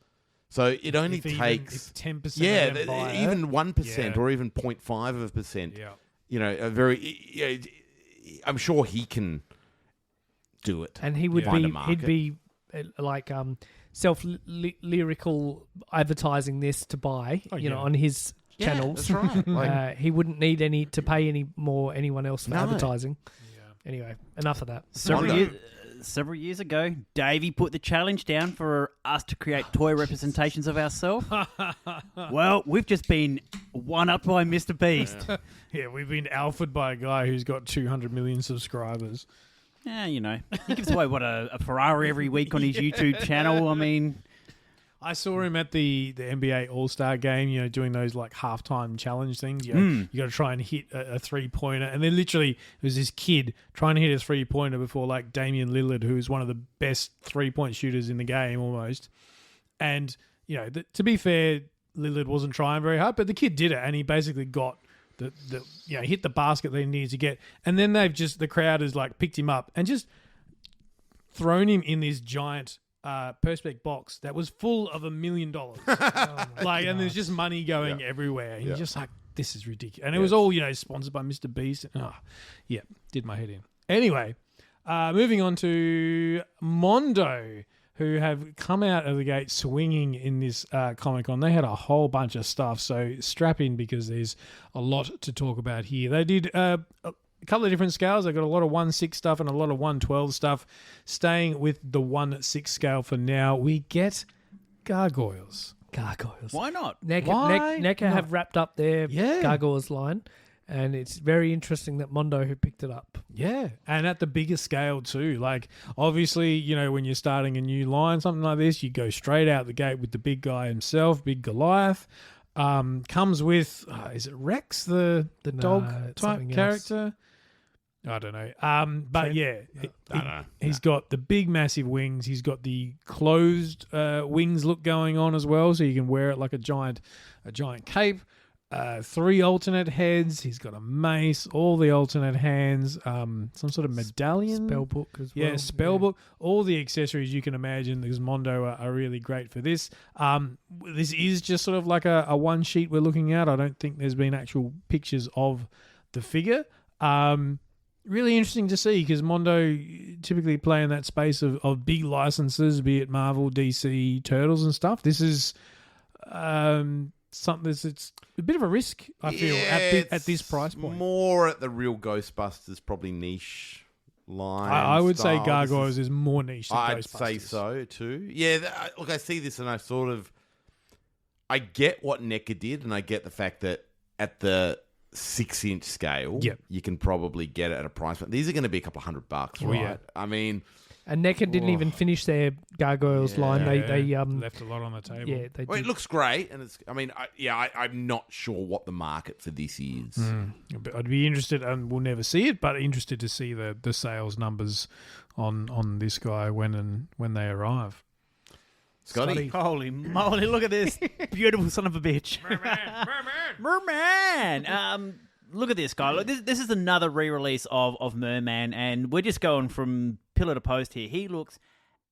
So it only takes... If 10% even 1% or even 0.5%. Yeah. A very... I'm sure he can do it. And he would he'd be like self lyrical advertising this to buy, on his channels. That's right. Like, He wouldn't need to pay anyone else for No. advertising. Anyway, enough of that. Several years ago, Davey put the challenge down for us to create toy representations of ourselves. Well, we've just been one-upped by Mr. Beast. Yeah, we've been alphaed by a guy who's got 200 million subscribers. Yeah, you know, he gives away a Ferrari every week on his YouTube channel. I mean, I saw him at the NBA All-Star game, you know, doing those like halftime challenge things. You got to try and hit a three-pointer. And then literally there was this kid trying to hit a three-pointer before like Damian Lillard, who is one of the best three-point shooters in the game almost. And, you know, to be fair, Lillard wasn't trying very hard, but the kid did it. And he basically got hit the basket that he needed to get. And then the crowd has like picked him up and just thrown him in this giant Perspex box that was full of $1 million. And there's just money going everywhere. And you're just like, this is ridiculous. And it was all, you know, sponsored by Mr. Beast. Did my head in. Anyway, moving on to Mondo, who have come out of the gate swinging in this Comic-Con. They had a whole bunch of stuff, so strap in because there's a lot to talk about here. They did a couple of different scales. They've got a lot of 1/6 stuff and a lot of 1/12 stuff. Staying with the 1/6 scale for now, we get gargoyles. why not? Neca have wrapped up their gargoyles line, and it's very interesting that Mondo who picked it up. Yeah, and at the bigger scale too. Like, obviously, you know, when you're starting a new line, something like this, you go straight out the gate with the big guy himself, big Goliath. Comes with, is it Rex, the dog type character? I don't know. But yeah, he's got the big massive wings. He's got the closed wings look going on as well, so you can wear it like a giant cape. 3 alternate heads. He's got a mace, all the alternate hands, some sort of medallion. Spellbook as well. Yeah, spellbook. All the accessories you can imagine, because Mondo are really great for this. This is just sort of like a one sheet we're looking at. I don't think there's been actual pictures of the figure. Really interesting to see, because Mondo typically play in that space of big licenses, be it Marvel, DC, Turtles and stuff. This is something it's a bit of a risk, I feel, at this price point. More at the real Ghostbusters, probably niche line. I would say Gargoyles is more niche than I'd Ghostbusters. say so too. Yeah, look, I see this and I get what NECA did, and I get the fact that at the 6-inch scale, you can probably get it at a price point. These are going to be a couple of $100, right? Yeah. I mean... And NECA didn't even finish their gargoyles line. They left a lot on the table. Yeah, they it looks great, and it's. I mean, I'm not sure what the market for this is. I'd be interested, and we'll never see it, but interested to see the sales numbers on this guy when they arrive. Scotty. Holy moly, look at this. Beautiful son of a bitch. Merman! Look at this guy. Look, this is another re-release of Merman, and we're just going from pillar to post here. He looks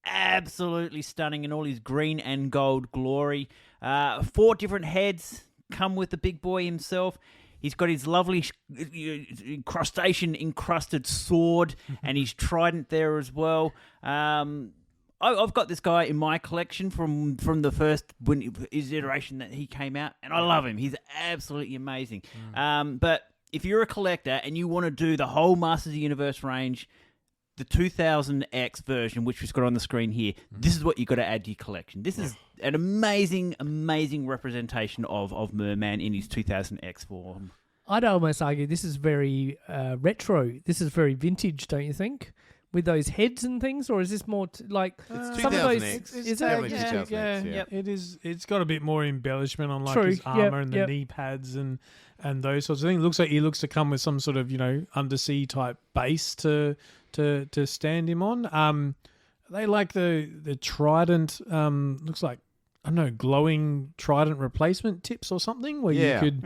absolutely stunning in all his green and gold glory. 4 different heads come with the big boy himself. He's got his lovely crustacean-encrusted sword and his trident there as well. I've got this guy in my collection from the first iteration that he came out, and I love him. He's absolutely amazing. But if you're a collector and you want to do the whole Masters of the Universe range, the 2000X version, which we've got on the screen here, this is what you've got to add to your collection. This is an amazing, amazing representation of Merman in his 2000X form. I'd almost argue this is very retro. This is very vintage, don't you think? With those heads and things, or is this more like some of those? It's definitely 2000X. Yeah. It is. It's got a bit more embellishment on like True. his armor and the knee pads and those sorts of things. It looks like he looks to come with some sort of undersea type base to stand him on. They like the trident. Looks like, I don't know, glowing trident replacement tips or something where you could,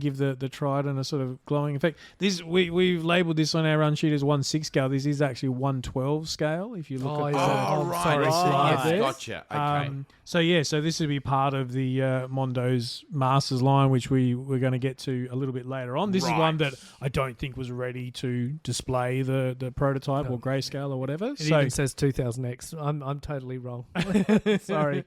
give the trident a sort of glowing effect. This we've labelled this on our run sheet as 1/6 scale. This is actually 1/12 scale. If you look at right. Gotcha. Okay. So this would be part of the Mondo's Masters line, which we're going to get to a little bit later on. This is one that I don't think was ready to display the prototype or grayscale or whatever. It even says 2000X. I'm totally wrong. Sorry.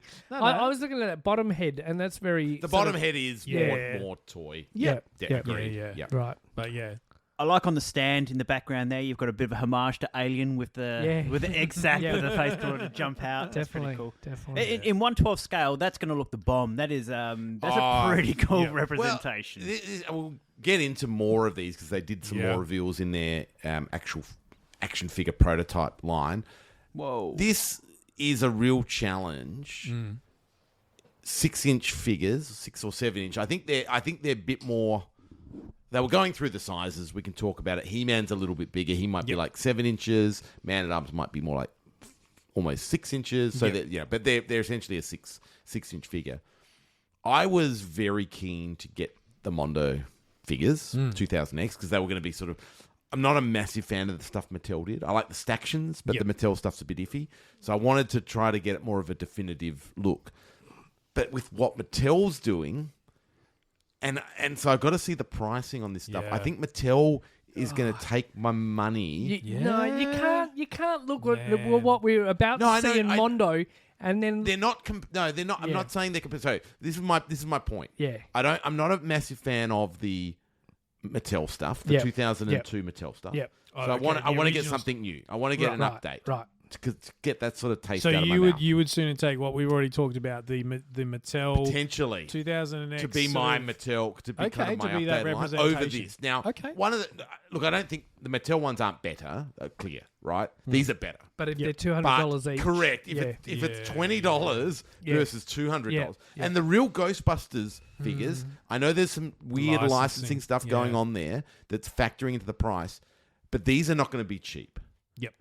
I was looking at that bottom head, and that's very The sort bottom of- head is Yeah. more toy. Yeah, yeah, Agreed. yeah. right. But yeah. I like on the stand in the background there, you've got a bit of a homage to Alien with the egg sack Yeah. with the face crawler to jump out. That's Definitely, pretty cool. definitely. In 1/12 scale, that's going to look the bomb. That is that's Oh, a pretty cool yeah. representation. We'll get into more of these because they did some Yeah. more reveals in their actual action figure prototype line. Whoa. This is a real challenge. 6-inch figures, 6 or 7-inch. I think they're a bit more. They were going through the sizes. We can talk about it. He-Man's a little bit bigger. He might be like 7 inches. Man-at-Arms might be more like almost 6 inches. So but they're essentially a 6-inch figure. I was very keen to get the Mondo figures, 2000X, because they were going to be sort of. I'm not a massive fan of the stuff Mattel did. I like the Stactions, but the Mattel stuff's a bit iffy. So I wanted to try to get more of a definitive look. But with what Mattel's doing, and so I've got to see the pricing on this stuff. Yeah. I think Mattel is going to take my money. No, you can't. You can't look at what we're about No, I to see know, in Mondo, and then They're not. No, they're not. I'm not saying they're. So this is my point. Yeah. I'm not a massive fan of the Mattel stuff, the 2002 Mattel stuff. Yep. So Oh, I want okay, the to get original something new. I want to get an Right, update. right. To get that sort of taste So out of my you would mouth. sooner take what we've already talked about, the Mattel Potentially 2000X to be my Mattel, to be kind of my to be that updated line over representation. this. Now, Okay. one of the look, I don't think the Mattel ones aren't better. Clear, right? These are better. but if they're But $200 each, correct. If, yeah. if it's $20 versus $200, Yeah. and the real Ghostbusters figures, I know there's some weird licensing, Licensing, stuff going on there that's factoring into the price, but these are not going to be cheap. Yep.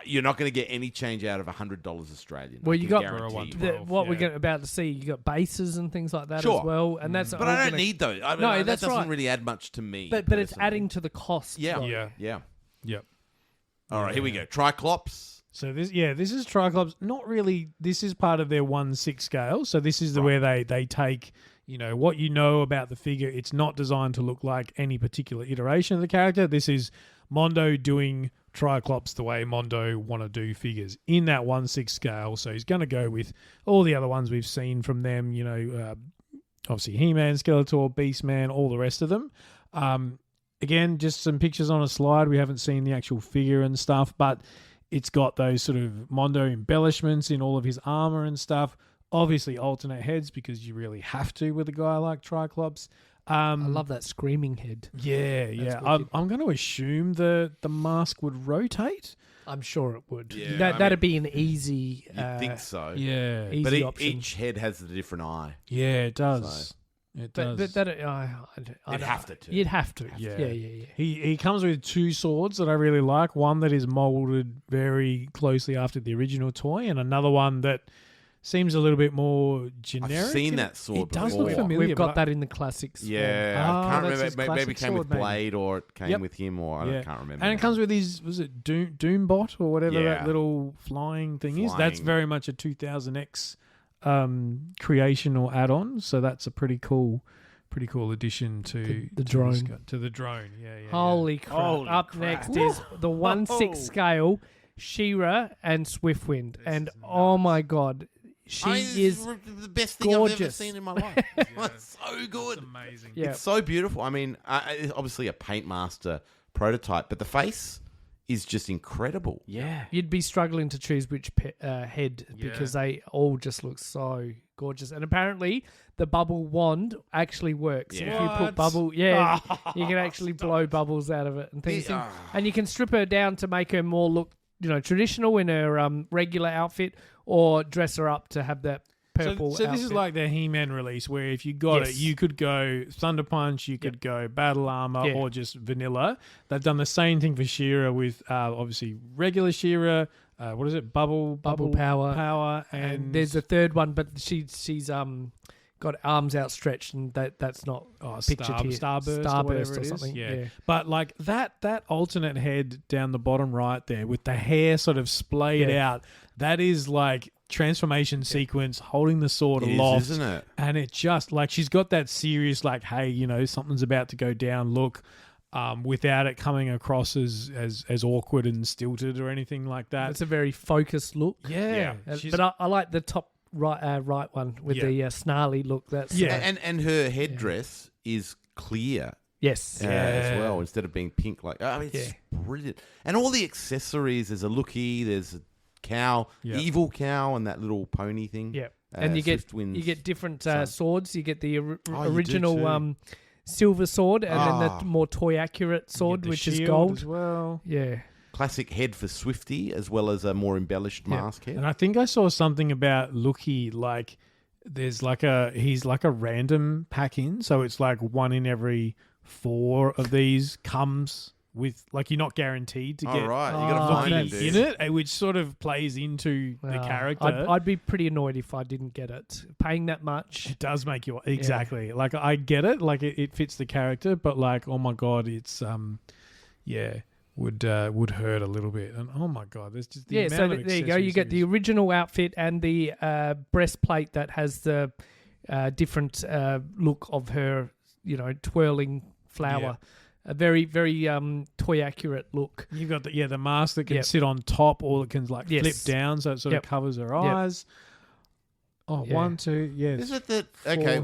You're not going to get any change out of $100 Australian. Well, I you can got guarantee you. what we're about to see. You got bases and things like that Sure. as well, and that's But all I don't gonna- need those. I mean, No, that that's doesn't right. really add much to me. But it's personally. adding to the cost. Yeah. though. Yeah. Yep. All right, here we go. Triclops. So this is Triclops. Not really. This is part of their 1/6 scale. So this is where they take what you know about the figure. It's not designed to look like any particular iteration of the character. This is Mondo doing Triclops the way Mondo want to do figures in that 1/6 scale. So he's going to go with all the other ones we've seen from them. Obviously He-Man, Skeletor, Beastman, all the rest of them. Again, just some pictures on a slide. We haven't seen the actual figure and stuff, but it's got those sort of Mondo embellishments in all of his armor and stuff. Obviously, alternate heads because you really have to with a guy like Triclops. I love that screaming head. Yeah. I'm going to assume the mask would rotate. I'm sure it would. Yeah, That'd be an easy. You'd think so. Yeah, easy But option. each head has a different eye. yeah, it does. So- It But does. that You'd have to. You'd have to. Yeah. Yeah. He comes with two swords that I really like. One that is molded very closely after the original toy, and another one that seems a little bit more generic. I've seen that sword It does before. look familiar. We've but got that in the classics. Yeah, Ah, I can't that's his remember. Maybe it classic came with sword, maybe. Blade or it came Yep. with him, or I can't remember. And it now. comes with his, was it Doombot or whatever Yeah. that little flying thing is? That's Flying. very much a 2000X creation or add-on. So that's a pretty cool addition to The drone. To the drone, yeah. Holy crap. Holy Up crap. next is the 1/6 scale, She-Ra and Swiftwind. And oh my God, she This is the best thing I've ever gorgeous. seen in my life. It's so good. amazing. Yeah. It's so beautiful. I mean, it's obviously a Paint Master prototype, but the face is just incredible. Yeah. You'd be struggling to choose which head because they all just look so gorgeous. And apparently, the bubble wand actually works. Yeah. If you put bubble, you can actually blow bubbles out of it and things. Yeah. And you can strip her down to make her more look, traditional in her regular outfit, or dress her up to have that purple. So this is outfit. like the He-Man release where if you got it, Yes. you could go Thunder Punch, you could go Battle Armor, Yeah. or just Vanilla. They've done the same thing for She-Ra with obviously regular She-Ra. What is it? Bubble Power. and And there's a third one, but she's got arms outstretched, and that's not pictured here. Starburst or whatever it is. something. Yeah. But like that alternate head down the bottom right there with the hair sort of splayed Yeah. out, that is like transformation sequence holding the sword It is, aloft. isn't it? And it just like she's got that serious like, hey, something's about to go down look. Without it coming across as awkward and stilted or anything like that. It's a very focused look. Yeah. But I like the top right one with the snarly look. That's and her headdress is clear. Yes, as well, instead of being pink. Like, I mean, it's brilliant. And all the accessories. There's a lookie. There's a cow, evil cow, and that little pony thing. Yeah, and you get different swords. You get the original silver sword, and then the more toy accurate sword, which is gold as well. Yeah. Classic head for Swifty, as well as a more embellished mask head. And I think I saw something about Lookie, like he's like a random pack in, so it's like one in every 4 of these comes with, like, you're not guaranteed to get. You got to find him, dude. in it, which sort of plays into the character. I'd be pretty annoyed if I didn't get it. Paying that much, it does make you exactly like, I get it, like it fits the character, but like, oh my god, it's would hurt a little bit. And oh my god, there's just the amount of there you go. You get the original outfit and the breastplate that has the different look of her, twirling flower. A very, very toy accurate look. You've got the mask that can sit on top, or it can flip down, so it sort of covers her eyes. Oh, 1, 2, yes. Is it that? Okay,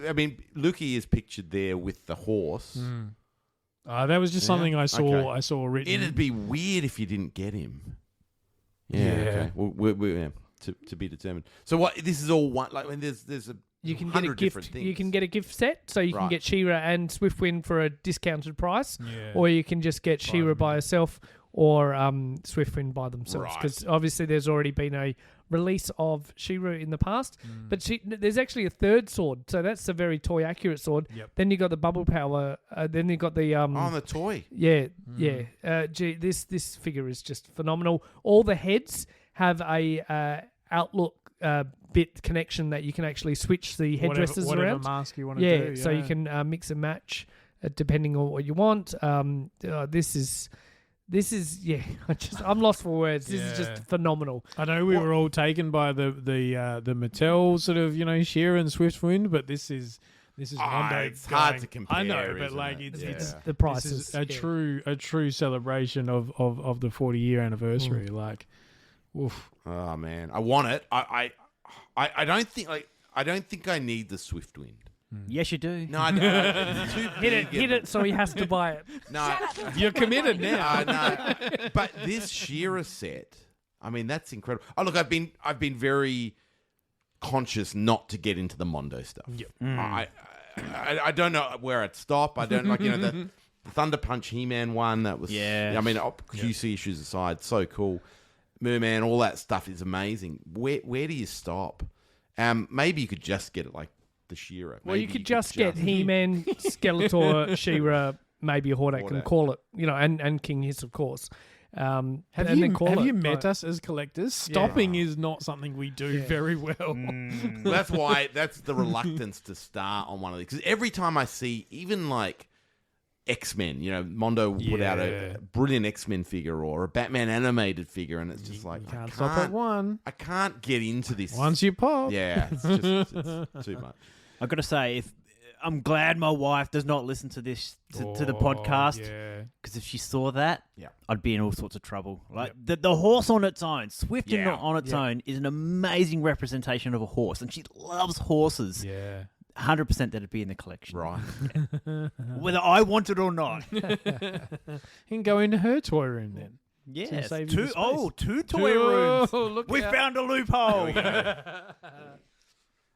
I mean, Lukey is pictured there with the horse. That was just something I saw. Okay. I saw written. It'd be weird if you didn't get him. Okay. Well, to be determined. So what? This is all one. Like, when there's a. You can get a gift. You can get a gift set, so you can get She-Ra and Swiftwind for a discounted price, or you can just get She-Ra by herself, or Swiftwind by themselves. Because obviously, there's already been a release of She-Ra in the past, but there's actually a third sword, so that's a very toy accurate sword. Then you got the bubble power. Then you got the the toy. This figure is just phenomenal. All the heads have a outlook bit connection that you can actually switch the headdresses whatever around. Mask you want to do. So you can mix and match depending on what you want. This is I'm lost for words. This is just phenomenal. I know we were all taken by the Mattel sort of, She-Ra and Swiftwind, but this is Mondo. It's hard to compare. I know, but like it's the prices. This is a true celebration of the 40-year anniversary. Like, oof. Oh man, I want it. I don't think I need the Swiftwind. Yes, you do. No, I don't. It's too big. Hit it so he has to buy it. No, you're committed now. No. But this She-Ra set, I mean, that's incredible. Oh, look, I've been very conscious not to get into the Mondo stuff. Yep. I don't know where I'd stop. I don't like the Thunder Punch He-Man one. That was I mean, QC issues aside, so cool. Merman, all that stuff is amazing. Where do you stop? Maybe you could just get it like the She-Ra. Well, you could just get He-Man, Skeletor, She-Ra, maybe a Hordak, and call it, and King Hiss, of course. Have you met us as collectors? Stopping is not something we do very well. That's why, that's the reluctance to start on one of these. Because every time I see, even like X-Men, Mondo put out a brilliant X-Men figure or a Batman animated figure, and it's just like, can't stop at one. I can't get into this. Once you pop. Yeah, it's just it's too much. I've got to say, I'm glad my wife does not listen to this to the podcast, because if she saw that, I'd be in all sorts of trouble. Like the horse on its own, Swift on its own, is an amazing representation of a horse, and she loves horses. Yeah. 100% that'd be in the collection. Right. Whether I want it or not. You can go into her toy room then. Yes. Two toy rooms. Look we found a loophole.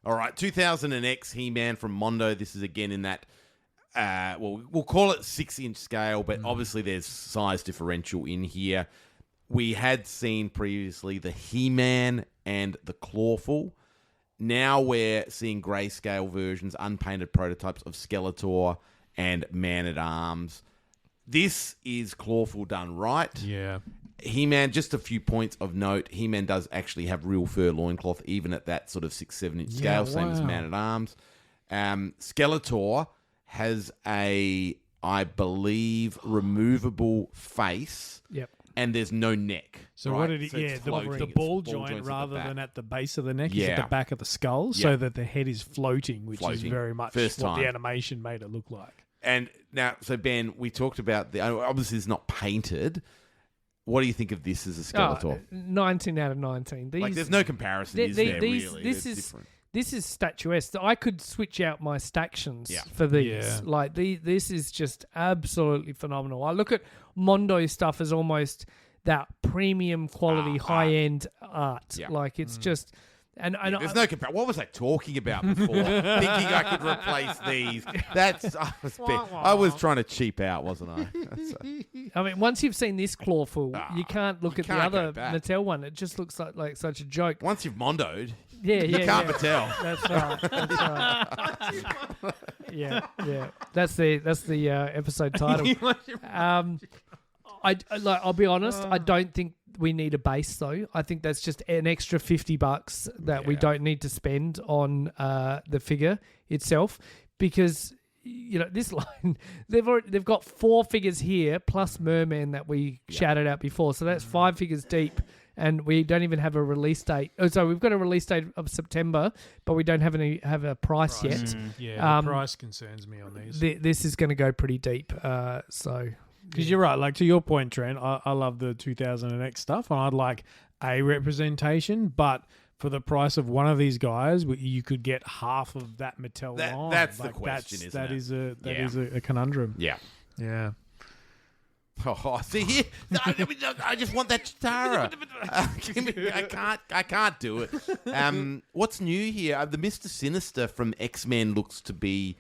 All right, 2000X He-Man from Mondo. This is again in that, we'll call it 6-inch scale, but obviously there's size differential in here. We had seen previously the He-Man and the Clawful. Now we're seeing grayscale versions, unpainted prototypes of Skeletor and Man-at-Arms. This is Clawful done right. Yeah. He-Man, just a few points of note. He-Man does actually have real fur loincloth, even at that sort of 6-7 inch scale, same as Man-at-Arms. Skeletor has a, I believe, removable face. Yep. And there's no neck. So what did he? The ball joint rather than at the base of the neck is at the back of the skull, so that the head is floating, which is very much what the animation made it look like. And now, so Ben, we talked about obviously it's not painted. What do you think of this as a Skeletor? 19 out of 19. Like, there's no comparison, is there, really? This It's is different. This is statuesque. I could switch out my stactions Yeah. for these. Yeah. Like this is just absolutely phenomenal. I look at Mondo stuff as almost that premium quality, high end art. Yeah. Like it's just. And There's no comparison. What was I talking about before? Thinking I could replace these. I was trying to cheap out, wasn't I? I mean, once you've seen this clawful, you can't look at the can't go other back. Mattel one. It just looks like such a joke. Once you've Mondoed, Yeah, you can't yeah. tell. That's right. Yeah. That's the episode title. I'll be honest. I don't think we need a base though. I think that's just an extra $50 that we don't need to spend on the figure itself, because this line they've got 4 figures here plus Merman that we shouted out before, so that's 5 figures deep. And we don't even have a release date. Oh, so we've got a release date of September, but we don't have a price yet. Yeah, the price concerns me on these. This is going to go pretty deep. So because you're right, like to your point, Trent, I love the 2000X stuff, and I'd like a representation, but for the price of one of these guys, you could get half of that Mattel line. That's the question, isn't that it? That is a conundrum. Yeah. Yeah. Oh, see here. I just want that Chitara. I can't do it. What's new here? The Mr. Sinister from X-Men looks to be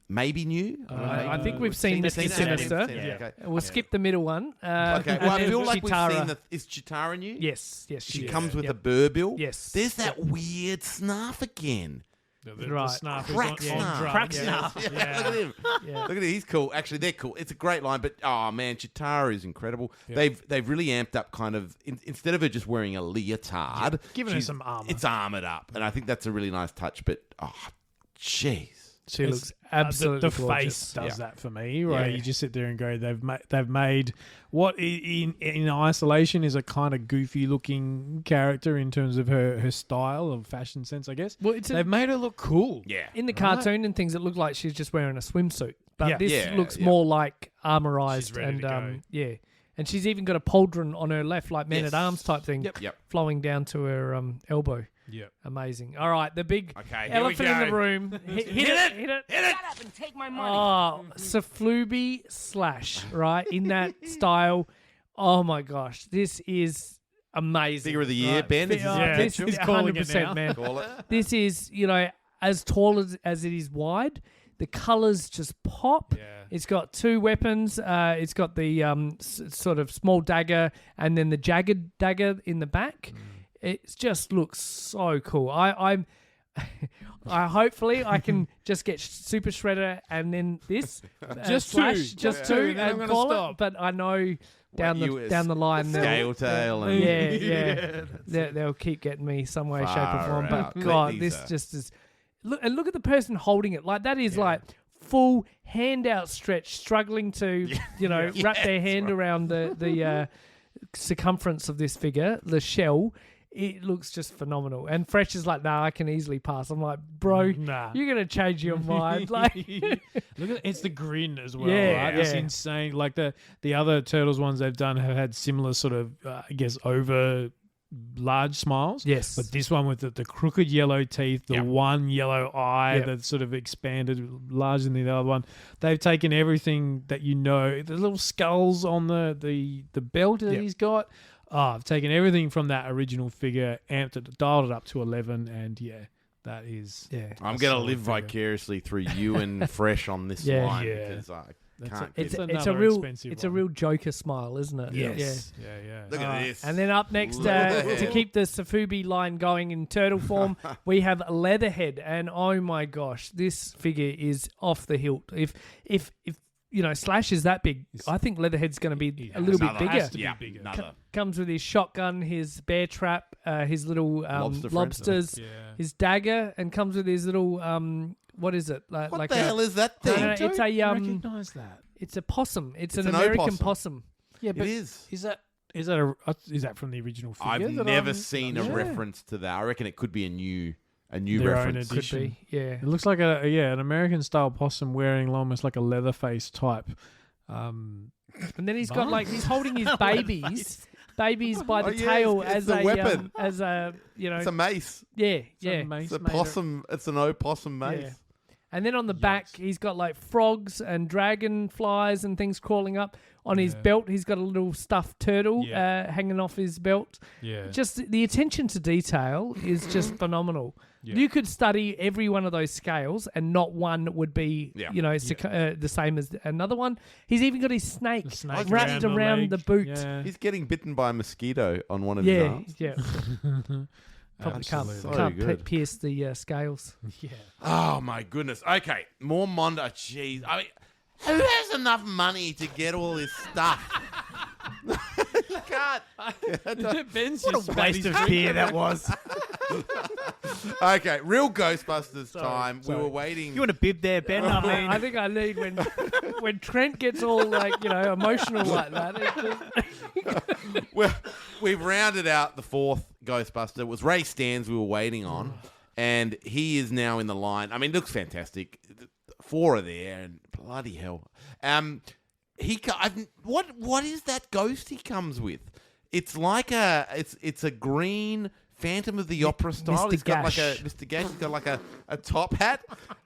maybe new. I think we've seen Mr. Sinister. Yeah. Okay. We'll skip the middle one. Okay. Well, I and feel like Chitara. we've seen Is Chitara new? Yes. She comes with Yep. a burr bill. Yes. There's that weird snarf again. Right. Snarf Crack is on snarf. drugs. Crack Yeah. snarf. Yeah. Look at him. Yeah. Look at him. He's cool. Actually, they're cool. It's a great line, but oh man, Chitara is incredible. They've really amped up kind of instead of her just wearing a leotard, Giving her some armor. It's armored up, and I think that's a really nice touch. But jeez. She looks absolutely the gorgeous. face does that for me, right? Yeah. You just sit there and go, they've made what in isolation is a kind of goofy looking character in terms of her style of fashion sense, I guess. Well, They've made her look cool. Yeah. In the cartoon and things, it looked like she's just wearing a swimsuit. But this Yeah, looks yeah. more like armorized. She's ready and to go. yeah. And she's even got a pauldron on her left, like Man-at-Arms type thing, Yep. flowing down to her elbow. Yep. Amazing. All right, the big Okay, here we elephant in go. the room. Hit it. Shut up and take my money. Oh, Saflubi Slash, right? In that style. Oh my gosh, this is amazing. Figure of the year, Ben. This is This potential. is calling it 100%, now. man. Call it. This is, as tall as it is wide. The colors just pop. Yeah. It's got 2 weapons. It's got the sort of small dagger and then the jagged dagger in the back. It just looks so cool. I hopefully I can just get Super Shredder and then this Just Slash, two. just Yeah. 2, Then I'm and gonna call it. stop. But I know down the line Scale tail and they'll keep getting me some way, shape, or form. Far But out. God, These this are- just is. Look at the person holding it. Like that is like full hand outstretched, struggling to wrap their hand around the circumference of this figure, the shell. It looks just phenomenal. And Fresh is like, nah, I can easily pass. I'm like, bro, Nah. you're gonna change your mind. Like, Look at it's the grin as well. Yeah, right? It's yeah. insane. Like the other Turtles ones they've done have had similar sort of I guess over large smiles. Yes. But this one with the crooked yellow teeth, the one yellow eye Yep. that's sort of expanded larger than the other one. They've taken everything that the little skulls on the belt that he's got. I've taken everything from that original figure, amped it, dialed it up to 11, and that is I'm a going to solid live figure. vicariously through you and Fresh on this Yeah. line Yeah. because I can't. it's It's a another real expensive it's a one. real Joker smile, isn't it? Yes. Yeah. Look at this. And then up next, Look at to that. keep the Safubi line going in turtle form, we have Leatherhead, and oh my gosh, this figure is off the hilt. If Slash is that big, I think Leatherhead's going to be a little bit Another. bigger. Has to be bigger. Another. Comes with his shotgun, his bear trap, his little Lobster friend. lobsters, Yeah. his dagger, and comes with his little what is it? What the hell is that thing? No, it's a recognize that. it's a possum. It's an an American opossum. possum. Yeah, It but is. is that from the original figure? I've that never I'm- seen a Yeah. reference to that. I reckon it could be a new Their own reference. Could edition. be, yeah. It looks like an American style possum wearing almost like a leather face type And then he's got like he's holding his babies by the tail it's as a a weapon. as a It's a mace. yeah. It's a possum. It's an opossum mace. Yeah. And then on the back, he's got like frogs and dragonflies and things crawling up. On his belt, he's got a little stuffed turtle hanging off his belt. Yeah. Just the attention to detail is just phenomenal. Yeah. You could study every one of those scales, and not one would be, the same as another one. He's even got his snake, wrapped around the boot. Yeah. He's getting bitten by a mosquito on one of his arms. Yeah. Probably Absolutely. can't pierce the scales. Yeah. Oh my goodness. Okay, more Mondo. Jeez, I mean, who has enough money to get all this stuff? You can't. Ben's What a waste of beer that was. Okay, real Ghostbusters time. We were waiting. You want a bib there, Ben? I mean, I think I need when Trent gets all emotional like that. Well, we've rounded out the fourth Ghostbuster. It was Ray Stans we were waiting on, and he is now in the line. I mean, it looks fantastic. 4 are there, and bloody hell. What is that ghost he comes with? It's like it's a green Phantom of the Opera style. Mr. He's got Gash. like Mr. Gash. He's got like a top hat,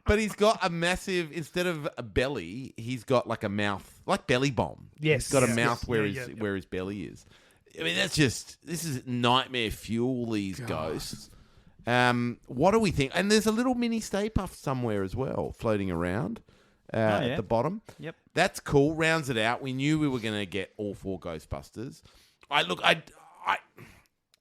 but he's got a massive, instead of a belly, he's got like a mouth, like Belly Bomb. Yes. He's got a Yes. mouth where Yeah, where his belly is. I mean, this is nightmare fuel, these ghosts. What do we think? And there's a little mini Stay Puft somewhere as well, floating around at the bottom. Yep. That's cool. Rounds it out. We knew we were going to get all 4 Ghostbusters. I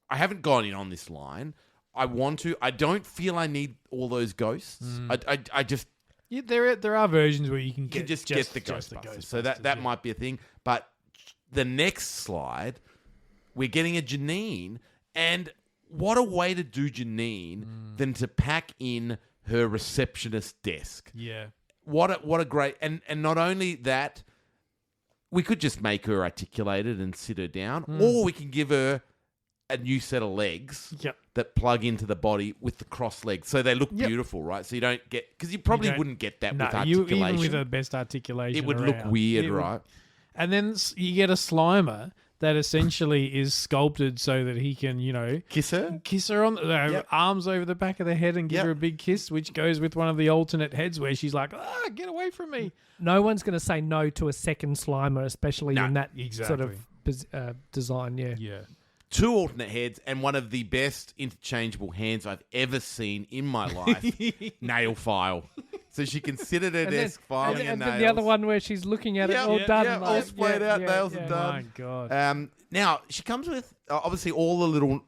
haven't gone in on this line. I want to. I don't feel I need all those ghosts. I just Yeah, there are versions where you can get get the Ghostbusters. So that might be a thing. But the next slide, we're getting a Janine, and what a way to do Janine than to pack in her receptionist desk. Yeah. What a great, and not only that, we could just make her articulated and sit her down, or we can give her a new set of legs that plug into the body with the cross legs, so they look beautiful, right? So you don't get, because you probably wouldn't get that with articulation. Even with the best articulation, it would look weird, right? And then you get a Slimer that essentially is sculpted so that he can, Kiss her on the arms over the back of the head and give her a big kiss, which goes with one of the alternate heads where she's like, get away from me. No one's going to say no to a second Slimer, especially in that sort of design. Yeah. 2 alternate heads and one of the best interchangeable hands I've ever seen in my life. Nail file. So she can sit at her desk filing her and nails. then the other one where she's looking at it all done. Yeah, all splayed out, nails are done. My God. Now, she comes with, obviously, all the little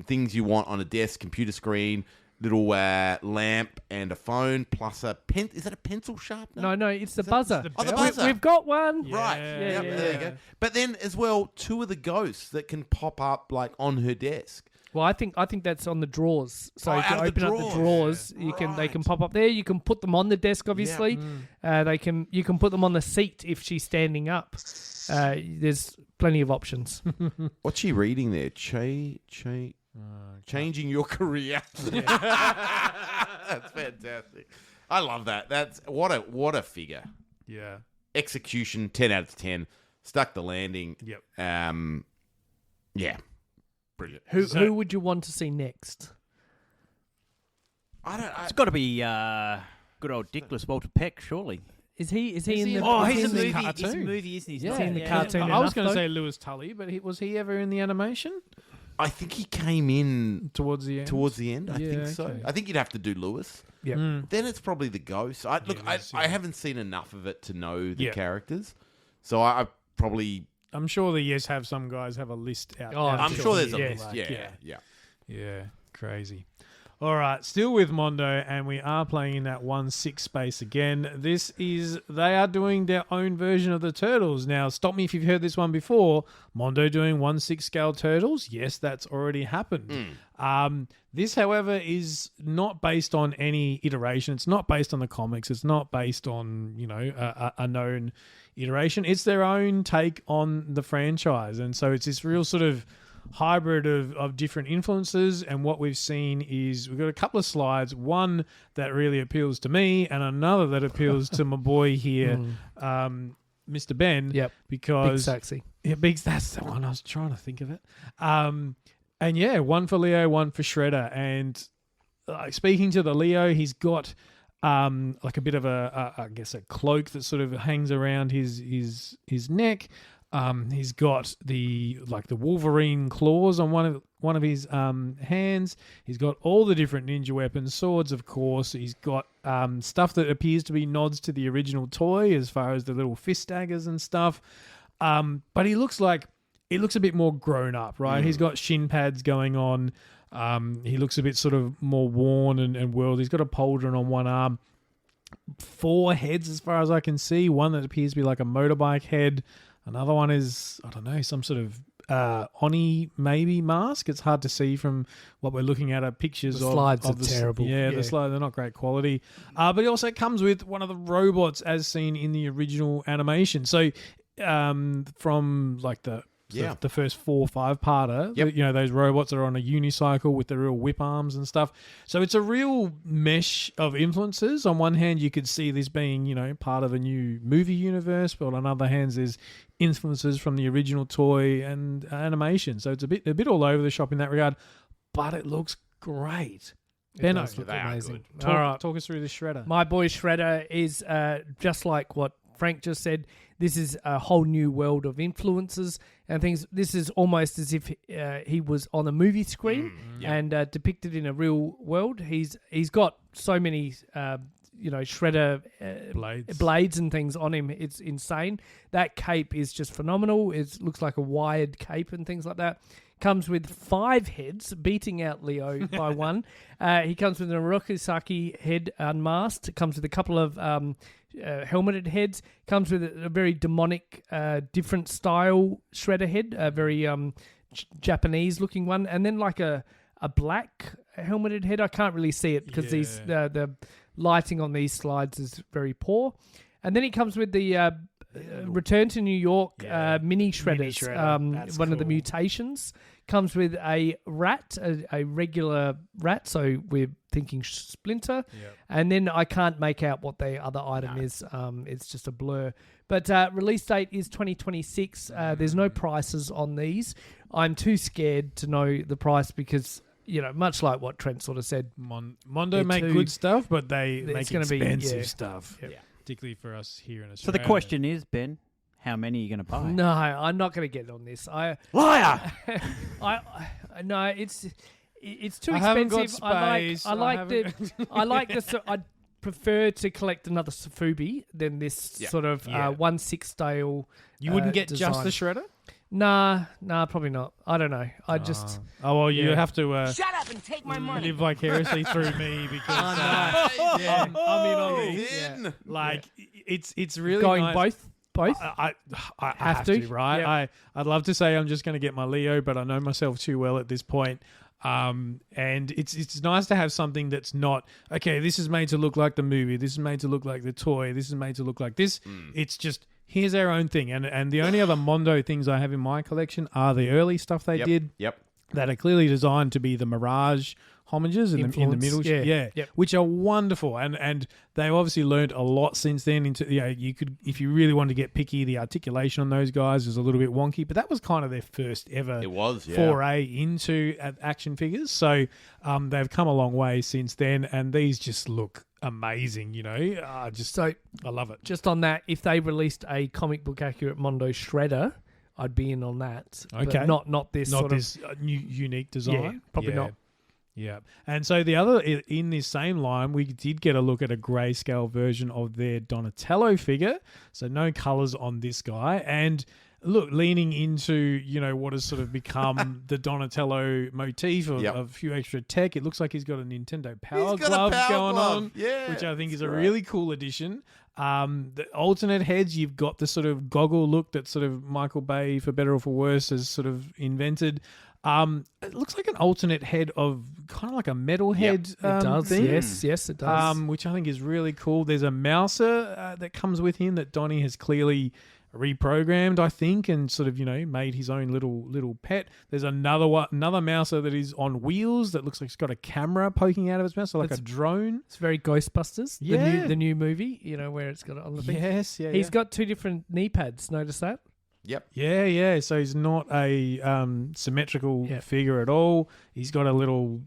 things you want on a desk, computer screen, little lamp and a phone, plus a pen. Is that a pencil sharpener? No, it's the buzzer. the buzzer. We've got one. Right. Yeah. There you go. But then, as well, 2 of the ghosts that can pop up like on her desk. Well, I think that's on the drawers. So if you out of the open up the drawers, they can pop up there. You can put them on the desk, obviously. You can put them on the seat if she's standing up. There's plenty of options. What's she reading there? Changing your career. That's fantastic. I love that. That's what a figure. Yeah. Execution 10 out of 10. Stuck the landing. Yep. Yeah. Brilliant. Who would you want to see next? it's got to be good old Dickless Walter Peck, surely. Is he in the? Oh, is he he's in a the movie. cartoon? He's a movie, isn't he? Yeah, in the cartoon. I was going to enough, say Lewis Tully, but was he ever in the animation I think he came in towards the end? I think so. okay. I think you'd have to do Lewis. Yeah. Then it's probably the ghost. I let's see. haven't seen enough of it to know the Yeah. characters. So I probably... I'm sure the have some guys have a list out. Oh, I'm sure there's a Yeah, list. like, Yeah. Yeah, crazy. All right, still with Mondo, and we are playing in that 1/6 space again. They are doing their own version of the Turtles. Now, stop me if you've heard this one before. Mondo doing 1/6 scale Turtles. Yes, that's already happened. This, however, is not based on any iteration. It's not based on the comics. It's not based on, a known iteration. It's their own take on the franchise. And so it's this real sort of hybrid of different influences, and what we've seen is we've got a couple of slides, one that really appeals to me and another that appeals to my boy here, Mr. Ben. Yep. Because Big Saxy. Yeah, that's the one I was trying to think of it. And yeah, one for Leo, one for Shredder. And speaking to the Leo, he's got like a bit of I guess a cloak that sort of hangs around his neck. He's got the Wolverine claws on one of his hands. He's got all the different ninja weapons, swords, of course. He's got stuff that appears to be nods to the original toy, as far as the little fist daggers and stuff. But he looks a bit more grown up, right? He's got shin pads going on. He looks a bit sort of more worn and world. He's got a pauldron on one arm. 4 heads, as far as I can see. One that appears to be like a motorbike head. Another one is, I don't know, some sort of Oni maybe mask. It's hard to see from what we're looking at pictures the of. Slides of are terrible. The slides, they're not great quality. But it also comes with one of the robots as seen in the original animation. So from like the first 4 or 5-parter, those robots that are on a unicycle with the real whip arms and stuff. So it's a real mesh of influences. On one hand, you could see this being, part of a new movie universe, but on other hands, there's influences from the original toy and animation. So it's a bit all over the shop in that regard, but it looks great. It does look amazing. All right, talk us through the Shredder. My boy Shredder is just like what Frank just said. This is a whole new world of influences and things. This is almost as if he was on a movie screen and depicted in a real world. He's got so many Shredder blades and things on him. It's insane. That cape is just phenomenal. It looks like a wired cape and things like that. Comes with 5 heads, beating out Leo by 1. He comes with an Orokisaki head unmasked. Comes with a couple of helmeted heads. Comes with a very demonic, different style Shredder head, a very Japanese-looking one, and then like a black helmeted head. I can't really see it because the lighting on these slides is very poor. And then he comes with the Return to New York mini shredders. One of the mutations comes with a rat, a regular rat. So we're thinking Splinter. And then I can't make out what the other item is. It's just a blur. But release date is 2026. There's no prices on these. I'm too scared to know the price because, much like what Trent sort of said. Mondo make good stuff, but they make expensive stuff. Yep. Particularly for us here in Australia. So the question is, Ben, how many are you going to buy? No, I'm not going to get on this. Liar! No, it's too I expensive. haven't got space. I'd prefer to collect another Safubi than this sort of 1/6 scale. You wouldn't get design. just the Shredder? Nah, probably not. I don't know. I just. Oh well, you have to Shut up and take my money. live vicariously through me because I'm in on this. in. Like it's really going nice. both. I have to, right? Yep. I'd love to say I'm just going to get my Leo, but I know myself too well at this point. And it's nice to have something that's not okay. This is made to look like the movie. This is made to look like the toy. This is made to look like this. It's just. Here's our own thing. And the only other Mondo things I have in my collection are the early stuff they did that are clearly designed to be the Mirage homages in the middle. Which are wonderful. And they've obviously learned a lot since then. You could, if you really want to get picky, the articulation on those guys is a little bit wonky, but that was kind of their first ever foray into action figures. So they've come a long way since then, and these just look amazing, I love it. Just on that, if they released a comic book accurate Mondo Shredder, I'd be in on that. Okay, but not this new unique design. Probably not. Yeah, and so the other in this same line, we did get a look at a grayscale version of their Donatello figure. So no colors on this guy, and look, leaning into what has sort of become the Donatello motif of a few extra tech. It looks like he's got a Nintendo Power Glove going on, which I think is a really cool addition. The alternate heads, you've got the sort of goggle look that sort of Michael Bay, for better or for worse, has sort of invented. It looks like an alternate head of kind of like a metal head. It does. Thing. Yes, it does. Which I think is really cool. There's a Mouser that comes with him that Donnie has clearly reprogrammed, I think, and sort of made his own little pet. There's another mouser that is on wheels that looks like it's got a camera poking out of its mouth, so like a drone. It's very Ghostbusters. Yeah. The new movie. Where it's got it on the thing. Yes, yeah. He's got 2 different knee pads. Notice that? Yep. Yeah. So he's not a symmetrical figure at all. He's got a little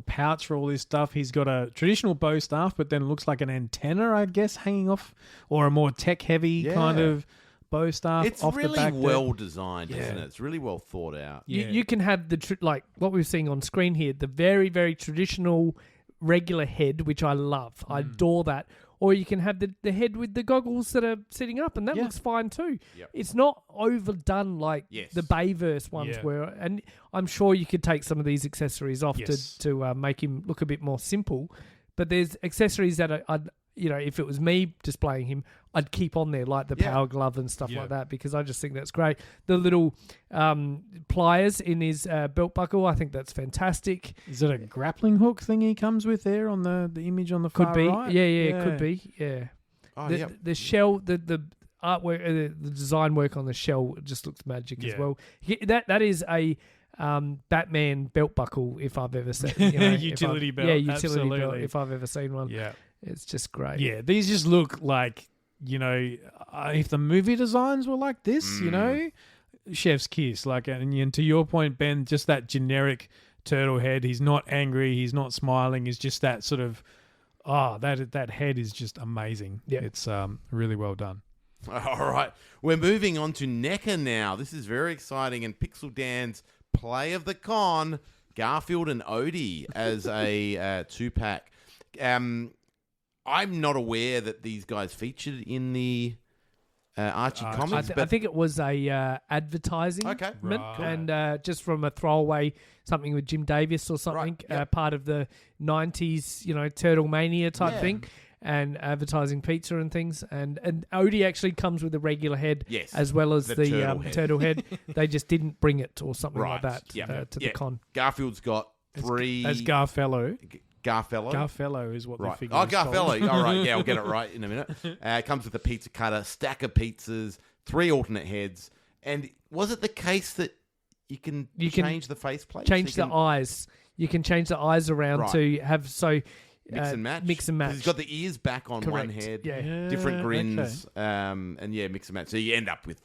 pouch for all this stuff. He's got a traditional bow staff, but then it looks like an antenna, I guess, hanging off, or a more tech-heavy kind of bow staff. It's off really the back well designed, isn't it? It's really well thought out. You can have the like what we're seeing on screen here, the very, very traditional regular head, which I love. I adore that. Or you can have the head with the goggles that are sitting up, and that looks fine too. Yep. It's not overdone like the Bayverse ones were. And I'm sure you could take some of these accessories off to make him look a bit more simple. But there's accessories that I'd if it was me displaying him, I'd keep on there, like the power glove and stuff like that, because I just think that's great. The little pliers in his belt buckle, I think that's fantastic. Is it a grappling hook thing he comes with there on the image on the far could be. right? Yeah, could be. Yeah. Oh, the shell, the artwork, the design work on the shell just looks magic as well. That is a Batman belt buckle if I've ever seen. Utility belt. Yeah, utility absolutely. belt if I've ever seen one. Yeah. It's just great. Yeah, these just look like, if the movie designs were like this, chef's kiss. Like, and to your point, Ben, just that generic turtle head. He's not angry. He's not smiling. He's just that sort of, that head is just amazing. Yeah. It's really well done. All right. We're moving on to Neca now. This is very exciting. And Pixel Dan's play of the con, Garfield and Odie as a 2-pack. I'm not aware that these guys featured in the Archie comics. I think it was a advertising, and just from a throwaway something with Jim Davis or something, part of the 90s, Turtle Mania type thing, and advertising pizza and things. And Odie actually comes with a regular head, as well as the turtle head. They just didn't bring it or something like that to the con. Garfield's got 3 as Garfello. Garfello? Garfello is what the figure is. Oh, Garfello. All right. Yeah, I'll get it right in a minute. It comes with a pizza cutter, stack of pizzas, 3 alternate heads. And was it the case that you can change the faceplate? Change the eyes. You can change the eyes around to have mix and match. Mix and match. He's got the ears back on one head. Yeah. Different grins. Okay. And mix and match. So you end up with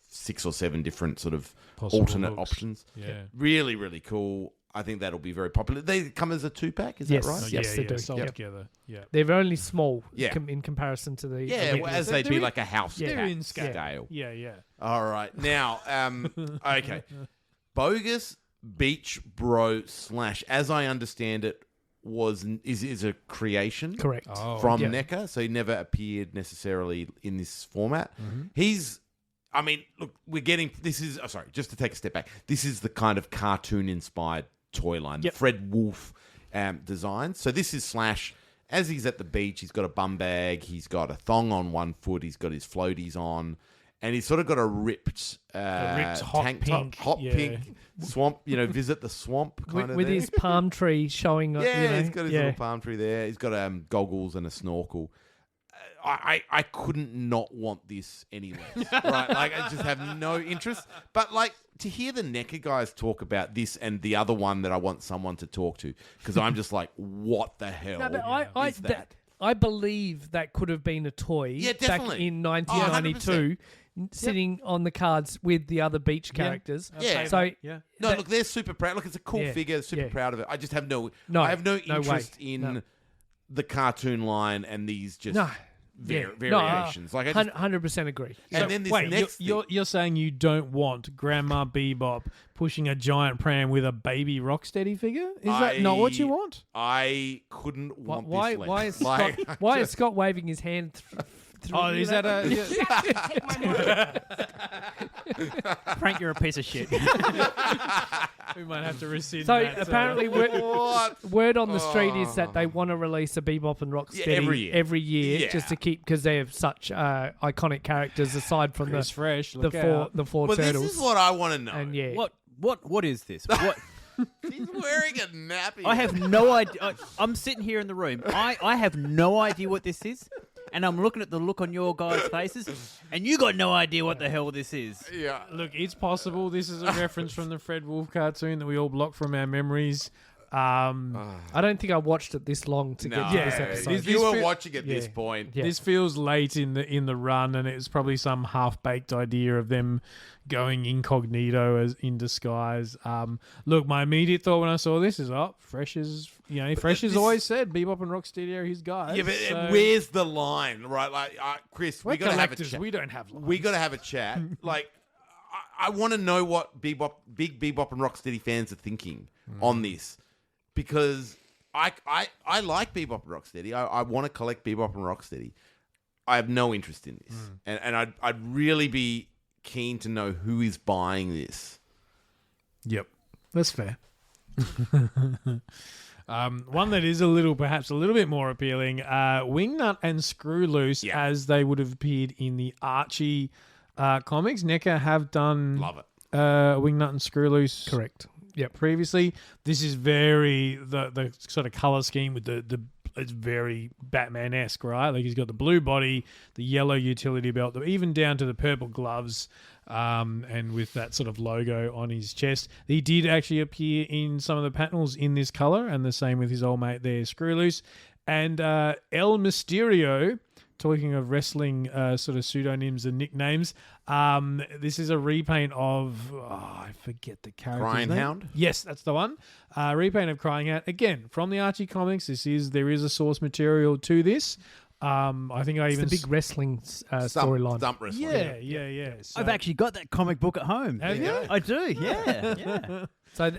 6 or 7 different sort of possible alternate looks. Options. Yeah. Really, really cool. I think that'll be very popular. They come as a 2-pack, is that right? Yes, they do. Sold together. Yeah. They're only small in comparison to the... as they'd be like a house they're cat in scale. Yeah. All right. Now, okay. Bogus Beach Bro / as I understand it, is a creation. Correct. From Neca, so he never appeared necessarily in this format. Look, we're getting... This is... Oh, sorry, just to take a step back. This is the kind of cartoon-inspired toy line. The Fred Wolf design. So this is Slash. As he's at the beach, he's got a bum bag. He's got a thong on one foot. He's got his floaties on. And he's sort of got a ripped hot tank pink. top. Hot pink swamp, visit the swamp kind of with thing. his palm tree showing... he's got his little palm tree there. He's got goggles and a snorkel. I couldn't not want this any less, right? Like, I just have no interest. But, like, to hear the Neca guys talk about this and the other one that I want someone to talk to, because I'm just like, what the hell is that? I believe that could have been a toy back in 1992, sitting on the cards with the other beach characters. No, look, they're super proud. Look, it's a cool figure. Super proud of it. I just have I have no interest in the cartoon line and these just... variations. 100% agree. And then this next you're saying you don't want Grandma Bebop pushing a giant pram with a baby Rocksteady figure? Is that not what you want? I couldn't want why, this why is Scott, why is Scott waving his hand is that a... Take my money. Frank, you're a piece of shit. We might have to rescind So that. apparently, word on the street is that they want to release a Bebop and Rocksteady every year just to keep, because they have such iconic characters aside from Chris Fresh, the four well, turtles. this is what I want to know. And What is this? What? He's wearing a nappy. I have no idea. I'm sitting here in the room. I have no idea what this is. and I'm looking at the look on your guys' faces, and you got no idea what the hell this is. Yeah. Look, it's possible this is a reference from the Fred Wolf cartoon that we all block from our memories. I don't think I watched it this long to get to this episode. If you were watching at this point, This feels late in the run, and it's probably some half-baked idea of them going incognito as in disguise. Look, my immediate thought when I saw this is, Fresh as always said, Bebop and Rocksteady are his guys. yeah, but where's the line, right? Like, Chris, we got to have a chat. We don't have lines. We got to have a chat. Like, I want to know what big Bebop and Rocksteady fans are thinking on this, because I like Bebop and Rocksteady. I want to collect Bebop and Rocksteady. I have no interest in this, and I'd really be keen to know who is buying this. Yep, that's fair. One that is perhaps a little bit more appealing, Wingnut and Screw Loose, as they would have appeared in the Archie comics. Neca have done Love it. Wingnut and Screw Loose. Correct. Yeah, previously. This is very the sort of color scheme with the it's very Batman-esque, right? Like he's got the blue body, the yellow utility belt, even down to the purple gloves, and with that sort of logo on his chest. He did actually appear in some of the panels in this color, and the same with his old mate there, Screw Loose. And El Mysterio, talking of wrestling sort of pseudonyms and nicknames, this is a repaint of, I forget the character's Crying name. Hound? Yes, that's the one. Repaint of Crying Hound. Again, from the Archie comics, there is a source material to this. I think I even... It's the big wrestling storyline. Stump wrestling. Yeah. So, I've actually got that comic book at home. Have you? I do, yeah. So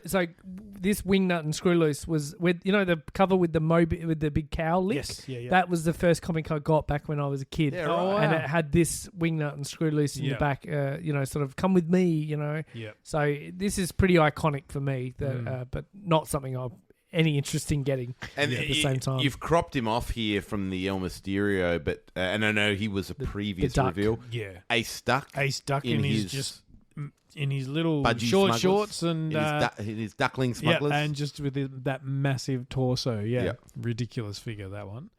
this Wingnut and Screw Loose was with the cover with the big cow lick. Yes, yeah. That was the first comic I got back when I was a kid. Yeah, right. Oh, wow. And it had this Wingnut and Screw Loose in the back. Sort of come with me. Yeah. So this is pretty iconic for me, but not something I'm any interest in getting. And at the same time, you've cropped him off here from the El Mysterio, but and I know he was a previous duck. reveal. Yeah. Ace Duck in his little budgie short smugglers. shorts and in his duckling smugglers. and just with that massive torso. Yeah. Yep. Ridiculous figure, that one.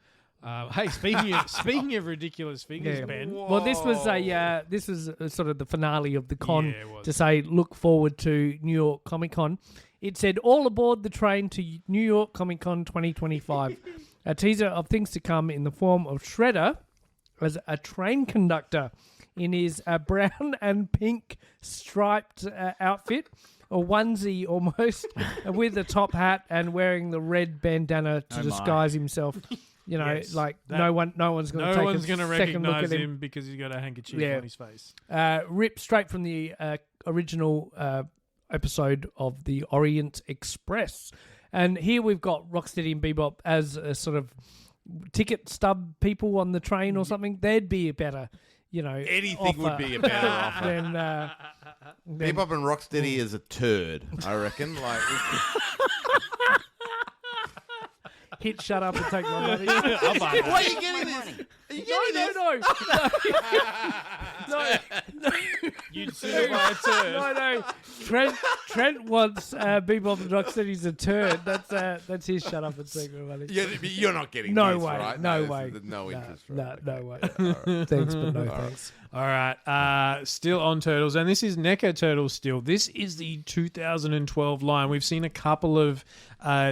Hey, speaking of ridiculous figures, Ben. Well, this was sort of the finale of the con Yeah, it was. to say look forward to New York Comic Con. It said all aboard the train to New York Comic Con 2025. A teaser of things to come in the form of Shredder as a train conductor in his brown and pink striped outfit, a onesie almost, with a top hat and wearing the red bandana to disguise himself. Yes, no one's going to take a second look recognize at him because he's got a handkerchief on his face. Ripped straight from the original episode of the Orient Express. And here we've got Rocksteady and Bebop as a sort of ticket stub people on the train or something. They'd be a better, Anything offer would be a better offer. than Bebop and Rocksteady is a turd, I reckon. Like, hit, shut up, and take my money. why are you getting this? Are you getting No. You'd sooner buy a turd. No. Trent wants Bebop and Rocksteady's a turd. That's his shut up and take my money. You're not getting No this, way. right? No There's way. No interest. No, Right? no way. Thanks, but no thanks. All right. Still on Turtles, and this is Neca Turtles still. This is the 2012 line. We've seen a couple of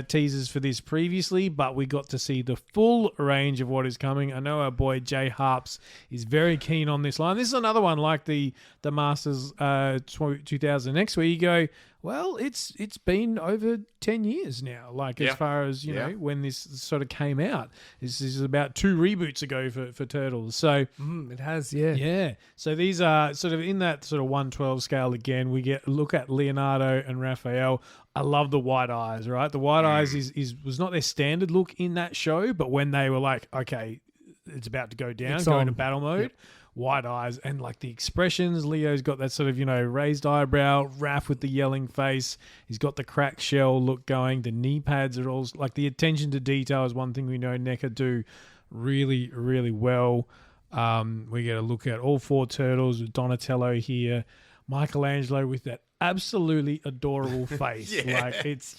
teasers for this previously, but we got to see the full range of what is coming. I know our boy Jay Harps is very keen on this line. This is another one like the Masters 2000X, where you go, well, it's been over 10 years now, as far as, you know, when this sort of came out. This is about 2 reboots ago for Turtles. So It has, yeah. yeah. So these are sort of in that sort of 1/12 scale again. We get a look at Leonardo and Raphael. I love the white eyes, right? The white eyes was not their standard look in that show, but when they were like, okay, it's about to go down, go into battle mode, white eyes, and like the expressions. Leo's got that sort of, raised eyebrow, Raph with the yelling face. He's got the cracked shell look going. The knee pads are all like, the attention to detail is one thing we know Neca do really, really well. We get a look at all 4 turtles with Donatello here, Michelangelo with that absolutely adorable face. Like it's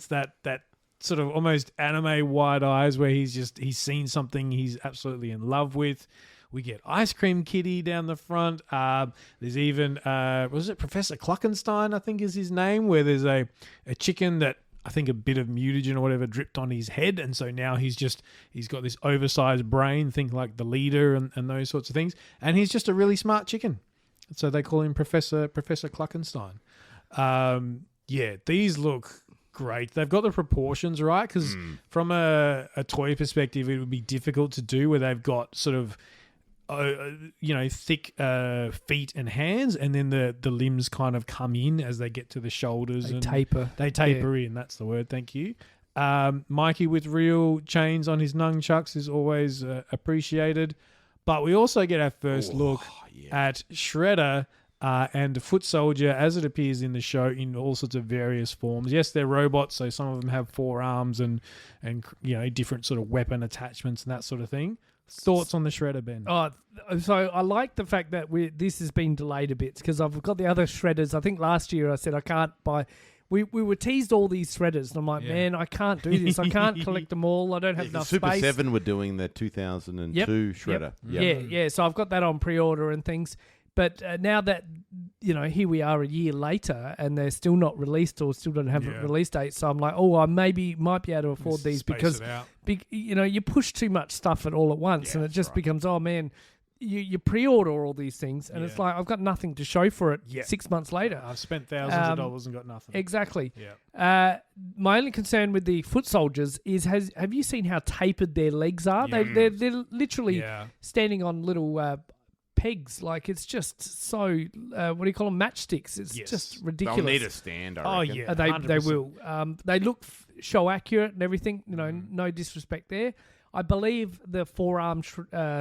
that sort of almost anime wide eyes where he's seen something he's absolutely in love with. We get Ice Cream Kitty down the front. There's even, was it Professor Cluckenstein, I think is his name, where there's a chicken that I think a bit of mutagen or whatever dripped on his head. And so now he's got this oversized brain, think like the leader and those sorts of things. And he's just a really smart chicken. So they call him Professor Cluckenstein. Yeah, these look great. They've got the proportions right because from a toy perspective, it would be difficult to do where they've got sort of thick feet and hands, and then the limbs kind of come in as they get to the shoulders. They taper. They taper in. That's the word. Thank you. Mikey with real chains on his nunchucks is always appreciated. But we also get our first look at Shredder and the Foot Soldier as it appears in the show in all sorts of various forms. Yes, they're robots, so some of them have 4 arms and different sort of weapon attachments and that sort of thing. Thoughts on the Shredder, Ben? Oh, so I like the fact that this has been delayed a bit because I've got the other Shredders. I think last year I said I can't buy. We were teased all these Shredders, and I'm like, man, I can't do this. I can't collect them all. I don't have enough Super space. 7 were doing the 2002 Shredder. Yep. Yeah. So I've got that on pre-order and things. But now that, here we are a year later and they're still not released or still don't have a release date. So I'm like, I might be able to afford these because, you push too much stuff all at once and it just becomes, oh, man, you pre-order all these things and it's like, I've got nothing to show for it 6 months later. I've spent thousands of dollars and got nothing. Exactly. Yeah. My only concern with the Foot Soldiers is, have you seen how tapered their legs are? Yeah. They're literally standing on little... pegs, like it's just so what do you call them, matchsticks? It's just ridiculous. They'll need a stand, I reckon. Yeah, they will. They look show accurate and everything. No disrespect there. I believe the 4-arm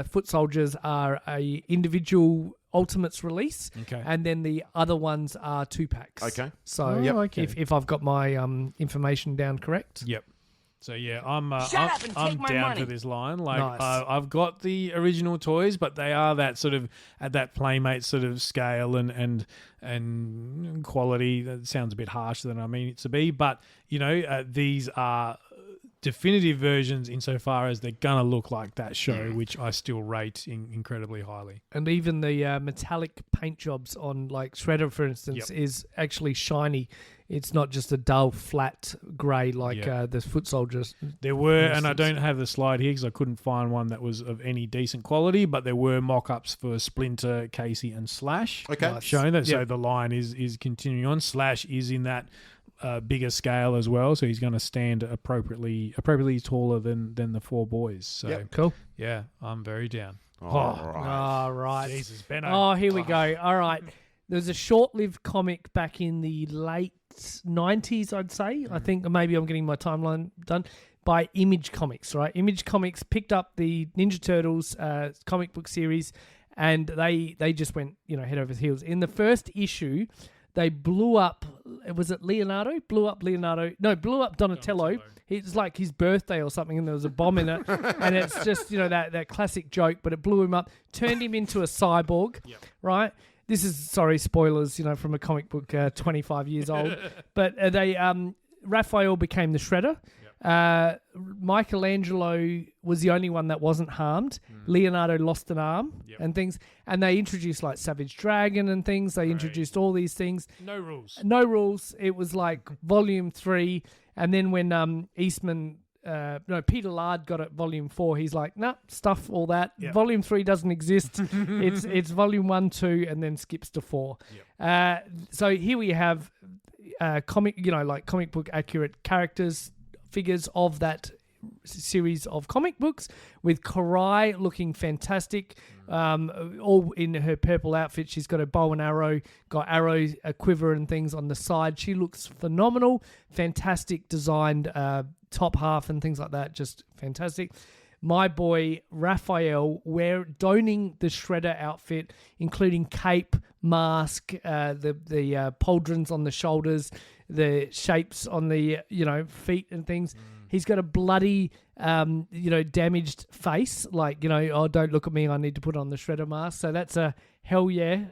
Foot Soldiers are a individual Ultimates release, and then the other ones are 2-packs. Okay. So if I've got my information down correct. Yep. So yeah, I'm take my down money. for this line. Like Nice. I've got the original toys, but they are that sort of at that Playmates sort of scale and quality. That sounds a bit harsher than I mean it to be, but these are definitive versions insofar as they're gonna look like that show, which I still rate incredibly highly. And even the metallic paint jobs on like Shredder, for instance, is actually shiny. It's not just a dull, flat grey like the Foot Soldiers. There were, and I don't have the slide here because I couldn't find one that was of any decent quality, but there were mock-ups for Splinter, Casey, and Slash. Okay. Showing that. So the line is continuing on. Slash is in that bigger scale as well, so he's going to stand appropriately taller than the 4 boys. So Cool. Yeah, I'm very down. All right. Jesus, Benno. Oh, here we go. All right. There was a short-lived comic back in the late 90s, I'd say. I think maybe I'm getting my timeline done. By Image Comics, right? Image Comics picked up the Ninja Turtles comic book series, and they just went head over heels. In the first issue, they blew up. Was it Leonardo? Blew up Donatello. It's like his birthday or something, and there was a bomb in it, and it's just that classic joke. But it blew him up, turned him into a cyborg, right? This is, sorry, spoilers, from a comic book 25 years old. But Raphael became the Shredder. Michelangelo was the only one that wasn't harmed. Leonardo lost an arm and things. And they introduced like Savage Dragon and things. They introduced all these things. No rules. No rules. It was like volume 3. And then when Peter Laird got it volume 4, he's like, nah, stuff all that. Yep. Volume 3 doesn't exist. it's volume 1, 2, and then skips to 4. So here we have comic book accurate characters, figures of that series of comic books, with Karai looking fantastic, all in her purple outfit. She's got a bow and arrow, a quiver and things on the side. She looks phenomenal, fantastic designed top half and things like that, just fantastic. My boy Raphael donning the Shredder outfit, including cape, mask, the pauldrons on the shoulders, the shapes on the feet and things. He's got a bloody damaged face, like don't look at me, I need to put on the Shredder mask. So that's a hell yeah.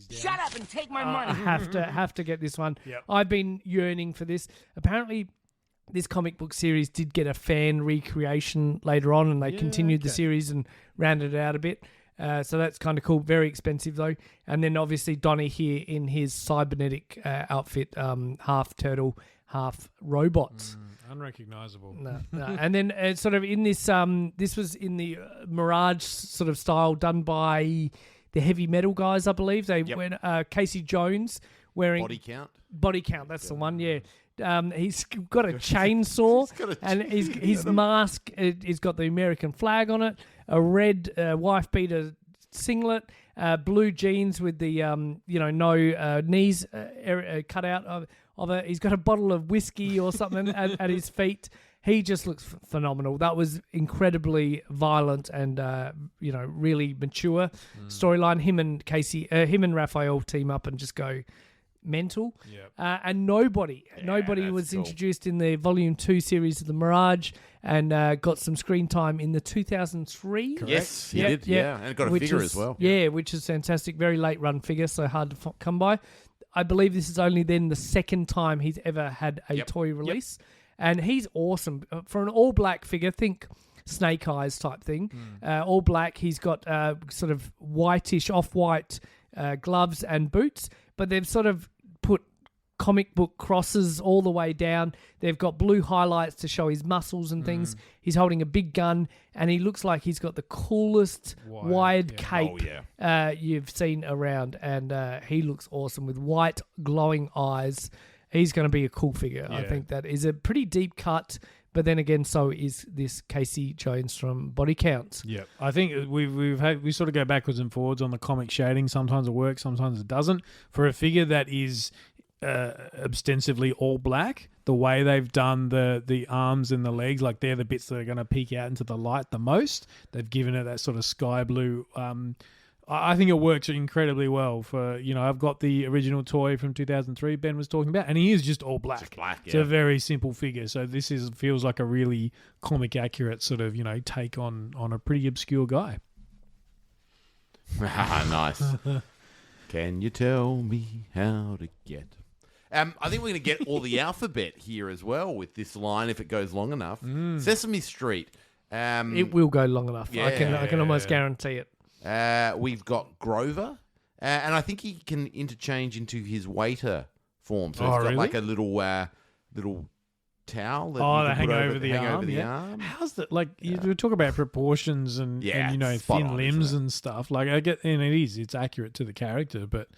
Shut up and take my money. I have to get this one. Yep. I've been yearning for this. Apparently, this comic book series did get a fan recreation later on, and they continued the series and rounded it out a bit. So that's kind of cool. Very expensive though. And then obviously Donnie here in his cybernetic outfit, half turtle, half robot. Unrecognizable. No. And then sort of in this, this was in the Mirage sort of style done by the heavy metal guys, I believe. They went Casey Jones wearing Body Count. That's the one. Yeah. He's got a chainsaw, and his mask. He's got the American flag on it. A red wife beater singlet, blue jeans with the no knees cut out of it. He's got a bottle of whiskey or something at his feet. He just looks phenomenal. That was incredibly violent and really mature storyline. Him and Raphael team up and just go mental. And nobody was cool. Introduced in the Volume 2 series of the Mirage and got some screen time in the 2003. Correct. Yes, he did. Yeah, and got a figure as well. Yeah, which is fantastic. Very late run figure, so hard to come by. I believe this is only then the second time he's ever had a toy release. And he's awesome. For an all-black figure, think Snake Eyes type thing. All black. He's got sort of whitish, off-white gloves and boots, but they've sort of put comic book crosses all the way down. They've got blue highlights to show his muscles and things. He's holding a big gun, and he looks like he's got the coolest wired cape you've seen around, and he looks awesome with white glowing eyes. He's going to be a cool figure. I think that is a pretty deep cut. But then again, so is this Casey Jones from Body Count. Yeah, I think we sort of go backwards and forwards on the comic shading. Sometimes it works, sometimes it doesn't. For a figure that is ostensibly all black, the way they've done the arms and the legs, like they're the bits that are going to peek out into the light the most. They've given it that sort of sky blue. I think it works incredibly well for, I've got the original toy from 2003 Ben was talking about, and he is just all black. Just black, It's a very simple figure. So this feels like a really comic accurate sort of, take on a pretty obscure guy. Nice. Can you tell me how to get? I think we're going to get all the alphabet here as well with this line if it goes long enough. Sesame Street. It will go long enough. I can almost guarantee it. We've got Grover, and I think he can interchange into his waiter form. So he's got like a little towel that they hang over the arm. How's that? Like you talk about proportions and thin limbs and stuff. Like I get, and it's accurate to the character, but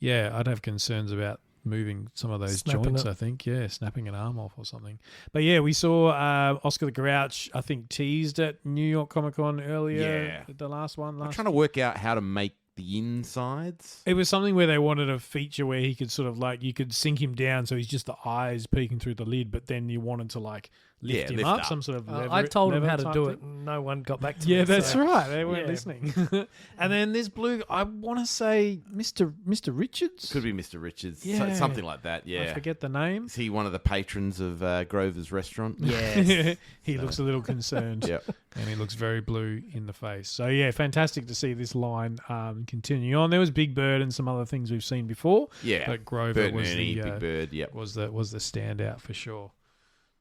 I'd have concerns about moving some of those joints. I think snapping an arm off or something. But we saw Oscar the Grouch, I think, teased at New York Comic Con earlier. The last one. I'm trying to work out how to make the insides. It was something where they wanted a feature where he could sort of you could sink him down, so he's just the eyes peeking through the lid, but then you wanted to lift him up, some sort of lever. I told him how to do it, and no one got back to me. Yeah, that's right. They weren't listening. And then this blue, I want to say Mr. Richards? Could be Mr. Richards. Something like that, I forget the name. Is he one of the patrons of Grover's restaurant? Yes. He looks a little concerned. And he looks very blue in the face. So, fantastic to see this line continue on. There was Big Bird and some other things we've seen before. Yeah. But Grover Bert was Ernie, the Big Bird, was the standout for sure.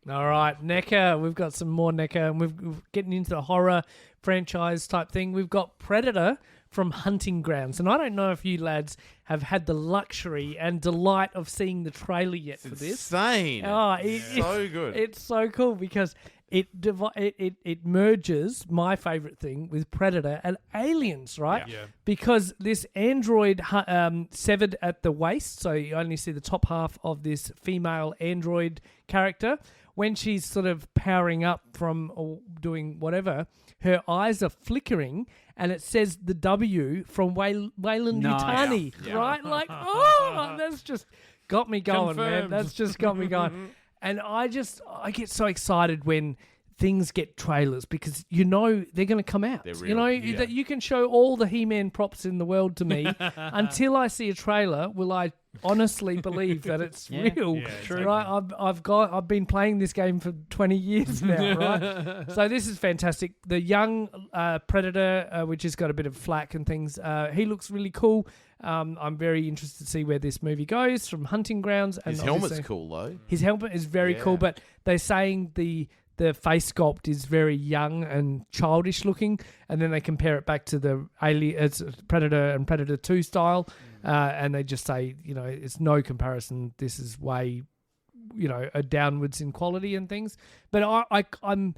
All right, Neca. We've got some more Neca, and we're getting into the horror franchise type thing. We've got Predator from Hunting Grounds, and I don't know if you lads have had the luxury and delight of seeing the trailer yet for this. Insane! It's so good. It's so cool because it merges my favorite thing with Predator and Aliens, right? Yeah. Because this android severed at the waist, so you only see the top half of this female android character. When she's sort of powering up from or doing whatever, her eyes are flickering, and it says the W from Weyland-Yutani, right? That's just got me going, man. That's just got me going. And I get so excited when things get trailers because they're going to come out. They're real. That you can show all the He-Man props in the world to me. Until I see a trailer, will I honestly believe that it's Yeah. real. Yeah, True. Right? I've been playing this game for 20 years now, right? So this is fantastic. The young Predator, which has got a bit of flack and things, he looks really cool. I'm very interested to see where this movie goes from hunting grounds. And His helmet's obviously- cool though. His helmet is very Yeah. cool, but they're saying the face sculpt is very young and childish looking, and then they compare it back to the Predator and Predator 2 style, and they just say, it's no comparison. This is way, a downwards in quality and things. But I'm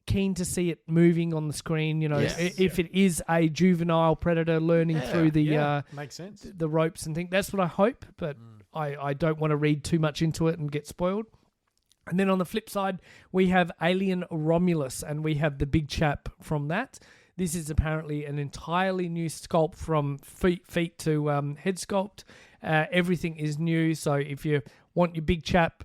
keen to see it moving on the screen. If it is a juvenile Predator learning through the makes sense. the ropes and things. That's what I hope, but I don't want to read too much into it and get spoiled. And then on the flip side, we have Alien Romulus, and we have the big chap from that. This is apparently an entirely new sculpt from feet to head sculpt. Everything is new, so if you want your big chap,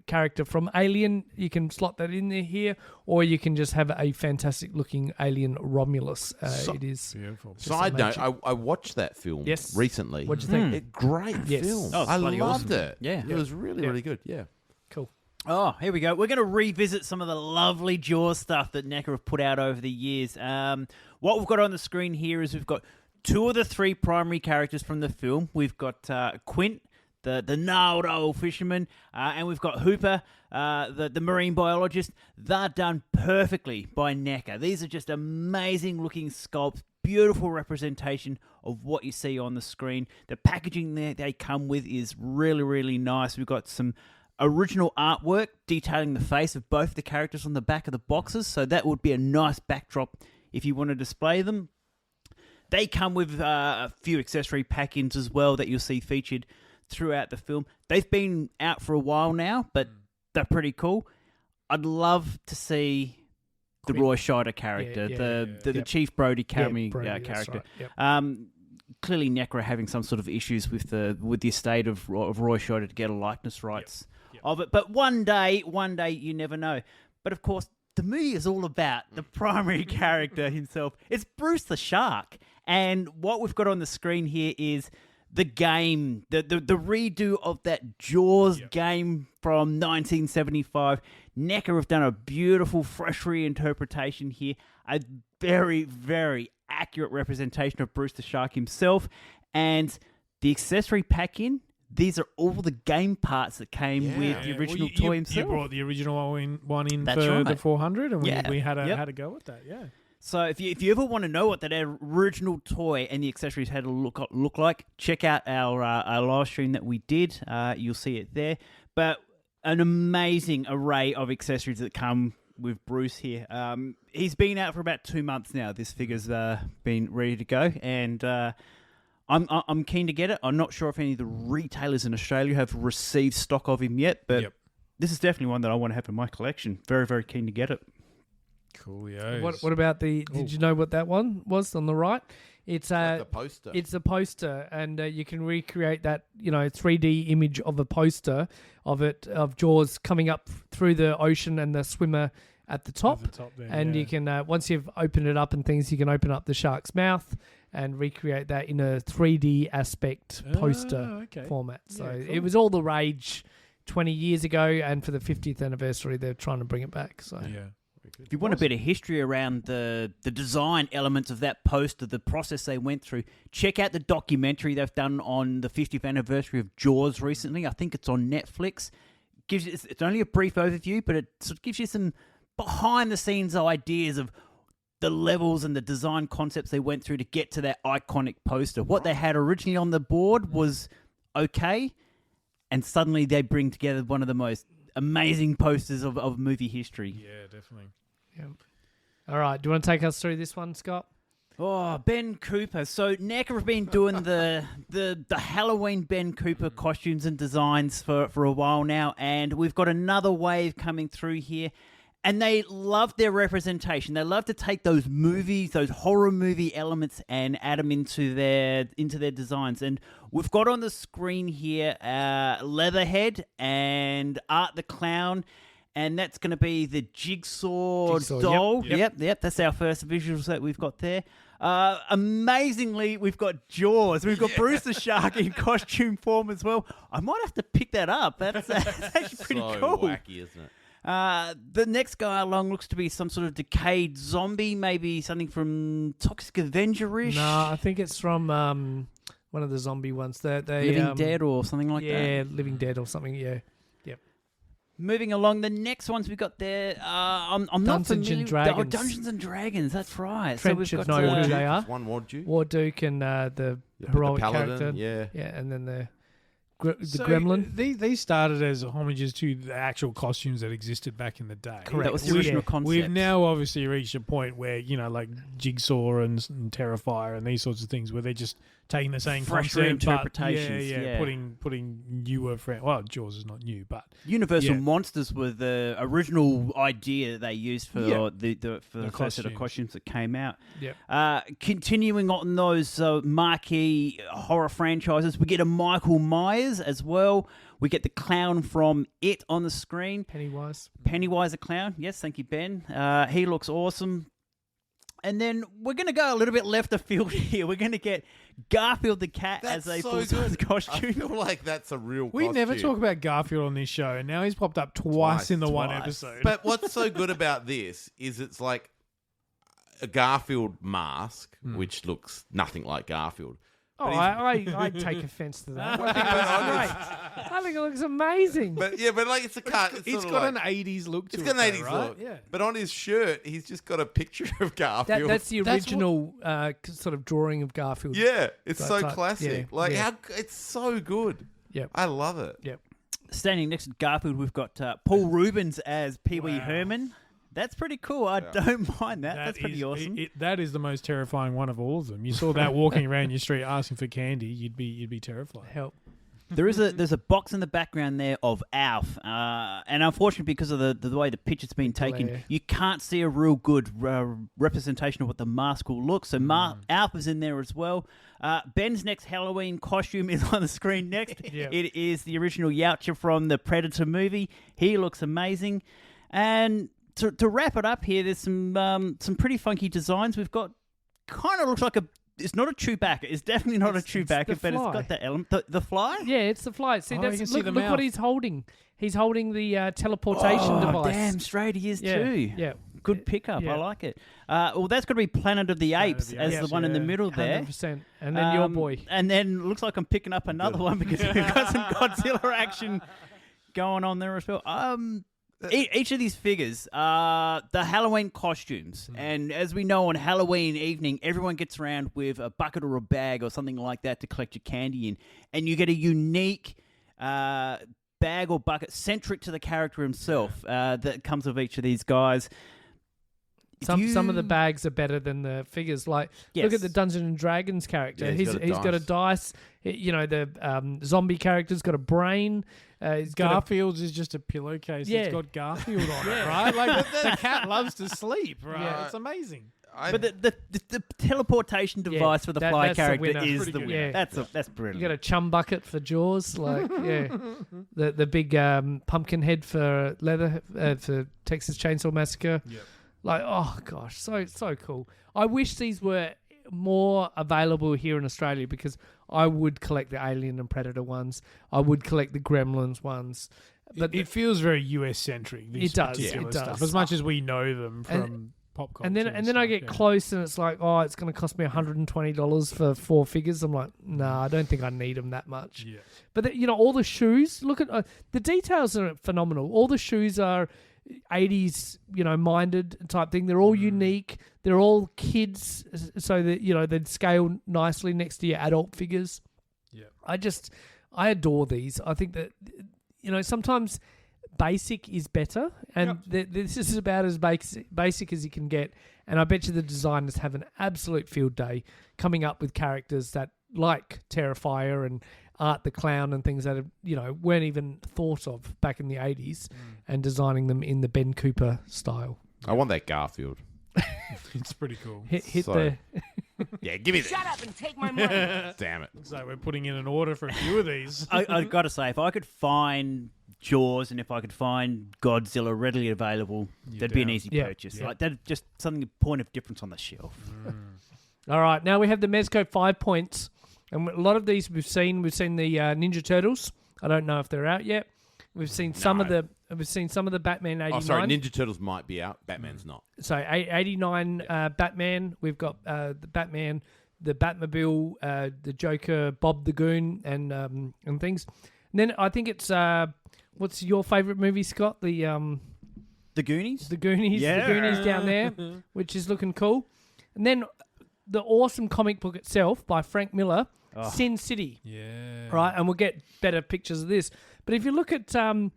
character from Alien, you can slot that in there here, or you can just have a fantastic looking Alien Romulus. It is Beautiful. Side note, I watched that film recently. What'd you think? Great Yes. film. Oh, it's I bloody loved awesome. it. Yeah. It was really, really good. Yeah. Cool. Oh, here we go. We're going to revisit some of the lovely Jaws stuff that Neca have put out over the years. What we've got on the screen here is we've got 2 of the 3 primary characters from the film. We've got Quint, the gnarled old fisherman, and we've got Hooper, the marine biologist. They're done perfectly by Neca. These are just amazing looking sculpts, beautiful representation of what you see on the screen. The packaging they come with is really, really nice. We've got some original artwork detailing the face of both the characters on the back of the boxes, so that would be a nice backdrop if you want to display them. They come with a few accessory pack-ins as well that you'll see featured throughout the film. They've been out for a while now, but they're pretty cool. I'd love to see the Roy Scheider character, the Chief Brody Academy character. Right. Yep. Clearly, Neca are having some sort of issues with the estate of Roy Scheider to get a likeness rights of it. But one day, you never know. But of course, the movie is all about the primary character himself. It's Bruce the Shark. And what we've got on the screen here is the game, the redo of that Jaws game from 1975. Neca have done a beautiful, fresh reinterpretation here. A very, very accurate representation of Bruce the Shark himself. And the accessory pack-in, these are all the game parts that came with the original toy himself. You brought the original one in That's for right. the 400, and we had Yep. had a go with that, So if you ever want to know what that original toy and the accessories had to look like, check out our live stream that we did. You'll see it there. But an amazing array of accessories that come with Bruce here. He's been out for about 2 months now. This figure's been ready to go, and I'm keen to get it. I'm not sure if any of the retailers in Australia have received stock of him yet, but this is definitely one that I want to have in my collection. Very, very keen to get it. Cool, yeah. What about did you know what that one was on the right? It's Like the poster. It's a poster, and you can recreate that 3D image of a poster of Jaws coming up through the ocean and the swimmer at the top. There, and you can once you've opened it up and things, you can open up the shark's mouth and recreate that in a 3D aspect poster format. So it was all the rage 20 years ago, and for the 50th anniversary, they're trying to bring it back. So If you want a bit of history around the design elements of that poster, the process they went through, check out the documentary they've done on the 50th anniversary of Jaws recently. I think it's on Netflix. It's only a brief overview, but it sort of gives you some behind-the-scenes ideas of the levels and the design concepts they went through to get to that iconic poster. What they had originally on the board was okay, and suddenly they bring together one of the most amazing posters of movie history. Yeah, definitely. yeah. All right, do you want to take us through this one, Scott? Oh, Ben Cooper. So Neca have been doing the Halloween Ben Cooper costumes and designs for a while now, and we've got another wave coming through here. And they love their representation. They love to take those movies, those horror movie elements, and add them into their designs. And we've got on the screen here Leatherhead and Art the Clown, and that's going to be the Jigsaw doll. Yep. Yep. That's our first visuals that we've got there. Amazingly, we've got Jaws. We've got Bruce the Shark in costume form as well. I might have to pick that up. That's actually pretty so cool. wacky, isn't it? The next guy along looks to be some sort of decayed zombie, maybe something from Toxic Avenger-ish. No, I think it's from one of the zombie ones. They Living Dead or something like that. Yeah, Living Dead or something. Yeah. Moving along, the next ones we got there. I'm not Dungeons familiar. and Dragons. Oh, Dungeons and Dragons. That's right. Trent so we've should got know who they are. Just one Ward War Duke and the heroic character. Yeah. Yeah, and then the Gremlin. These started as homages to the actual costumes that existed back in the day. Correct. That was the original concept. We've now obviously reached a point where, like Jigsaw and Terrifier and these sorts of things where they're just taking the same Fresher concept, interpretations, but yeah. putting newer Jaws is not new, but Universal Yeah. Monsters were the original idea they used for Yeah. the first set of costumes. costumes that came out. Yep. Continuing on those marquee horror franchises, we get a Michael Myers as well. We get the clown from It on the screen. Pennywise. Pennywise the clown. Yes, thank you, Ben. He looks awesome. And then we're going to go a little bit left of field here. We're going to get Garfield the cat That's as a so full-size good. I costume. feel like that's a real we never costume. talk about Garfield on this show, and now he's popped up twice in the one episode. But what's so good about this is it's like a Garfield mask, which looks nothing like Garfield. Oh, But I take offence to that. I think it looks great. I think it looks amazing. But like it's a cut. It's got an 80s look to It's it. got an though, 80s right? look. Yeah. But on his shirt, he's just got a picture of Garfield. That's the That's original sort of drawing of Garfield. Yeah, it's That so type- classic. yeah, Like yeah. it's so good. Yep. I love it. Yep. Standing next to Garfield, we've got Paul Rubens as Pee Wee Herman. That's pretty cool. I don't mind that. That's pretty awesome. That is the most terrifying one of all of them. You saw that walking around your street asking for candy, you'd be terrified. Help. There's a box in the background there of Alf, and unfortunately because of the way the picture's been taken, Glare. you can't see a real good representation of what the mask will look. So Alf is in there as well. Ben's next Halloween costume is on the screen next. Yeah. It is the original Yautja from the Predator movie. He looks amazing, and to wrap it up here, there's some pretty funky designs. We've got kind of looks like it's not a Chewbacca. It's definitely not a Chewbacca, the but it's fly. got that element. The fly? Yeah, it's the fly. See, Oh, that's, you can see look, the look what mouth. he's holding. He's holding the teleportation Oh, device. damn straight he is Yeah, too. yeah. Good pickup. Yeah. I like it. Well, that's got to be Planet of the Apes the as Apes, the one in the yeah. middle there. 100%. And then your boy. And then looks like I'm picking up another one because we've got some Godzilla action going on there as well. Each of these figures are the Halloween costumes. And as we know, on Halloween evening, everyone gets around with a bucket or a bag or something like that to collect your candy in. And you get a unique bag or bucket centric to the character himself that comes with each of these guys. Some of the bags are better than the figures. Like, look at the Dungeons and Dragons character. Yeah, he's he's got a dice. The zombie character's got a brain. He's got Garfield's is just a pillowcase Yeah. that's got Garfield on it, right? Like the cat loves to sleep, right? Yeah. It's amazing. But the teleportation device for the that- fly that's the character winner. is Pretty the good. winner. Yeah. That's brilliant. You got a chum bucket for Jaws, like the big pumpkin head for leather for Texas Chainsaw Massacre. Yep. Like, oh gosh, so cool. I wish these were more available here in Australia because I would collect the Alien and Predator ones. I would collect the Gremlins ones. But It feels very US centric. It does, particular it does. stuff, as much as we know them from pop culture. and then I get close and it's like, oh, it's going to cost me $120 for 4 figures. I'm like, nah, I don't think I need them that much. Yeah. But all the shoes. Look at the details are phenomenal. All the shoes are 80s, minded type thing. They're all unique. They're all kids, so that they'd scale nicely next to your adult figures. Yeah. I adore these. I think that sometimes basic is better, and this is about as basic as you can get. And I bet you the designers have an absolute field day coming up with characters that like Terrifier and Art the Clown and things that weren't even thought of back in the 80s, and designing them in the Ben Cooper style. I want that Garfield. It's pretty cool. Hit So- the Yeah, give me that. Shut up and take my money. Damn it. So we're putting in an order for a few of these. I got to say, if I could find Jaws and if I could find Godzilla readily available, that'd be an down. easy Yeah. purchase. Yeah. Like that, just something point of difference on the shelf. All right, now we have the Mezco 5 points, and a lot of these we've seen. We've seen the Ninja Turtles. I don't know if they're out yet. We've seen some of the Batman 89. Oh, sorry, Ninja Turtles might be out. Batman's not. So 89 Batman. We've got the Batman, the Batmobile, the Joker, Bob the Goon, and things. And then I think it's what's your favourite movie, Scott? The Goonies? The Goonies. Yeah. The Goonies down there, which is looking cool. And then the awesome comic book itself by Frank Miller, Sin City. Yeah. Right, and we'll get better pictures of this. But if you look at Wow.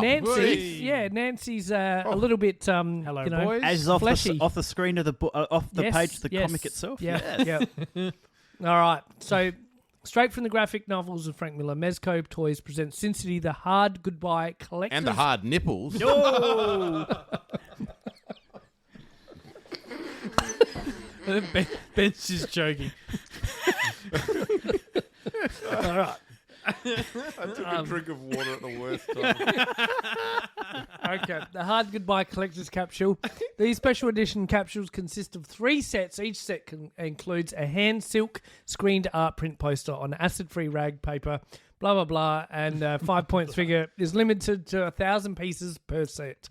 Nancy's, Nancy's a little bit Hello, you know, boys. As fleshy. off the screen of the off the Yes, page of the yes. comic itself. Yeah, yeah. All right, so straight from the graphic novels of Frank Miller, Mezco Toys presents Sin City: The Hard Goodbye Collector's... And the hard nipples. Oh, Ben's just joking. All right. I took a drink of water at the worst time. Okay, the Hard Goodbye Collector's Capsule. These special edition capsules consist of 3 sets. Each set includes a hand silk screened art print poster on acid-free rag paper, blah, blah, blah, and 5 points figure is limited to 1,000 pieces per set.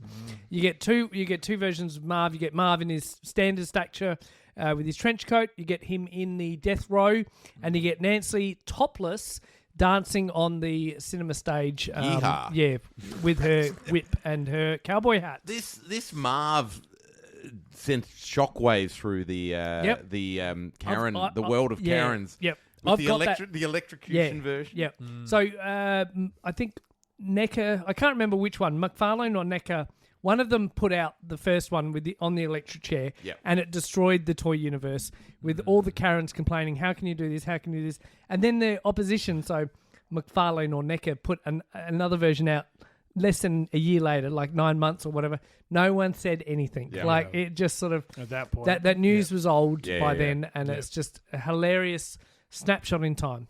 You get two versions of Marv. You get Marv in his standard stature with his trench coat. You get him in the death row, and you get Nancy topless, dancing on the cinema stage, Yeehaw. yeah, with her whip and her cowboy hat. This Marv sent shockwaves through the Karen, the world of Karens. Yep, With I've the electrocution version. Yep. So I think Neca, I can't remember which one, McFarlane or Neca. One of them put out the first one with on the electric chair, and it destroyed the toy universe with all the Karens complaining, "How can you do this? How can you do this?" And then the opposition, so McFarlane or Neca, put another version out less than a year later, like 9 months or whatever. No one said anything. It just sort of At that point. that news was old by yeah. then, and it's just a hilarious snapshot in time.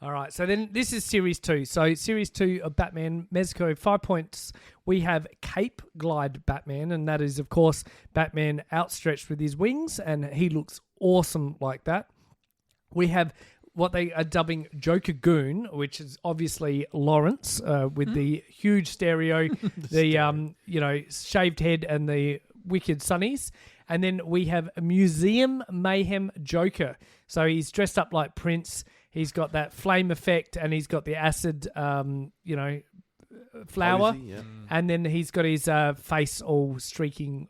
All right, so then this is Series 2. So Series 2 of Batman, Mezco, 5 points. We have Cape Glide Batman, and that is, of course, Batman outstretched with his wings, and he looks awesome like that. We have what they are dubbing Joker Goon, which is obviously Lawrence with the huge stereo, the shaved head and the wicked sunnies. And then we have a Museum Mayhem Joker. So he's dressed up like Prince. He's got that flame effect, and he's got the acid, flower, Posy, yeah. and then he's got his face all streaking,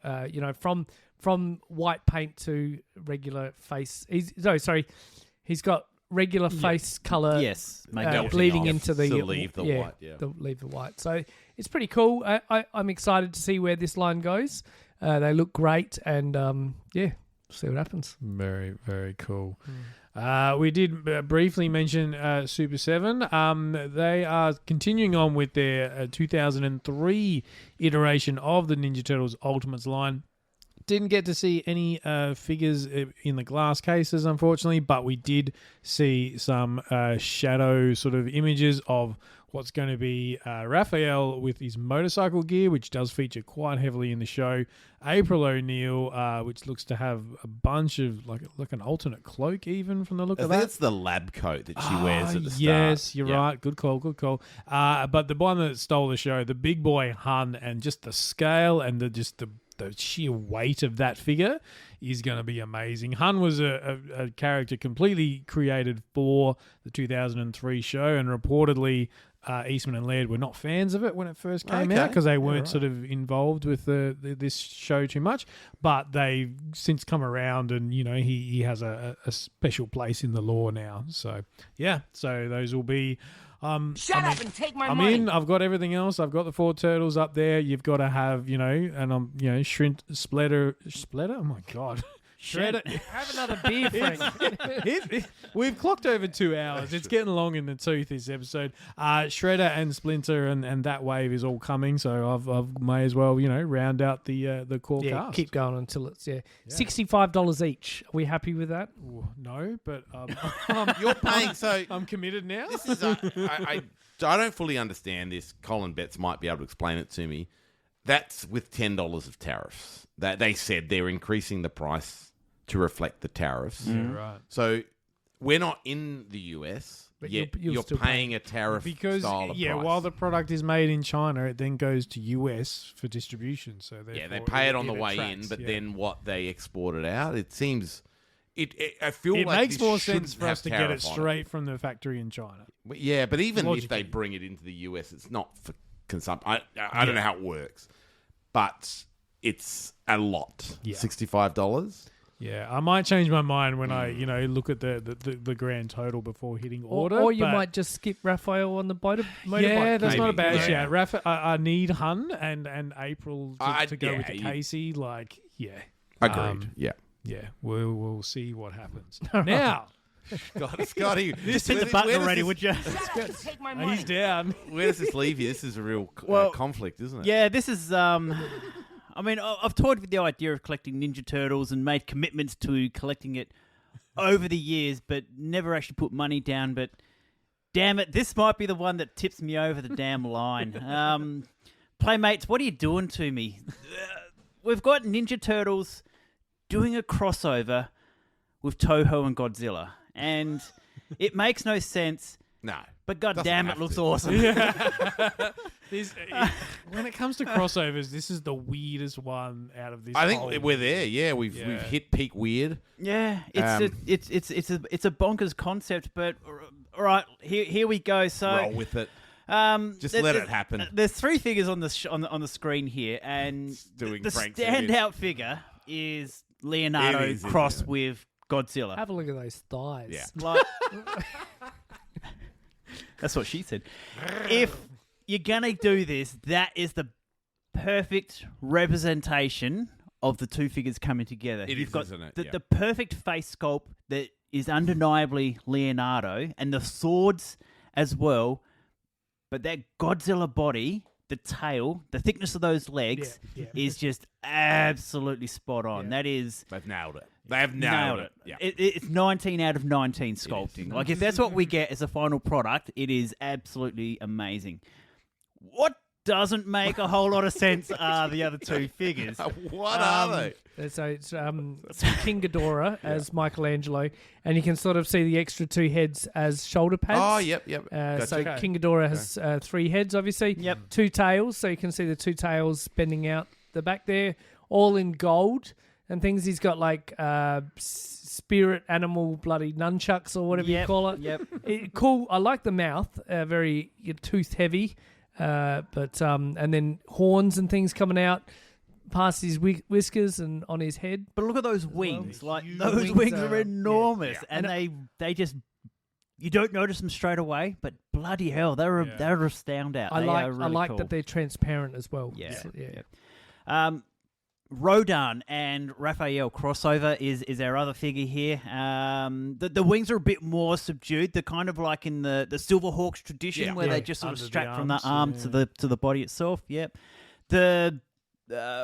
from white paint to regular face. He's got regular face color. yes, Bleeding off into the to leave the white. Yeah. leave the white. So it's pretty cool. I'm excited to see where this line goes. They look great, and see what happens. Very, very cool. We did briefly mention Super 7. They are continuing on with their 2003 iteration of the Ninja Turtles Ultimates line. Didn't get to see any figures in the glass cases, unfortunately, but we did see some shadow sort of images of what's going to be Raphael with his motorcycle gear, which does feature quite heavily in the show. April O'Neil, which looks to have a bunch of like an alternate cloak, even from the look I of think that. it's the lab coat that she wears at the start. Yes, you're Yeah. right. Good call, good call. But the one that stole the show, the big boy Hun, and just the scale and the sheer weight of that figure is going to be amazing. Hun was a character completely created for the 2003 show, and reportedly Eastman and Laird were not fans of it when it first came out because they weren't sort of involved with this show too much. But they've since come around, and he has a special place in the lore now. So yeah, so those will be. Shut up and take my I'm money. in. I've got everything else. I've got the 4 turtles up there. You've got to have, and I'm, Shrint, Splatter. Oh my god. Shredder. Have another beer, Frank. We've clocked over 2 hours. It's getting long in the tooth, this episode. Shredder and Splinter and that wave is all coming, so I've may as well, round out the core cast. Keep going until it's $65 each. Are we happy with that? Ooh, no, but You're paying, so I'm committed now. this is I don't fully understand this. Colin Betts might be able to explain it to me. That's with $10 of tariffs. That they said they're increasing the price to reflect the tariffs. Right. So we're not in the US, But yet you're you're still paying a tariff Because style of price. while the product is made in China, it then goes to US for distribution. So they therefore pay it on the way attracts, in, but yeah. then what they export it out, it seems. I feel It like makes this more shouldn't sense for us have to get it tariff on straight from the factory in China. Yeah, but even if Logically. they bring it into the US, it's not for consumption. I don't know how it works, but it's a lot. Yeah. $65. Yeah, I might change my mind when I, look at the grand total before hitting order. Or you but- might just skip Raphael on the motorbike. Yeah, that's not a Maybe, bad yeah. shout. Rafa, I need Hun and April to go with the you- Casey. Like, yeah, Agreed. Yeah. yeah. We'll see what happens. Now Scotty, Just hit the button already, would you? Take my money. he's down. Where does this leave you? This is a real Well, conflict, isn't it? Yeah, this is. I mean, I've toyed with the idea of collecting Ninja Turtles and made commitments to collecting it over the years, but never actually put money down. But damn it, this might be the one that tips me over the damn line. Playmates, what are you doing to me? We've got Ninja Turtles doing a crossover with Toho and Godzilla, and it makes no sense. No. But god Doesn't damn, have it looks to. awesome. When it comes to crossovers, this is the weirdest one out of this. I whole- think we're there. Yeah, we've hit peak weird. Yeah, it's a bonkers concept, but all right, here we go. So Roll with it. Just let it happen. There's three figures on the screen here, and Doing the pranks standout figure is Leonardo It is, isn't crossed it? with Godzilla. Have a look at those thighs. Yeah. Like, that's what she said. If you're gonna do this, that is the perfect representation of the two figures coming together. It You've is, got isn't it? the, Yeah. the perfect face sculpt that is undeniably Leonardo, and the swords as well. But that Godzilla body, the tail, the thickness of those legs Yeah. is just absolutely spot on. Yeah. That is They've nailed it. They have nailed it. Yeah. It's 19 out of 19 sculpting. Like, if that's what we get as a final product, it is absolutely amazing. What doesn't make a whole lot of sense are the other two figures. What are they? So it's King Ghidorah as Michelangelo, and you can sort of see the extra two heads as shoulder pads. Oh, yep. So Gotcha. King Ghidorah has three heads, obviously. Yep. Two tails, so you can see the two tails bending out the back there, all in gold and things. He's got like spirit animal bloody nunchucks or whatever you call it. Yep. Cool. I like the mouth, very tooth heavy, but and then horns and things coming out past his whiskers and on his head. But look at those wings. Like, those wings wings are- are enormous. Yeah. And they just... You don't notice them straight away, but bloody hell, they're a stand out. I They like are really I like cool. that they're transparent as well. Yeah. So, yeah. Rodan and Raphael crossover is our other figure here. The wings are a bit more subdued. They're kind of like in the Silverhawks tradition, Yeah. where Yeah, they just sort of under the strap from the arms, arm to the body itself. Yep. The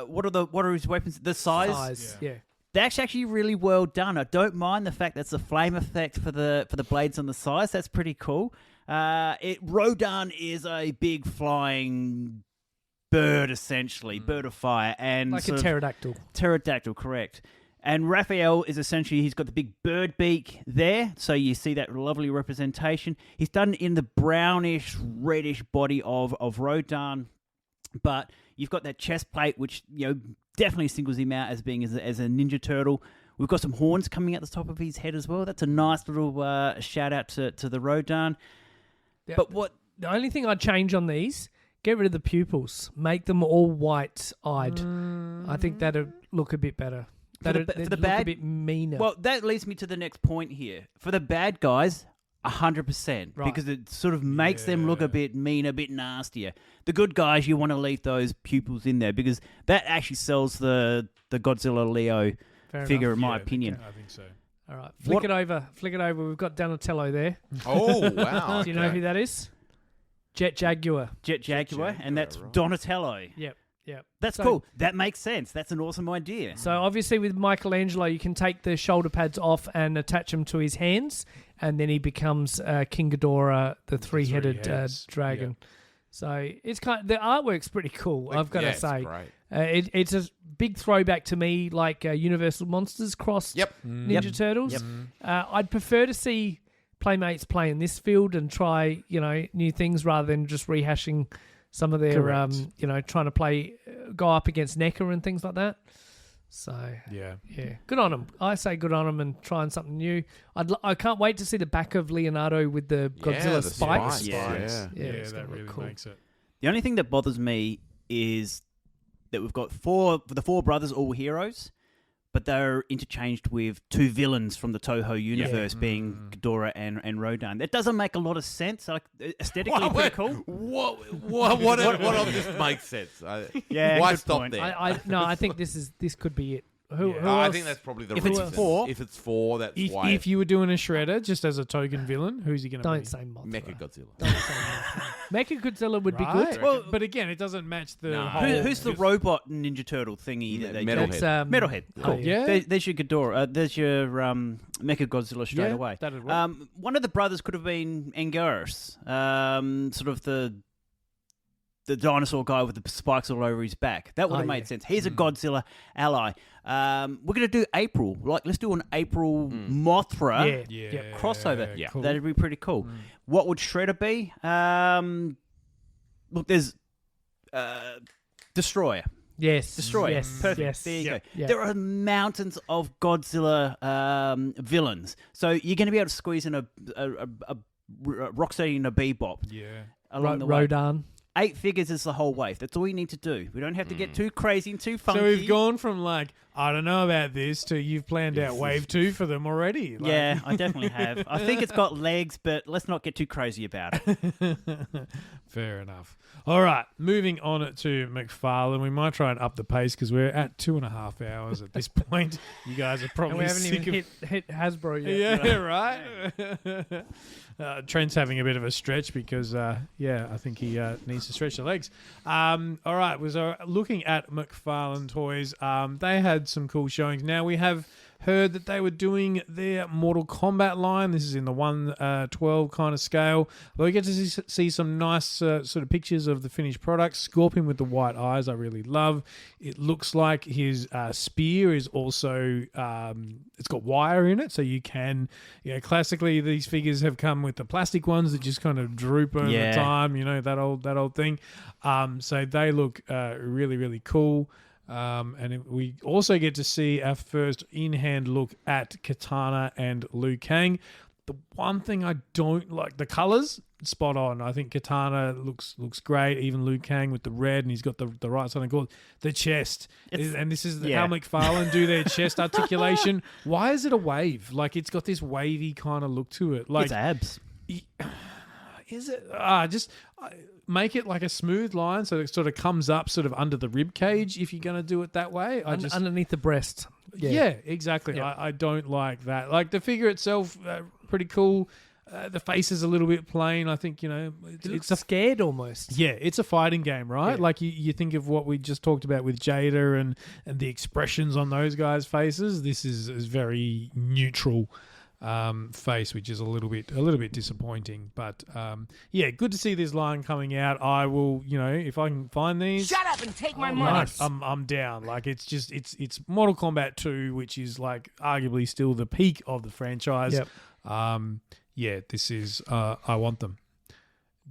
what are his weapons? The size. Yeah. That's actually really well done. I don't mind the fact that's a flame effect for the blades on the sides. That's pretty cool. Rodan is a big flying bird, essentially, bird of fire, and Like a sort of- pterodactyl. Pterodactyl, correct. And Raphael is essentially, he's got the big bird beak there, so you see that lovely representation. He's done in the brownish, reddish body of Rodan, but you've got that chest plate, which definitely singles him out as being as a Ninja Turtle. We've got some horns coming out the top of his head as well. That's a nice little shout out to the Rodan. Yeah. But what? The only thing I'd change on these, get rid of the pupils. Make them all white-eyed. I think that'd look a bit better. For the That'd look bad- a bit meaner. Well, that leads me to the next point here. For the bad guys, 100%, Right. because it sort of makes them look a bit mean, a bit nastier. The good guys, you want to leave those pupils in there because that actually sells the Godzilla Leo Fair figure, enough. in my Yeah, opinion. I think so. All right, flick it over. We've got Donatello there. Oh, wow. Do you know who that is? Jet Jaguar. Jet Jaguar, Jaguar, and that's right. Donatello. Yep. That's So- cool. That makes sense. That's an awesome idea. So obviously with Michelangelo, you can take the shoulder pads off and attach them to his hands, and then he becomes King Ghidorah, the three-headed heads. dragon. So it's the artwork's pretty cool. I've got to say, great. it's a big throwback to me, like Universal Monsters crossed Ninja Turtles. Yep. I'd prefer to see Playmates play in this field and try new things rather than just rehashing some of their trying to go up against Neca and things like that. So yeah, good on them. I say good on them and trying something new. I can't wait to see the back of Leonardo with the Godzilla spikes. Yeah, that really cool. makes it. The only thing that bothers me is that we've got the four brothers, all heroes, but they're interchanged with two villains from the Toho universe, being Ghidorah and Rodan. That doesn't make a lot of sense. Like aesthetically, pretty cool. What of this makes sense? Why stop point. there? I think this could be it. Who else? I think that's probably the If reason. it's four- If it's four, that's why. If you were doing a Shredder just as a token villain, who's he going to be? Don't say Mothra. Mecha Godzilla. Don't say Mothra. Mecha Godzilla would be Right. good. Well, but again, it doesn't match the No. whole... Who's the robot Ninja Turtle thingy that they Metalhead. do? That's, Metalhead. Cool. yeah. There's your Ghidorah. There's your Mecha Godzilla straight Yeah, away. that'd work. One of the brothers could have been Anguirus, sort of the dinosaur guy with the spikes all over his back. That would have made sense. He's a Godzilla ally. We're going to do April. Let's do an April Mothra crossover. Yeah. Cool. That'd be pretty cool. What would Shredder be? Look, there's Destroyer. Yes. Destroyer. Yes. Perfect. Yes. There you go. Yeah. There are mountains of Godzilla villains. So you're going to be able to squeeze in a Rocksteady and a Bebop along the way. Rodan. 8 figures is the whole wave. That's all you need to do. We don't have to get too crazy and too funky. So we've gone from I don't know about this to you've planned out wave 2 for them already. Yeah, I definitely have. I think it's got legs, but let's not get too crazy about it. Fair enough. All right, moving on to McFarlane. We might try and up the pace because we're at 2.5 hours at this point. You guys are probably And we haven't sick even of... hit Hasbro yet. Yeah, right. Trent's having a bit of a stretch because, I think he needs to stretch the legs. All right, looking at McFarlane Toys. They had some cool showings. Now we have heard that they were doing their Mortal Kombat line. This is in the 1/12 kind of scale. We get to see some nice sort of pictures of the finished product. Scorpion with the white eyes, I really love. It looks like his spear is also it's got wire in it, so you can, classically these figures have come with the plastic ones that just kind of droop over time. That old thing. So they look really, really cool. We also get to see our first in-hand look at Katana and Liu Kang. The one thing I don't like, the colours, spot on. I think Katana looks great. Even Liu Kang with the red, and he's got the right side of gold. The chest, and this is how McFarlane do their chest articulation. Why is it a wave? It's got this wavy kind of look to it. It's abs. Is it? Make it like a smooth line so it sort of comes up sort of under the rib cage if you're going to do it that way. Underneath the breast. Yeah, exactly. Yep. I don't like that. The figure itself, pretty cool. The face is a little bit plain. I think, it's scared almost. Yeah, it's a fighting game, right? Yeah. You think of what we just talked about with Jada and the expressions on those guys' faces. This is very neutral face, which is a little bit disappointing. But good to see this line coming out. I will, if I can find these. Shut up and take my money. I'm down. It's Mortal Kombat 2, which is arguably still the peak of the franchise. Yep. This is I want them.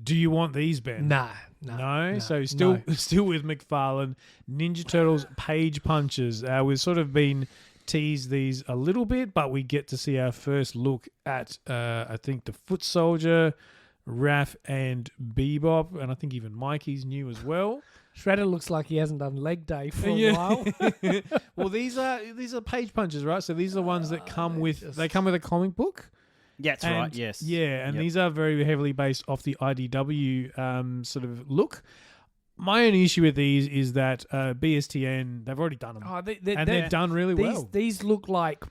Do you want these, Ben? No. So still with McFarlane, Ninja Turtles Page Punches. We've sort of been tease these a little bit, but we get to see our first look at I think the Foot Soldier, Raph, and Bebop, and I think even Mikey's new as well. Shredder looks like he hasn't done leg day for a while. Well, these are Page Punches, right? So these are the ones that come with they come with a comic book. Yeah, that's right. Yes. Yeah, and these are very heavily based off the IDW sort of look. My only issue with these is that BSTN, they've already done them. They've done really well. These look like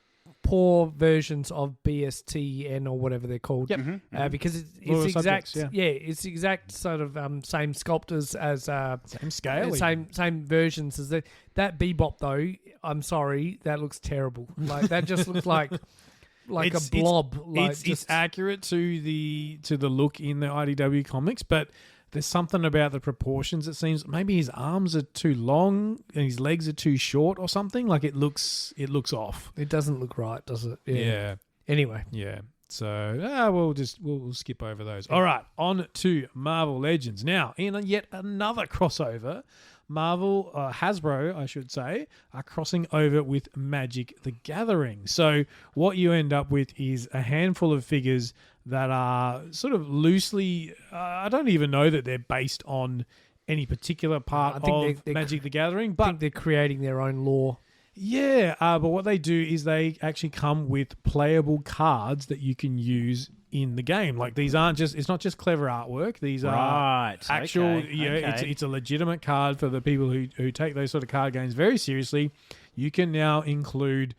poor versions of BSTN or whatever they're called. Yep. Because it's Subjects, exact. It's exact sort of same sculptors as same scale, same versions as that. That Bebop though, I'm sorry, that looks terrible. That just looks like a blob. It's accurate to the look in the IDW comics, but there's something about the proportions. It seems maybe his arms are too long and his legs are too short or something. Like it looks off. It doesn't look right, does it? Yeah. Anyway. Yeah. So we'll skip over those. All right, on to Marvel Legends. Now, in yet another crossover, Marvel, Hasbro, I should say, are crossing over with Magic the Gathering. So what you end up with is a handful of figures that are sort of loosely, I don't even know that they're based on any particular part of Magic the Gathering, but I think they're creating their own lore. Yeah, but what they do is they actually come with playable cards that you can use in the game. Like these aren't just, it's not just clever artwork. These are actual, okay. It's a legitimate card for the people who take those sort of card games very seriously. You can now include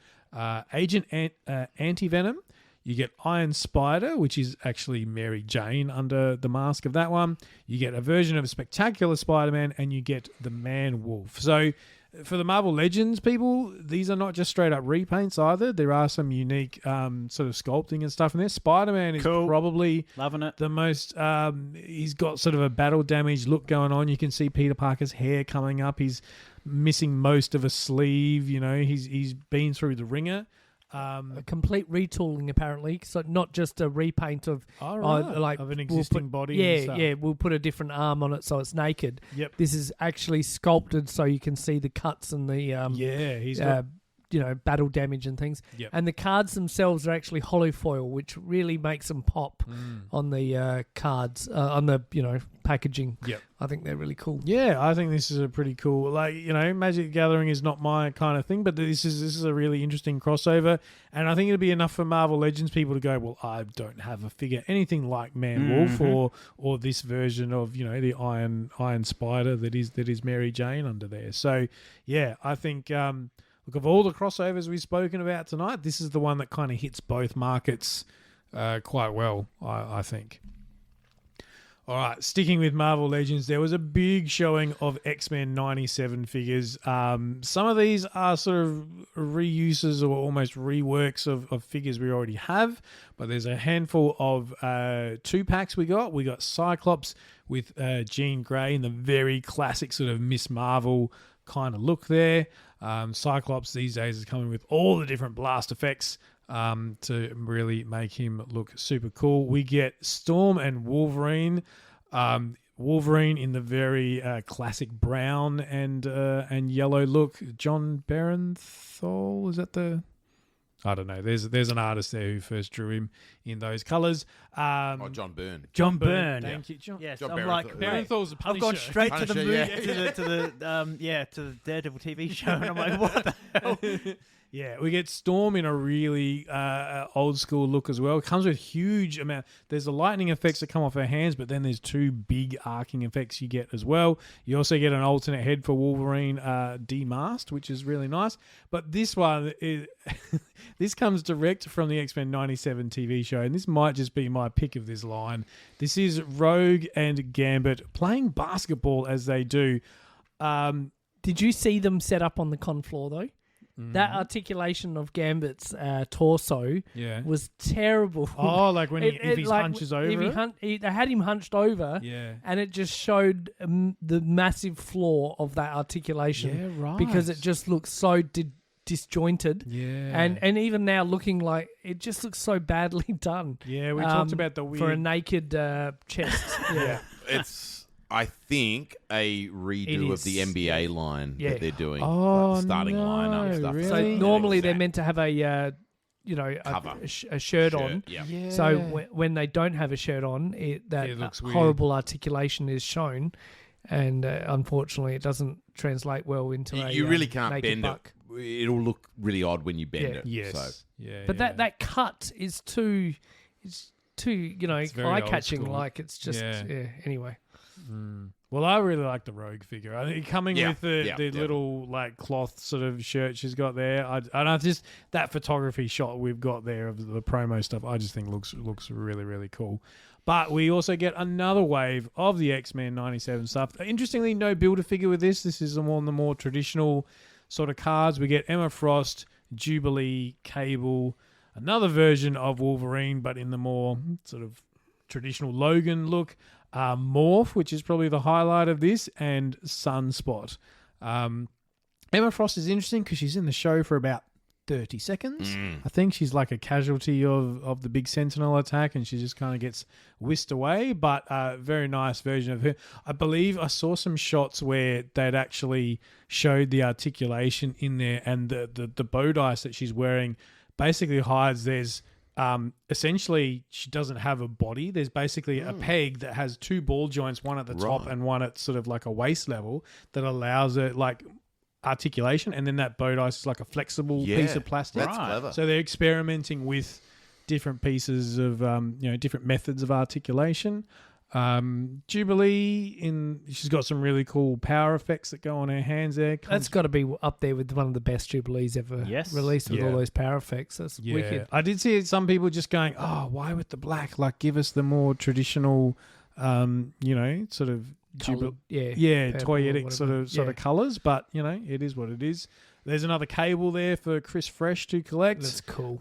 Agent Anti-Venom. You get Iron Spider, which is actually Mary Jane under the mask of that one. You get a version of Spectacular Spider-Man, and you get the Man-Wolf. So for the Marvel Legends people, these are not just straight up repaints either. There are some unique sort of sculpting and stuff in there. Spider-Man is probably loving it. The most, he's got sort of a battle damage look going on. You can see Peter Parker's hair coming up. He's missing most of a sleeve. You know, he's been through the ringer. A complete retooling, apparently. So not just a repaint of of an existing body. Yeah, we'll put a different arm on it so it's naked. Yep. This is actually sculpted so you can see the cuts and the he's got battle damage and things. Yep. And the cards themselves are actually hollow foil, which really makes them pop on the cards, on the packaging. Yep. I think they're really cool. Yeah, I think this is a pretty cool, Magic the Gathering is not my kind of thing, but this is a really interesting crossover, and I think it'll be enough for Marvel Legends people to go, well, I don't have a figure anything like Man-Wolf or this version of, the Iron Spider that is Mary Jane under there. So, yeah, I think look, of all the crossovers we've spoken about tonight, this is the one that kind of hits both markets quite well, I think. All right, sticking with Marvel Legends, there was a big showing of X-Men 97 figures. Some of these are sort of reuses or almost reworks of figures we already have, but there's a handful of 2-packs we got. We got Cyclops with Jean Grey in the very classic sort of Miss Marvel kind of look there. Cyclops these days is coming with all the different blast effects to really make him look super cool. We get Storm and Wolverine. Wolverine in the very classic brown and yellow look. John Barenthal, is that the... I don't know. There's an artist there who first drew him in those colours. John Byrne. John Byrne. Thank you, John. Yes, John I'm Barenthal. like, Barenthal's a Punisher. I've gone straight to the Punisher, movie, to the Daredevil TV show, and I'm like, what the hell? Yeah, we get Storm in a really old school look as well. It comes with huge amount. There's the lightning effects that come off her hands, but then there's 2 big arcing effects you get as well. You also get an alternate head for Wolverine demasked, which is really nice. But this one is this comes direct from the X-Men 97 TV show, and this might just be my pick of this line. This is Rogue and Gambit playing basketball as they do. Did you see them set up on the con floor though? That articulation of Gambit's torso was terrible. Oh, like when if he hunches over? They had him hunched over, and it just showed the massive flaw of that articulation. Yeah, right. Because it just looks so disjointed. Yeah. And even now looking like, it just looks so badly done. Yeah, we talked about the weird... For a naked chest. Yeah. It's... I think a redo of the NBA line that they're doing. Oh, like the starting lineup stuff. Really? So normally they're meant to have a cover. a shirt on. Yeah. So when they don't have a shirt on, that looks horrible articulation is shown, and unfortunately it doesn't translate well into a You really can't naked bend buck. it. It'll look really odd when you bend it. Yes. So. Yeah. But that cut is too very eye-catching. old school. Like it's just anyway. Well, I really like the Rogue figure. I think coming with the yeah. little like cloth sort of shirt she's got there, I just that photography shot we've got there of the promo stuff, I just think looks really, really cool. But we also get another wave of the X-Men 97 stuff. Interestingly, no Builder figure with this. This is one of the more traditional sort of cards. We get Emma Frost, Jubilee, Cable, another version of Wolverine, but in the more sort of traditional Logan look. Morph, which is probably the highlight of this, and Sunspot. Emma Frost is interesting because she's in the show for about 30 seconds. I think she's like a casualty of the big Sentinel attack, and she just kind of gets whisked away, but very nice version of her. I believe I saw some shots where they'd actually showed the articulation in there, and the bow dice that she's wearing basically hides there's essentially she doesn't have a body. There's basically a peg that has two ball joints, one at the top and one at sort of like a waist level, that allows it like articulation, and then that bow dice is like a flexible piece of plastic. That's clever. So they're experimenting with different pieces of different methods of articulation. Jubilee, she's got some really cool power effects that go on her hands there. That's got to be up there with one of the best Jubilees ever released with all those power effects. That's wicked. I did see some people just going, "Oh, why with the black? Like, give us the more traditional, sort of toyetic sort of colours." But it is what it is. There's another cable there for Chris Fresh to collect. That's cool.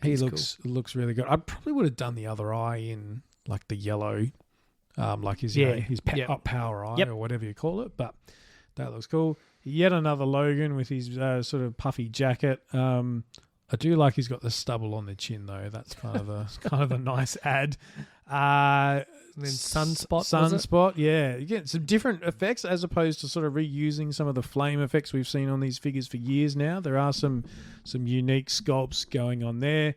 He looks really good. I probably would have done the other eye in like the yellow. Like his power eye or whatever you call it, but that looks cool. Yet another Logan with his sort of puffy jacket. I do like he's got the stubble on the chin though. That's kind of a nice add. And then Sunspot. Sunspot, yeah. You get some different effects as opposed to sort of reusing some of the flame effects we've seen on these figures for years now. There are some unique sculpts going on there.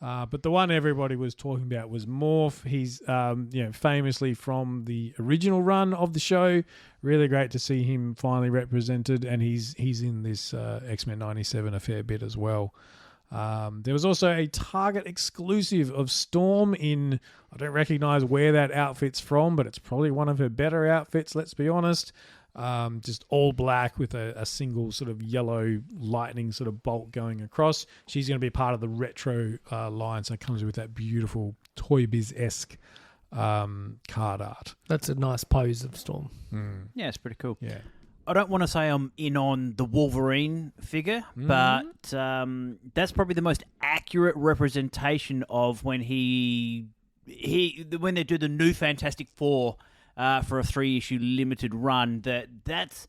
But the one everybody was talking about was Morph. He's famously from the original run of the show. Really great to see him finally represented, and he's in this X-Men 97 a fair bit as well. There was also a Target exclusive of Storm in, I don't recognize where that outfit's from, but it's probably one of her better outfits, let's be honest. Just all black with a single sort of yellow lightning sort of bolt going across. She's going to be part of the retro line, so it comes with that beautiful Toy Biz-esque card art. That's a nice pose of Storm. Yeah, it's pretty cool. Yeah. I don't want to say I'm in on the Wolverine figure, but that's probably the most accurate representation of when when they do the new Fantastic Four for a 3-issue limited run. That's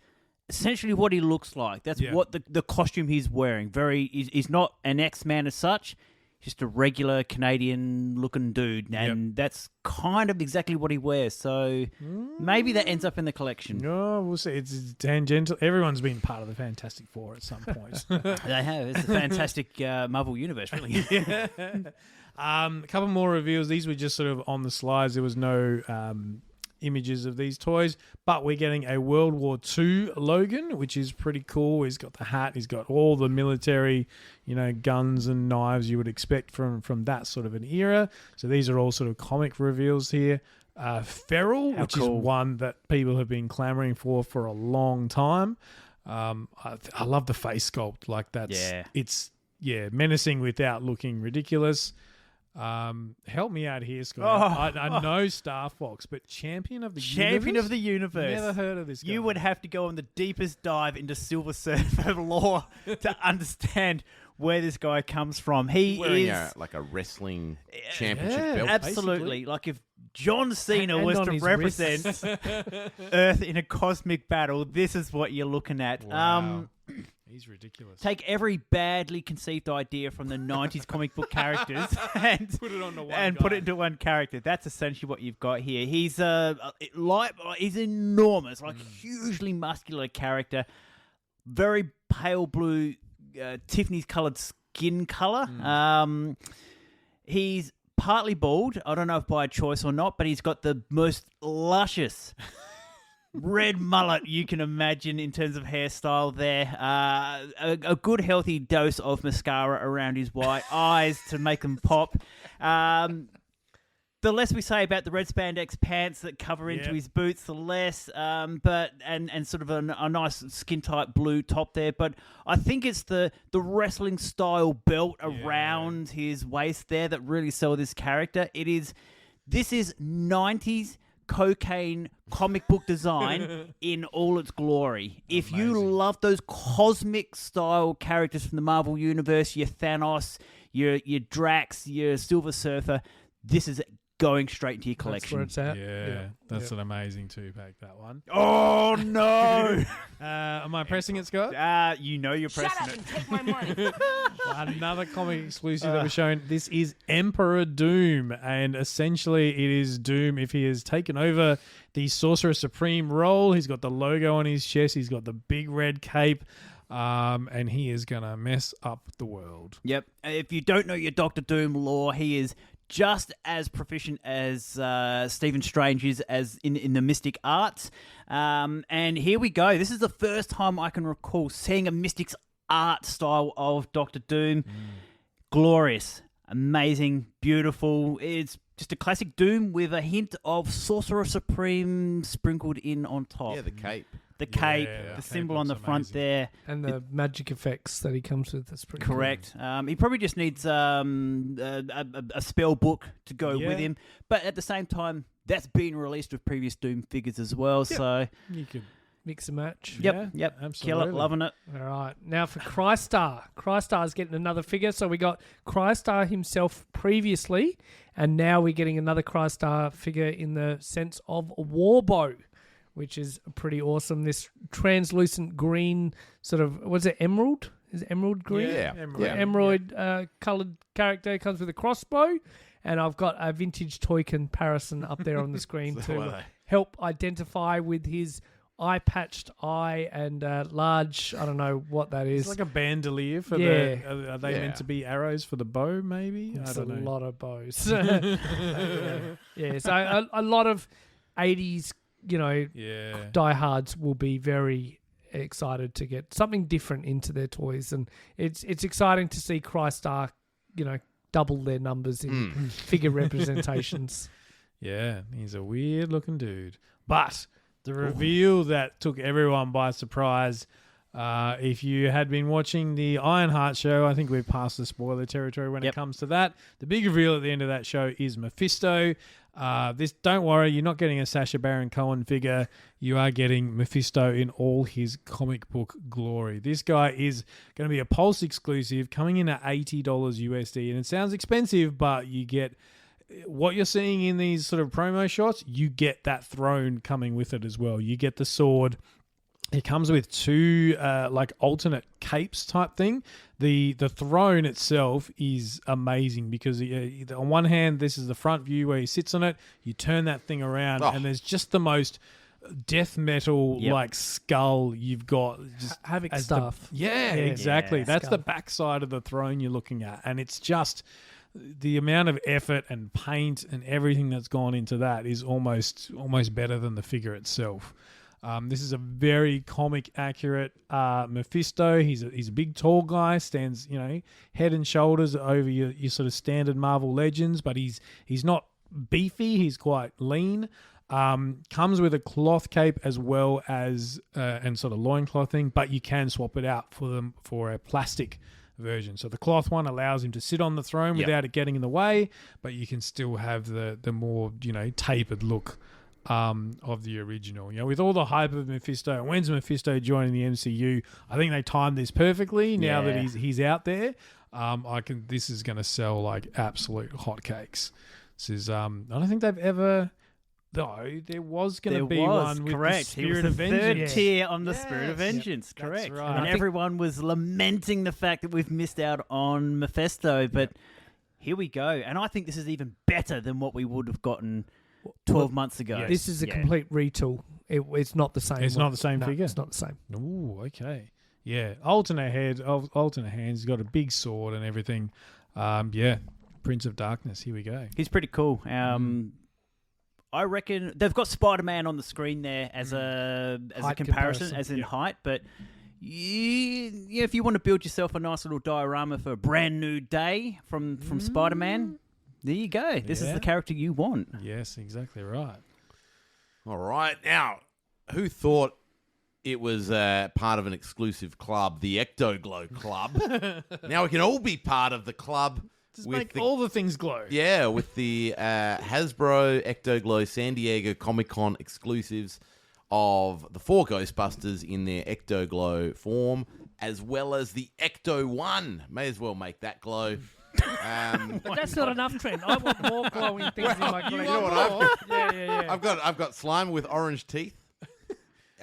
essentially what he looks like. That's what the costume he's wearing. He's not an X-Man as such. Just a regular Canadian-looking dude, and that's kind of exactly what he wears. So maybe that ends up in the collection. No, we'll see. It's tangential. Everyone's been part of the Fantastic Four at some point. They have. It's a fantastic Marvel universe, really. A couple more reveals. These were just sort of on the slides. There was no images of these toys, but we're getting a World War II Logan, which is pretty cool. He's got the hat, he's got all the military, guns and knives you would expect from that sort of an era. So these are all sort of comic reveals here. Feral, which is one that people have been clamoring for a long time. I love the face sculpt. Like it's menacing without looking ridiculous. Help me out here, Scott. I know Star Fox, but Champion of the Universe? Never heard of this guy. You would have to go on the deepest dive into Silver Surfer lore to understand where this guy comes from. He wearing is like a wrestling championship belt. Absolutely. Basically. Like if John Cena was to represent Earth in a cosmic battle, this is what you're looking at. Wow. He's ridiculous. Take every badly conceived idea from the 90s comic book characters and put it onto put it into one character. That's essentially what you've got here. He's he's enormous, like hugely muscular character, very pale blue, Tiffany's coloured skin colour. He's partly bald. I don't know if by choice or not, but he's got the most luscious red mullet you can imagine in terms of hairstyle there. A good healthy dose of mascara around his white eyes to make them pop. The less we say about the red spandex pants that cover into his boots, the less. But sort of a nice skin tight blue top there. But I think it's the wrestling style belt around his waist there that really sell this character. This is 90s cocaine comic book design in all its glory. If you love those cosmic style characters from the Marvel universe, your Thanos, your Drax, your Silver Surfer, this is going straight into your That's where collection. it's at. Yeah, that's an amazing 2-pack, that one. Oh, no. Am I pressing it, Scott? You know you're Shut pressing up it. and take my money. Another comic exclusive that was shown. This is Emperor Doom, and essentially it is Doom if he has taken over the Sorcerer Supreme role. He's got the logo on his chest. He's got the big red cape, and he is going to mess up the world. Yep. If you don't know your Doctor Doom lore, he is just as proficient as Stephen Strange is as in the mystic arts. And here we go. This is the first time I can recall seeing a mystic's art style of Doctor Doom. Glorious, amazing, beautiful. It's just a classic Doom with a hint of Sorcerer Supreme sprinkled in on top. Yeah, the cape. The cape, Yeah, the cape symbol on the looks front amazing. there. And the magic effects that he comes with. That's pretty cool. Correct. He probably just needs a spell book to go with him. But at the same time, that's been released with previous Doom figures as well. So, You could, Mix and match. yep. absolutely. Kill it, loving it. All right. Now for Crystar. Crystar's getting another figure. So we got Crystar himself previously, and now we're getting another Crystar figure in the sense of Warbow, which is pretty awesome. This translucent green sort of, was it emerald? Is it emerald green? Yeah. Emerald coloured character comes with a crossbow. And I've got a vintage toy comparison up there on the screen to help identify with his eye-patched eye and large, I don't know what that is. It's like a bandolier for Yeah. the... Are they meant to be arrows for the bow, maybe? It's I don't a know. lot of bows. Yeah, so a lot of 80s, diehards will be very excited to get something different into their toys. And it's exciting to see Crystar, double their numbers in figure representations. Yeah, he's a weird-looking dude. But the reveal that took everyone by surprise, if you had been watching the Ironheart show, I think we've passed the spoiler territory when it comes to that. The big reveal at the end of that show is Mephisto. Don't worry, you're not getting a Sacha Baron Cohen figure. You are getting Mephisto in all his comic book glory. This guy is going to be a Pulse exclusive, coming in at $80 USD, and it sounds expensive, but you get what you're seeing in these sort of promo shots. You get that throne coming with it as well. You get the sword. It comes with two alternate capes type thing. The throne itself is amazing because on one hand, this is the front view where he sits on it. You turn that thing around and there's just the most death metal like skull you've got. Just Havoc stuff. Exactly. Yeah, That's skull. the backside of the throne you're looking at. And it's just the amount of effort and paint and everything that's gone into that is almost better than the figure itself. This is a very comic accurate Mephisto. He's a big tall guy, stands head and shoulders over your sort of standard Marvel legends, but he's not beefy. He's quite lean. Comes with a cloth cape as well as and sort of loincloth thing, but you can swap it out for a plastic version. So the cloth one allows him to sit on the throne without it getting in the way, but you can still have the more tapered look of the original. With all the hype of Mephisto, and when's Mephisto joining the MCU? I think they timed this perfectly. Now that he's out there, this is going to sell like absolute hotcakes. This is I don't think they've ever. Though there was going to be one with the Spirit of Vengeance. Third tier on the Spirit of Vengeance, correct. That's right. And everyone was lamenting the fact that we've missed out on Mephisto, but here we go. And I think this is even better than what we would have gotten 12 months ago. This is a complete retool. It's not the same. It's not the same No, figure? It's not the same. Ooh, okay. Yeah, alternate head, alternate hands. He's got a big sword and everything. Prince of Darkness. Here we go. He's pretty cool. I reckon they've got Spider-Man on the screen there as a comparison, as in height. But if you want to build yourself a nice little diorama for a brand new day from Spider-Man, there you go. This is the character you want. Yes, exactly right. All right. Now, who thought it was part of an exclusive club, the Ectoglow Club? Now we can all be part of the club. Just make all the things glow. Yeah, with the Hasbro Ectoglow San Diego Comic-Con exclusives of the 4 Ghostbusters in their Ectoglow form, as well as the Ecto 1. May as well make that glow. But that's not enough, Trent. I want more glowing things in my collection. You know what Yeah. I've got Slimer with orange teeth.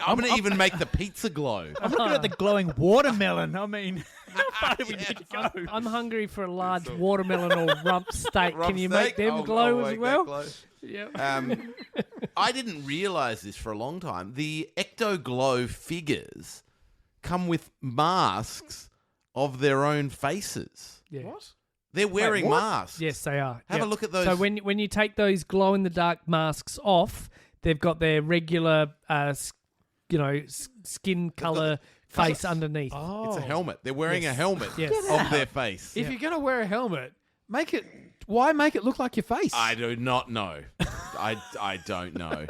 I'm going to even make the pizza glow. I'm looking at the glowing watermelon. I mean, how far do we need to go? I'm hungry for a large watermelon or rump steak. Can you make them glow as well? Yeah. I didn't realise this for a long time. The Ecto Glow figures come with masks of their own faces. Yeah. What? They're wearing masks. Yes, they are. Have a look at those. So when you take those glow-in-the-dark masks off, they've got their regular, skin colour face underneath. Oh. It's a helmet. They're wearing a helmet of their face. If you're going to wear a helmet, why make it look like your face? I do not know. I don't know.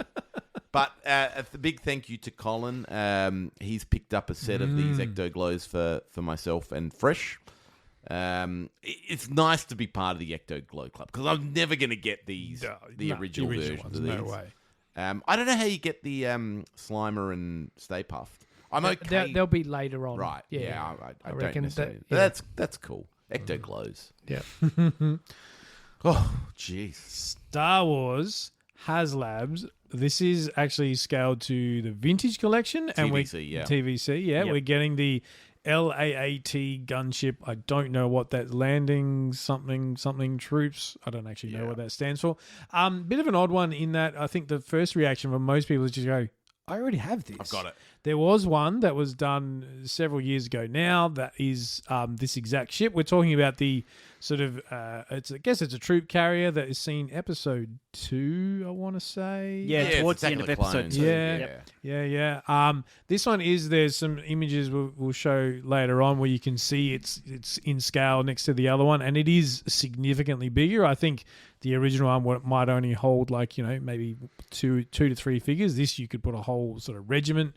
But a big thank you to Colin. He's picked up a set of these Ecto Glows for myself and Fresh. It's nice to be part of the Ecto Glow Club because I'm never going to get these, the original versions ones, of these. No way. I don't know how you get the Slimer and Stay Puffed. I'm okay. They'll be later on. Right. Yeah, I don't reckon necessarily. That's cool. Ecto Glows. Yeah. Oh, jeez. Star Wars HasLabs. This is actually scaled to the vintage collection. TVC, yeah. We're getting the LAAT gunship. I don't know what that landing something troops. I don't actually know what that stands for. Bit of an odd one in that I think the first reaction from most people is just go, I already have this. I've got it. There was one that was done several years ago now that is this exact ship. We're talking about the sort of, I guess it's a troop carrier that is seen episode 2, I want to say. Yeah, towards the end of episode 2. Yeah. This one there's some images we'll show later on where you can see it's in scale next to the other one, and it is significantly bigger. I think the original one might only hold maybe two to three figures. This you could put a whole sort of regiment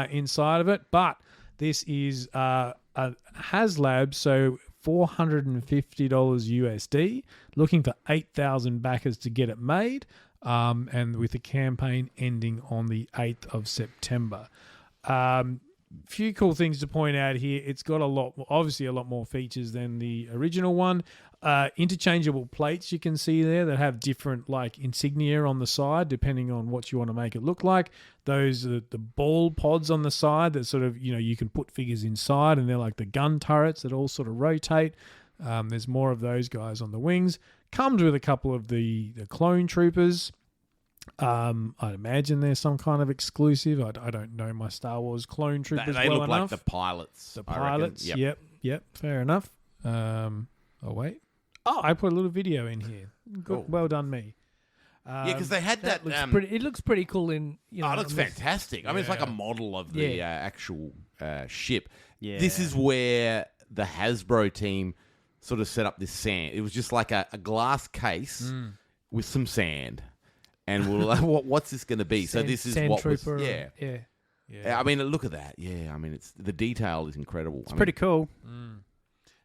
inside of it, but this is a HasLab, so $450 USD, looking for 8,000 backers to get it made, and with the campaign ending on the 8th of September. Few cool things to point out here. It's got obviously a lot more features than the original one. Interchangeable plates you can see there that have different insignia on the side depending on what you want to make it look like. Those are the ball pods on the side that sort of you can put figures inside, and they're like the gun turrets that all sort of rotate. There's more of those guys on the wings. Comes with a couple of the clone troopers. I'd imagine there's some kind of exclusive. I don't know my Star Wars clone troopers They well look enough. like the pilots. The pilots, yep, fair enough. Wait. Oh, I put a little video in here. Cool. Well done, me. Because they had that. It looks pretty cool in. It looks fantastic. I mean, it's like a model of the actual ship. Yeah. This is where the Hasbro team sort of set up this sand. It was just like a glass case with some sand. And we'll what's this going to be? So this is what was... Yeah. I mean, look at that. Yeah, I mean, the detail is incredible. It's pretty cool.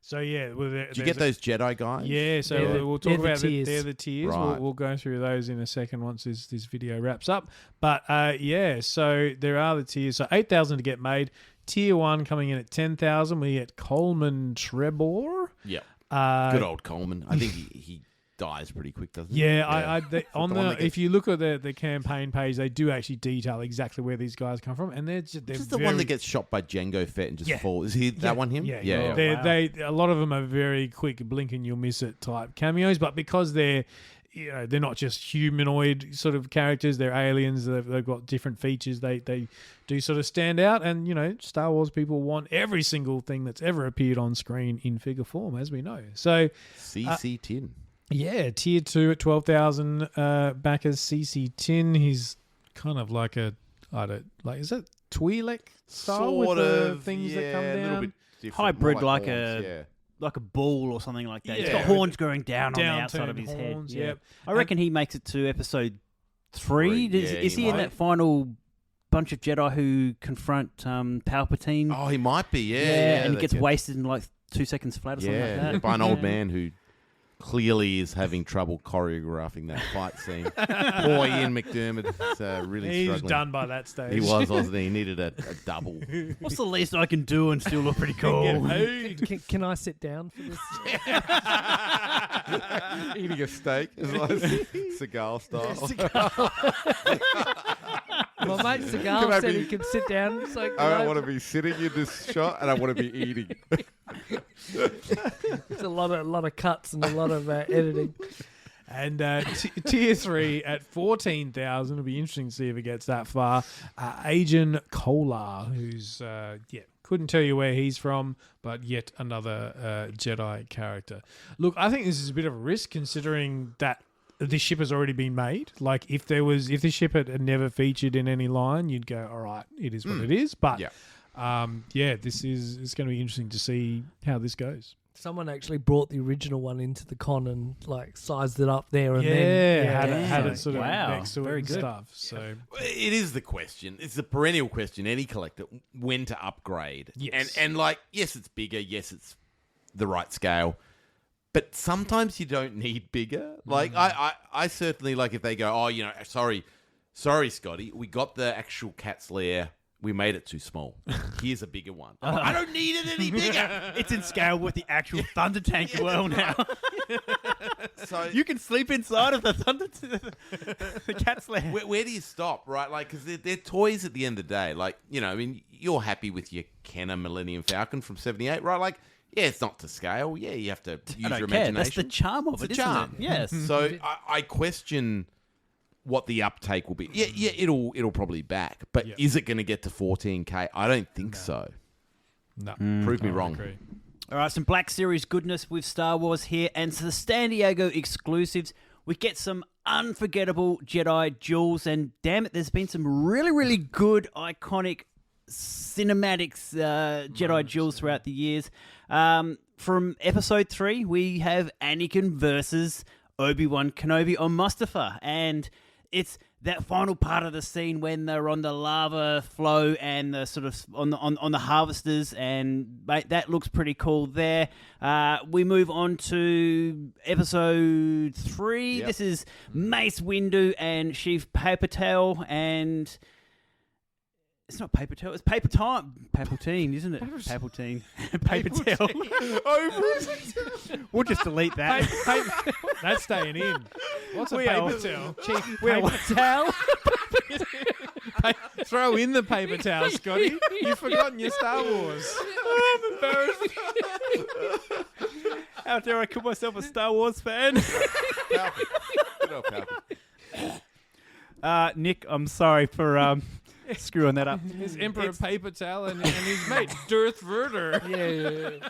So, yeah. Did you get those Jedi guys? Yeah, so we'll talk about the tiers. They're the tiers. Right. We'll go through those in a second once this video wraps up. But, so there are the tiers. So, 8,000 to get made. Tier 1 coming in at 10,000. We get Coleman Trebor. Yep. Good old Coleman. I think he dies pretty quick, doesn't he? Yeah, if you look at the campaign page, they do actually detail exactly where these guys come from, and they're the one that gets shot by Jango Fett and just falls. Is he that one? Him? Yeah. A lot of them are very quick, blink and you'll miss it type cameos, but because they're not just humanoid sort of characters, they're aliens. They've got different features. They do sort of stand out, and Star Wars people want every single thing that's ever appeared on screen in figure form, as we know. So CC Tin. Yeah, tier 2 at 12,000 backers. CC Tin. He's kind of like is that Twi'lek style sort with of the things that come down? A little bit different. Hybrid, More like horns, like a bull or something like that. Yeah. He's got horns going down on the Down-turned outside of his horns, head. Yeah. yep. I reckon he makes it to episode 3. Is he in that final bunch of Jedi who confront Palpatine? Oh, he might be. Yeah, and he gets wasted in 2 seconds flat or something like that. by an old man who clearly is having trouble choreographing that fight scene. Poor Ian McDermott is really He's struggling. done by that stage. He was, wasn't he? He needed a double. What's the least I can do and still look pretty cool? Can I sit down for this? Eating a steak, like Seagal style. My mate Seagal said he can sit down. So I don't want to be sitting in this shot, and I want to be eating. It's a lot of cuts and a lot of editing. And tier 3 at 14,000. It'll be interesting to see if it gets that far. Agent Kolar, who's couldn't tell you where he's from, but yet another Jedi character. Look, I think this is a bit of a risk considering that this ship has already been made. Like if the ship had never featured in any line, you'd go, all right, it is what it is. But this is going to be interesting to see how this goes. Someone actually brought the original one into the con and like sized it up there and then had it sort of Wow. next to it Very and good. stuff. So It is the question. It's the perennial question. Any collector, when to upgrade? Yes. And like, yes, it's bigger. Yes, it's the right scale. But sometimes you don't need bigger. Like I certainly like if they go, oh, sorry, Scotty, we got the actual cat's lair. We made it too small. Here's a bigger one. I don't need it any bigger. It's in scale with the actual Thunder Tank as well now. So You can sleep inside of the the cat's lair. where do you stop, right? Like, because they're toys at the end of the day. Like, I mean, you're happy with your Kenner Millennium Falcon from '78, right? Like, yeah, it's not to scale. Yeah, you have to use I don't your care. imagination. That's the charm of It's it, the isn't charm. it? Yes. So I question what the uptake will be. Yeah, it'll probably back. But is it going to get to 14K? I don't think so. no, Prove me I wrong. agree. All right, some Black Series goodness with Star Wars here, and so the San Diego exclusives. We get some unforgettable Jedi duels, and damn it, there's been some really, really good, iconic cinematics Jedi duels throughout the years. From Episode 3, we have Anakin versus Obi-Wan Kenobi on Mustafar, and it's that final part of the scene when they're on the lava flow and the sort of on the harvesters, and mate, that looks pretty cool there. We move on to Episode 3. Yep. This is Mace Windu and Sheev Papatel, and it's not Papatel, it's Palpatine, isn't it? Palpatine. Papatel. We'll just delete that. That's staying in. What's a paper towel? Chief paper towel. Throw in the paper towel, Scotty. You've forgotten your Star Wars. I'm embarrassed. How dare I call myself a Star Wars fan? Nick, I'm sorry for screwing that up. His Emperor Paper Towel and his mate Darth Vader.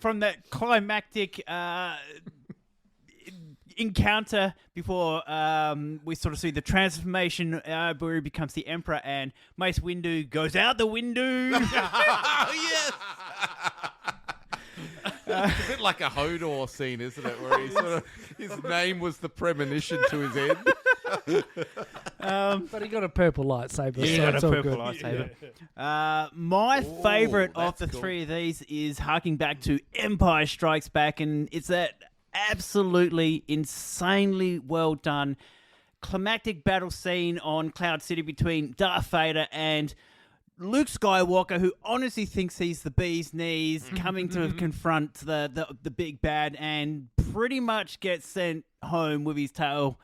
From that climactic encounter before we sort of see the transformation where he becomes the Emperor, and Mace Windu goes out the window. Oh, yes! It's a bit like a Hodor scene, isn't it? Where his name was the premonition to his end. But he got a purple lightsaber. He so got it's a all purple good. lightsaber. My favourite of the that's cool. three of these is harking back to Empire Strikes Back, and it's that absolutely insanely well done climactic battle scene on Cloud City between Darth Vader and Luke Skywalker, who honestly thinks he's the bee's knees, coming to confront the big bad, and pretty much gets sent home with his tail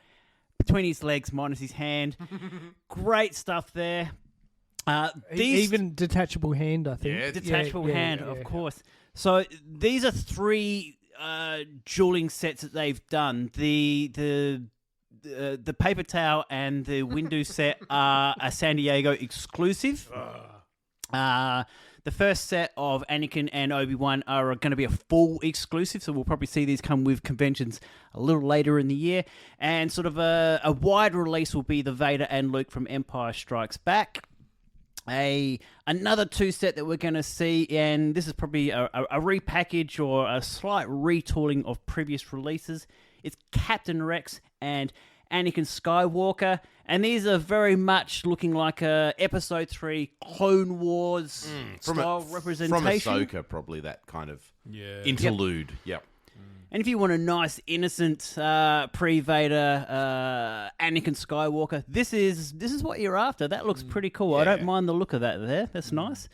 between his legs minus his hand. Great stuff there. Even detachable hand, I think. Yeah, Detachable hand, yeah. of course. So these are three dueling sets that they've done. The paper towel and the Windu set are a San Diego exclusive. The first set of Anakin and Obi-Wan are going to be a full exclusive, so we'll probably see these come with conventions a little later in the year. And sort of a wide release will be the Vader and Luke from Empire Strikes Back. Another two set that we're going to see, and this is probably a repackage or a slight retooling of previous releases. It's Captain Rex and Anakin Skywalker. And these are very much looking like a Episode 3 Clone Wars style representation. From Ahsoka, probably that kind of interlude. Yep. And if you want a nice, innocent pre-Vader Anakin Skywalker, this is what you're after. That looks pretty cool. I don't mind the look of that there. That's nice.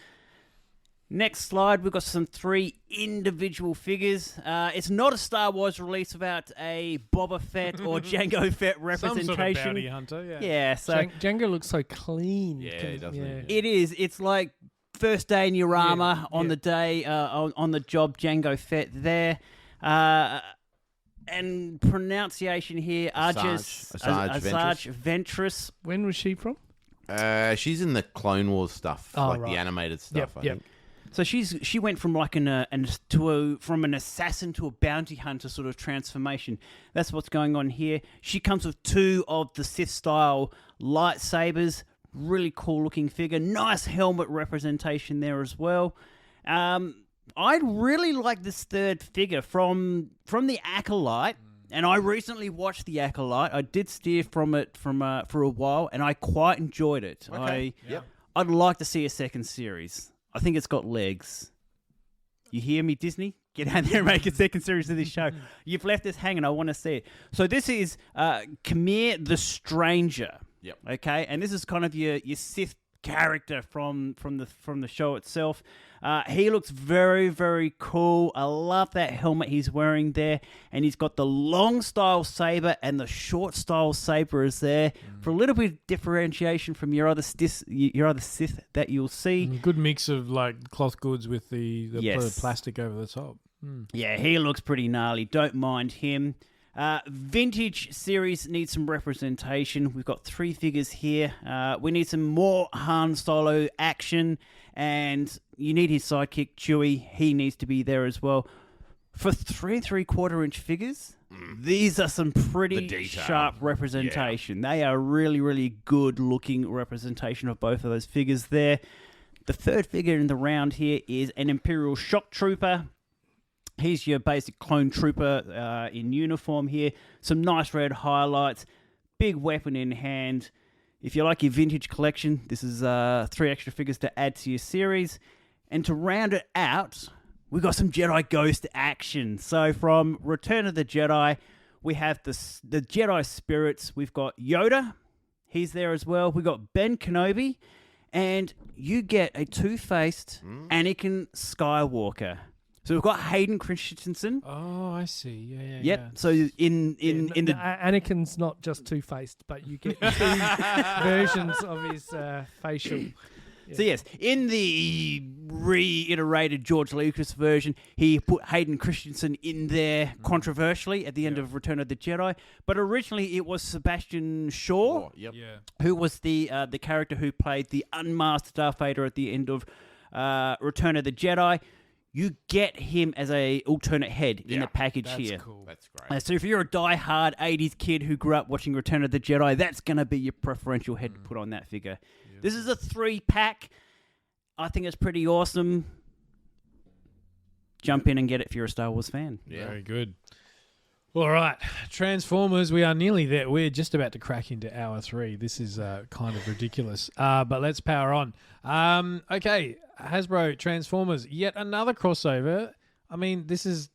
Next slide, we've got some 3 individual figures. It's not a Star Wars release without a Boba Fett or Jango Fett representation. Some sort of bounty hunter, Yeah, so Django looks so clean. Yeah, doesn't it? it is. It's like first day in your armor on the day on the job. Jango Fett there. And pronunciation here, Asajj Ventress. When was she from? She's in the Clone Wars stuff, the animated stuff. I think. So she went from like from an assassin to a bounty hunter sort of transformation. That's what's going on here. She comes with 2 of the Sith style lightsabers. Really cool looking figure. Nice helmet representation there as well. I really like this third figure from the Acolyte, and I recently watched the Acolyte. I did steer from it for a while, and I quite enjoyed it. Okay. I'd like to see a second series. I think it's got legs. You hear me, Disney? Get out there and make a second series of this show. You've left us hanging. I want to see it. So this is Khmer the Stranger. Yep. Okay, and this is kind of your Sith character from the show itself. He looks very, very cool. I love that helmet he's wearing there, and he's got the long style saber and the short style saber is there for a little bit of differentiation from your other Sith that you'll see. Good mix of like cloth goods with the plastic over the top. Yeah, he looks pretty gnarly. Don't mind him. Vintage series needs some representation. We've got 3 figures here. We need some more Han Solo action, and you need his sidekick Chewie. He needs to be there as well. For 3 3/4-inch figures, these are some pretty sharp representation. They are really, really good looking representation of both of those figures there. The third figure in the round here is an Imperial Shock Trooper. He's your basic clone trooper in uniform here. Some nice red highlights. Big weapon in hand. If you like your vintage collection, this is 3 extra figures to add to your series. And to round it out, we got some Jedi Ghost action. So from Return of the Jedi, we have the Jedi Spirits. We've got Yoda. He's there as well. We've got Ben Kenobi. And you get a 2-faced Anakin Skywalker. So we've got Hayden Christensen. Oh, I see. Yeah. Yep. So in the Anakin's not just 2-faced, but you get 2 versions of his facial. Yeah. So yes, in the reiterated George Lucas version, he put Hayden Christensen in there controversially at the end of Return of the Jedi. But originally it was Sebastian Shaw, who was the character who played the unmasked Darth Vader at the end of Return of the Jedi. You get him as a alternate head in the package here. Cool. That's great. So if you're a die-hard 80s kid who grew up watching Return of the Jedi, that's going to be your preferential head to put on that figure. Yeah. This is a 3-pack. I think it's pretty awesome. Jump in and get it if you're a Star Wars fan. Yeah. Very good. All right, Transformers, we are nearly there. We're just about to crack into hour 3. This is kind of ridiculous, but let's power on. Okay, Hasbro Transformers, yet another crossover. I mean, it's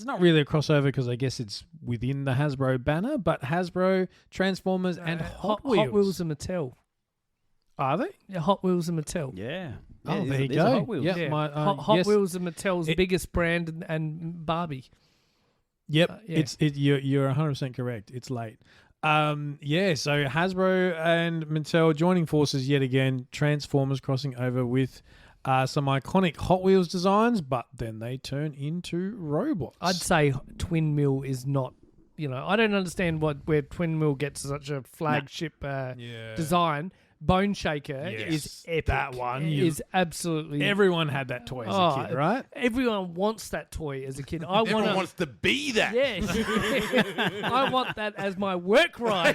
not really a crossover because I guess it's within the Hasbro banner, but Hasbro Transformers and Hot Wheels. Hot Wheels and Mattel. Are they? Yeah, Hot Wheels and Mattel. Yeah. Oh, there you go. Hot Wheels. Yep, Yeah. my, Hot yes. Wheels and Mattel's biggest brand and Barbie. Yep, yeah. You're 100% correct. It's late. So Hasbro and Mattel joining forces yet again. Transformers crossing over with some iconic Hot Wheels designs, but then they turn into robots. I'd say Twin Mill is not. I don't understand where Twin Mill gets such a flagship design. Bone Shaker is epic. That one is absolutely. Everyone had that toy as a kid, right? Everyone wants that toy as a kid. Everyone wants to be that. Yes. I want that as my work ride.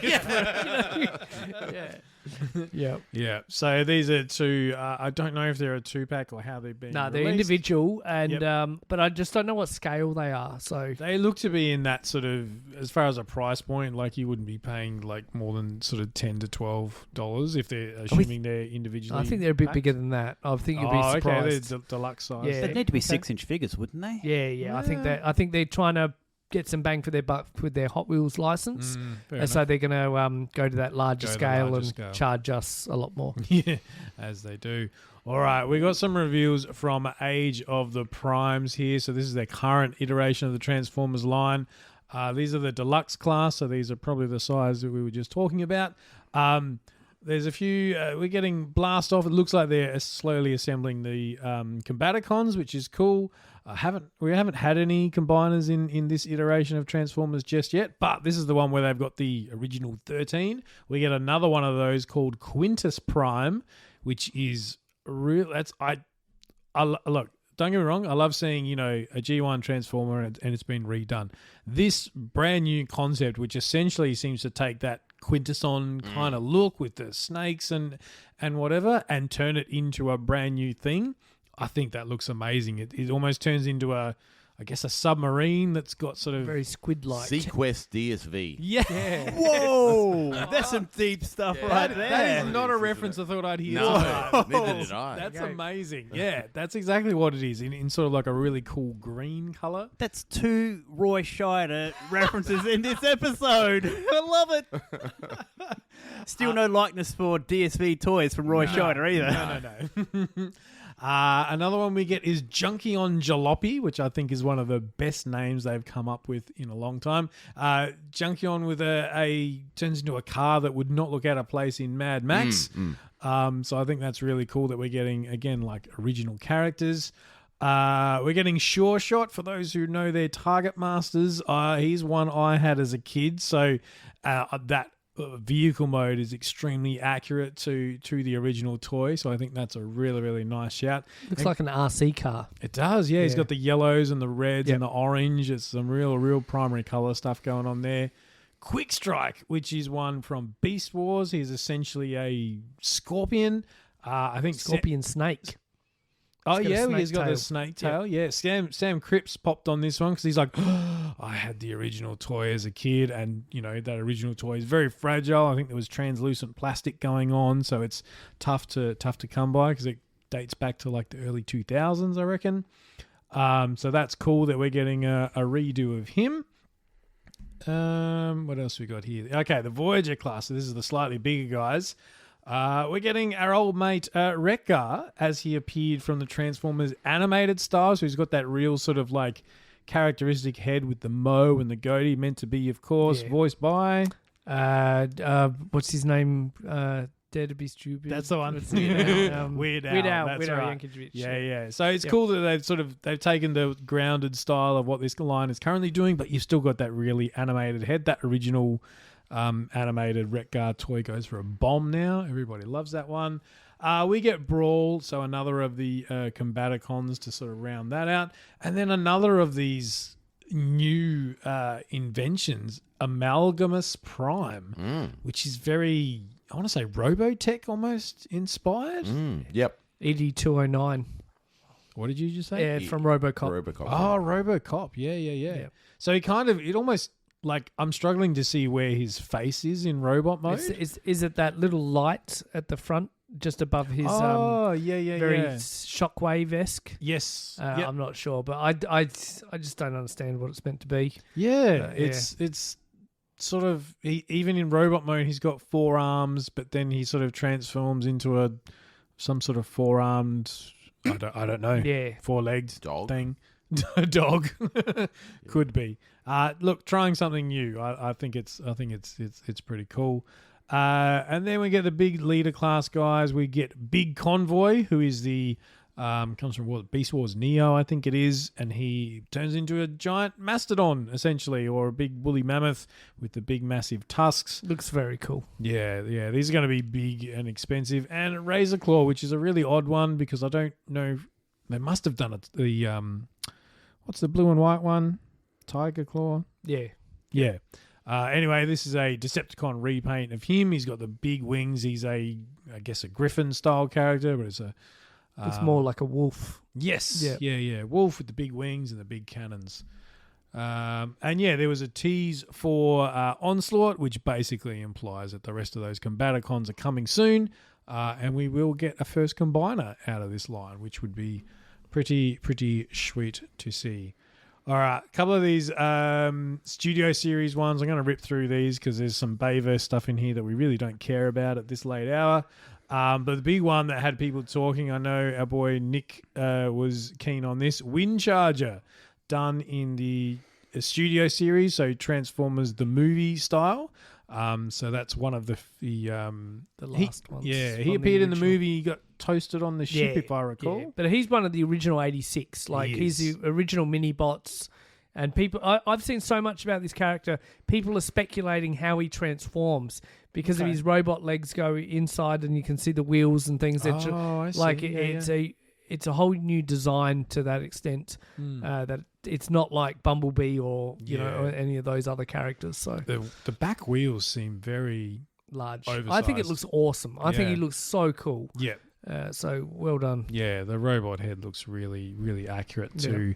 Yeah. Yeah. So these are two. I don't know if they're a 2-pack or how they've been. No, they're released. individual, and but I just don't know what scale they are. So They look to be in that sort of, as far as a price point, like you wouldn't be paying like more than sort of $10 to $12 if they're assuming they're individually. I think they're a bit packed. bigger than that. I think you'd be Oh, surprised. okay, they're deluxe size. Yeah. They'd need to be Okay. 6-inch figures, wouldn't they? Yeah. I think they're trying to get some bang for their buck with their Hot Wheels license, Fair and so enough. they're going to go to that larger Go to the scale larger and scale. charge us a lot more. Yeah, as they do. All right, we got some reviews from Age of the Primes here. So this is their current iteration of the Transformers line. These are the deluxe class, so these are probably the size that we were just talking about. There's a few. We're getting blast off. It looks like they're slowly assembling the Combaticons, which is cool. We haven't had any combiners in this iteration of Transformers just yet, but this is the one where they've got the original 13. We get another one of those called Quintus Prime, which is real. Look. Don't get me wrong. I love seeing a G1 Transformer and it's been redone. This brand new concept, which essentially seems to take that Quintesson kind of look with the snakes and whatever, and turn it into a brand new thing. I think that looks amazing. It almost turns into a submarine that's got sort of Very squid-like. Sequest DSV. yeah. Whoa, that's some deep stuff right there. That is not a reference I thought I'd hear. No, tonight. neither did I. That's Okay. amazing. Yeah, that's exactly what it is in sort of like a really cool green color. That's 2 Roy Scheider references in this episode. I love it. Still no likeness for DSV toys from Roy Scheider either. No. Another one we get is Junkion Jalopy, which I think is one of the best names they've come up with in a long time. Junkion with a turns into a car that would not look out of place in Mad Max. So I think that's really cool that we're getting, again, like original characters. We're getting Sure Shot for those who know their Target Masters. He's one I had as a kid, so that vehicle mode is extremely accurate to the original toy, so I think that's a really, really nice shout. Looks like an RC car. It does, yeah. He's Yeah. got the yellows and the reds Yep. and the orange. It's some real primary color stuff going on there. Quick Strike, which is one from Beast Wars. He's essentially a scorpion. I think Scorpion snake. Oh It's got a yeah, snake he's got tail. the snake tail. Yeah, Sam Cripps popped on this one because he's like, I had the original toy as a kid, and that original toy is very fragile. I think there was translucent plastic going on, so it's tough to come by because it dates back to like the early 2000s, I reckon. So that's cool that we're getting a redo of him. What else we got here? Okay, the Voyager class. So this is the slightly bigger guys. We're getting our old mate Wreck-Gar as he appeared from the Transformers animated style. So he's got that real sort of like characteristic head with the mo and the goatee, meant to be, of course, Yeah. voiced by. What's his name? Dare to be stupid. That's the one. What's it? Weird Al. Weird Al. That's Weird Al right. Yankovic. Yeah. So it's Yep. cool that they've taken the grounded style of what this line is currently doing, but you've still got that really animated head. That original animated Wreck-Gar toy goes for a bomb now. Everybody loves that one. We get Brawl, so another of the Combaticons to sort of round that out. And then another of these new inventions, Amalgamus Prime, which is very, I want to say, Robotech almost inspired. Yep. ED209. What did you just say? Yeah, from RoboCop. Robocop. Oh, RoboCop. Yeah. Yep. So it almost, like, I'm struggling to see where his face is in robot mode. Is it that little light at the front, just above his yeah. very shockwave-esque? Yes. I'm not sure, but I just don't understand what it's meant to be. Yeah, yeah. it's sort of even in robot mode, he's got 4 arms, but then he sort of transforms into some sort of 4-armed. I don't know. Yeah. 4-legged Dog. thing. Dog could be. Look, trying something new. I think it's pretty cool. And then we get the big leader class guys. We get Big Convoy, who is the comes from Beast Wars Neo, I think it is, and he turns into a giant mastodon essentially, or a big woolly mammoth with the big massive tusks. Looks very cool. Yeah. These are going to be big and expensive. And Razor Claw, which is a really odd one because I don't know. They must have done it. The what's the blue and white one? Tiger Claw. Yeah. Yeah. Anyway, this is a Decepticon repaint of him. He's got the big wings. He's I guess a Griffin style character, but It's more like a wolf. Yes. Yep. Yeah. Wolf with the big wings and the big cannons. There was a tease for Onslaught, which basically implies that the rest of those Combaticons are coming soon, and we will get a first combiner out of this line, which would be pretty sweet to see. All right, a couple of these Studio Series ones. I'm going to rip through these because there's some Bayverse stuff in here that we really don't care about at this late hour. But the big one that had people talking, I know our boy Nick was keen on this. Windcharger, done in the Studio Series, so Transformers the movie style. So that's one of the last ones. Yeah, he appeared in the movie. He got toasted on the ship, if I recall. Yeah. But he's one of the original 86. He's the original mini-bots. And people, I've seen so much about this character. People are speculating how he transforms because of his robot legs go inside, and you can see the wheels and things. I see. It's a whole new design to that extent. That it's not like Bumblebee or or any of those other characters. So the back wheels seem very large. Oversized. I think it looks awesome. I think he looks so cool. Yeah. So well done. Yeah, the robot head looks really, really accurate to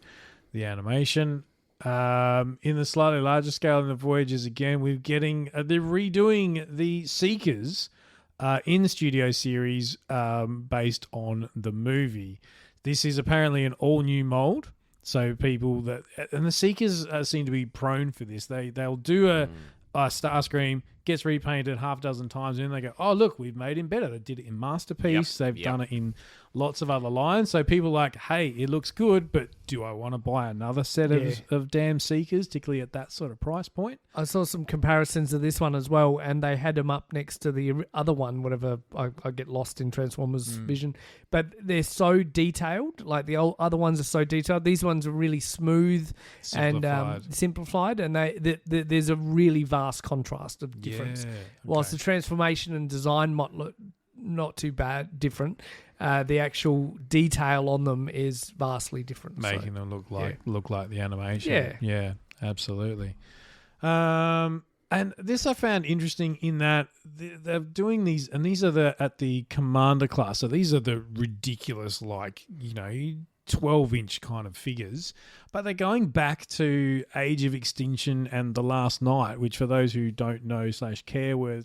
the animation. In the slightly larger scale in the Voyagers, again, they're redoing the Seekers in the Studio Series based on the movie. This is apparently an all-new mold. So people and the Seekers seem to be prone for this. They'll do a Starscream, gets repainted half a dozen times, and then they go, oh, look, we've made him better. They did it in Masterpiece. They've done it in lots of other lines. So people are like, hey, it looks good, but do I want to buy another set of damn Seekers, particularly at that sort of price point? I saw some comparisons of this one as well, and they had them up next to the other one, whatever. I get lost in Transformers vision. But they're so detailed. Like the other ones are so detailed. These ones are really smooth and simplified, and there's a really vast contrast of difference. Whilst the transformation and design might look not too bad different, the actual detail on them is vastly different, making them look like the animation. Yeah, absolutely. And this I found interesting in that they're doing these, and these are at the Commander class. So these are the ridiculous, 12-inch kind of figures, but they're going back to Age of Extinction and The Last Night, which for those who don't know / care were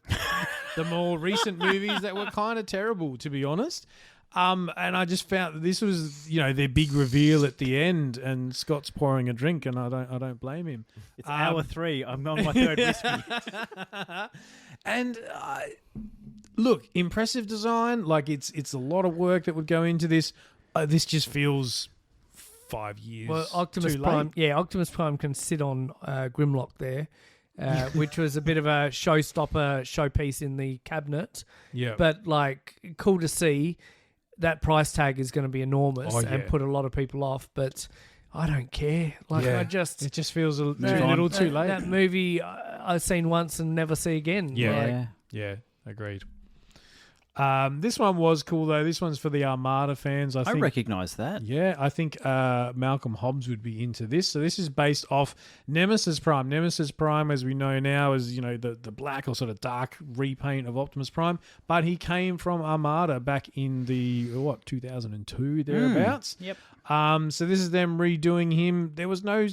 the more recent movies that were kind of terrible, to be honest. And I just found that this was, their big reveal at the end, and Scott's pouring a drink, and I don't blame him. It's hour 3. I'm on my third whiskey. And look, impressive design. Like it's a lot of work that would go into this. This just feels 5 years. Well, Optimus too Prime, late. Optimus Prime can sit on Grimlock there, which was a bit of a showstopper showpiece in the cabinet. Yeah, but cool to see. That price tag is going to be enormous and put a lot of people off. But I don't care. It just feels a little too late. That movie I've seen once and never see again. Yeah, agreed. This one was cool though. This one's for the Armada fans. I think, recognise that. Yeah, I think Malcolm Hobbs would be into this. So this is based off Nemesis Prime. Nemesis Prime, as we know now, is the black or sort of dark repaint of Optimus Prime. But he came from Armada back in the 2002 thereabouts. Yep. So this is them redoing him. There was no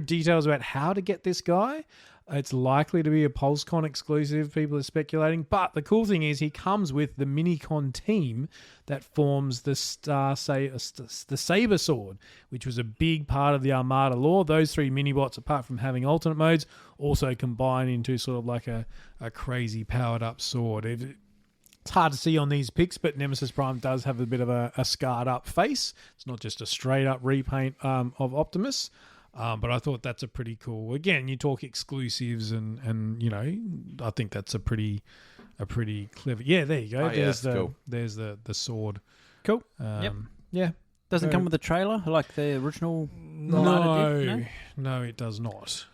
details about how to get this guy. It's likely to be a PulseCon exclusive, people are speculating. But the cool thing is he comes with the Minicon team that forms the Saber Sword, which was a big part of the Armada lore. Those 3 mini-bots, apart from having alternate modes, also combine into sort of like a crazy powered-up sword. It's hard to see on these pics, but Nemesis Prime does have a bit of a scarred-up face. It's not just a straight-up repaint of Optimus. But I thought that's a pretty cool. Again, you talk exclusives, and I think that's a pretty clever. Yeah, there you go. There's the sword. Cool. Yeah. Doesn't come with a trailer like the original. No, it does not.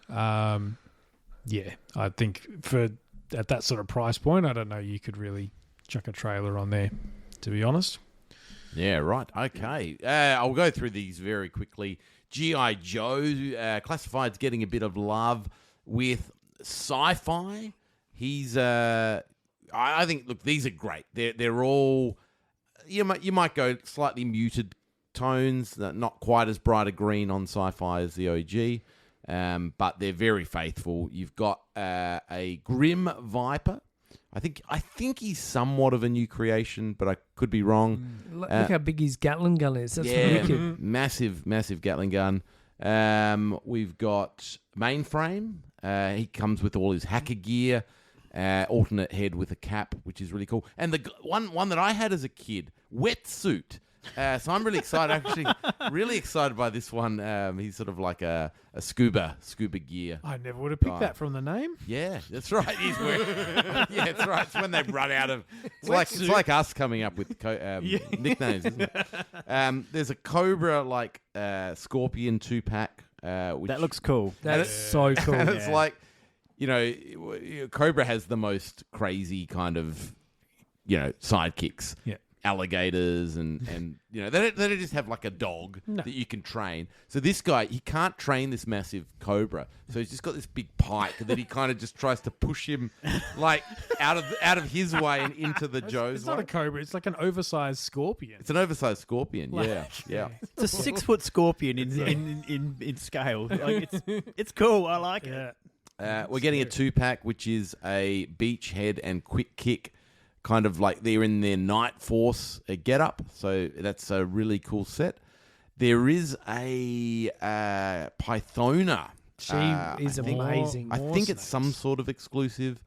Yeah, I think at that sort of price point, I don't know. You could really chuck a trailer on there, to be honest. Yeah, right. Okay. I'll go through these very quickly. G.I. Joe, Classified's getting a bit of love with Sci-fi. He's I think, look, these are great. They're all, you might go slightly muted tones, not quite as bright a green on Sci-Fi as the OG, but they're very faithful. You've got a Grim Viper. I think he's somewhat of a new creation, but I could be wrong. Look how big his Gatling gun is. That's wicked. Massive Gatling gun. We've got Mainframe. He comes with all his hacker gear, alternate head with a cap, which is really cool. And the one that I had as a kid, Wetsuit. So I'm really excited. Actually, really excited by this one. He's sort of like a scuba gear. I never would have picked that from the name. Yeah, that's right. Yeah, that's right. It's when they run out of. It's like us coming up with nicknames, isn't it? There's a Cobra Scorpion 2-pack. That looks cool. That's so cool. And it's like, Cobra has the most crazy kind of, sidekicks. Yeah. Alligators and they don't just have like a dog that you can train. So this guy, he can't train this massive cobra, so he's just got this big pike that he kind of just tries to push him like out of his way and into the Joe's. It's not a cobra; it's like an oversized scorpion. It's an oversized scorpion. Yeah. It's a 6-foot scorpion in scale. Like, it's cool. I like it. We're getting a 2-pack, which is a beach head and quick kick. Kind of like they're in their Night Force get-up, so that's a really cool set. There is a Pythona. She is amazing. I think it's some sort of exclusive,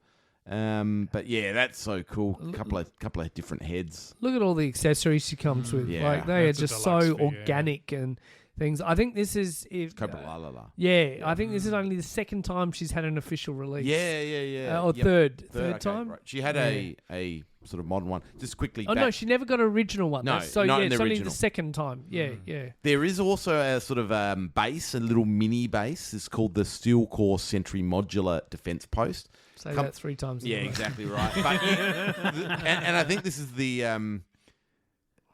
but yeah, that's so cool. Couple of different heads. Look at all the accessories she comes with. Yeah. Like they are That's a just deluxe so figure, organic and things. I think this is Cobra La La La. Yeah, I think this is only the second time she's had an official release. Yeah. Or Yep. third okay, time. Right. She had a sort of modern one. Just quickly. Oh no, she never got an original one. No, So not yeah, in the it's only original. the second time. Yeah. There is also a sort of base, a little mini base. It's called the Steel Core Sentry Modular Defense Post. Say that 3 times. Yeah, exactly right. But and I think this is the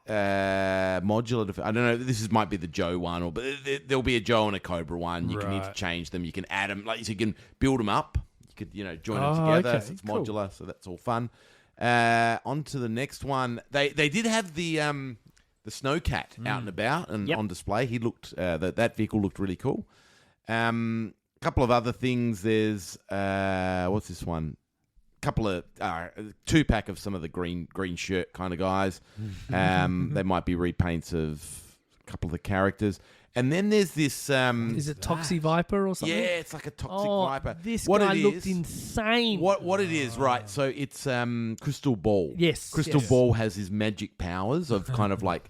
modular. I don't know. Might be the Joe one, but there'll be a Joe and a Cobra one. You can interchange them. You can add them. Like so, you can build them up. You could join them together. Okay, So it's cool. modular, so that's all fun. On to the next one. They did have the Snowcat out and about and on display. He looked that vehicle looked really cool. Couple of other things. There's what's this one? Couple of 2-pack of some of the green shirt kind of guys. They might be repaints of a couple of the characters. And then there's this. Is it Toxie Viper or something? Yeah, it's like a Toxic Viper. This What guy it looked is- insane. What it is, right? So it's Crystal Ball. Yes, Crystal yes. Ball has his magic powers of kind of like.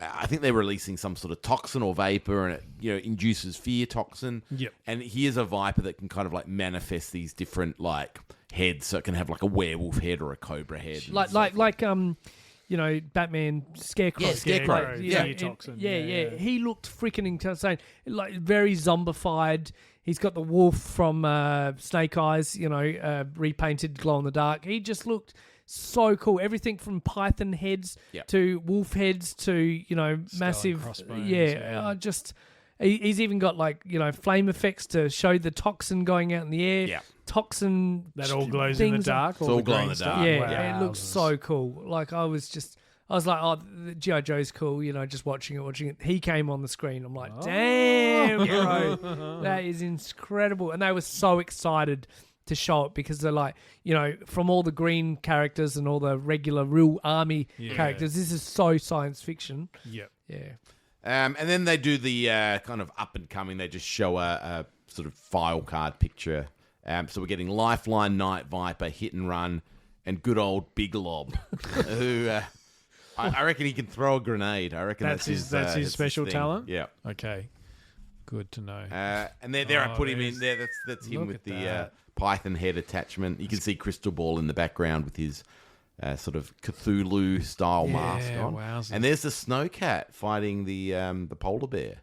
I think they're releasing some sort of toxin or vapor, and it induces fear toxin. Yep. And he is a viper that can kind of like manifest these different like heads, so it can have like a werewolf head or a cobra head. Batman Scarecrow. Yeah, Scarecrow. Yeah, Fear toxin. Yeah. He looked freaking insane. Like very zombified. He's got the wolf from Snake Eyes, repainted glow in the dark. He just looked so cool. Everything from python heads to wolf heads to massive. crossbones, He's even got flame effects to show the toxin going out in the air. Yeah. Toxin that all glows in the things. dark. It's all glow in the dark. Yeah, it looks so cool. Like I was like, oh, the G.I. Joe's cool, just watching it. He came on the screen. I'm like, damn, bro, that is incredible. And they were so excited to show it because they're like, from all the green characters and all the regular real army characters, this is so science fiction. Yep. Yeah. And then they do the kind of up and coming. They just show a sort of file card picture. So we're getting Lifeline, Night Viper, Hit and Run, and good old Big Lob, who I reckon he can throw a grenade. I reckon that's his special thing. talent? Yeah. Okay. Good to know. And there I put him in there. That's him Look with at the that. Python head attachment. You can see Crystal Ball in the background with his sort of Cthulhu style mask on. wowzers. And there's the Snowcat fighting the polar bear.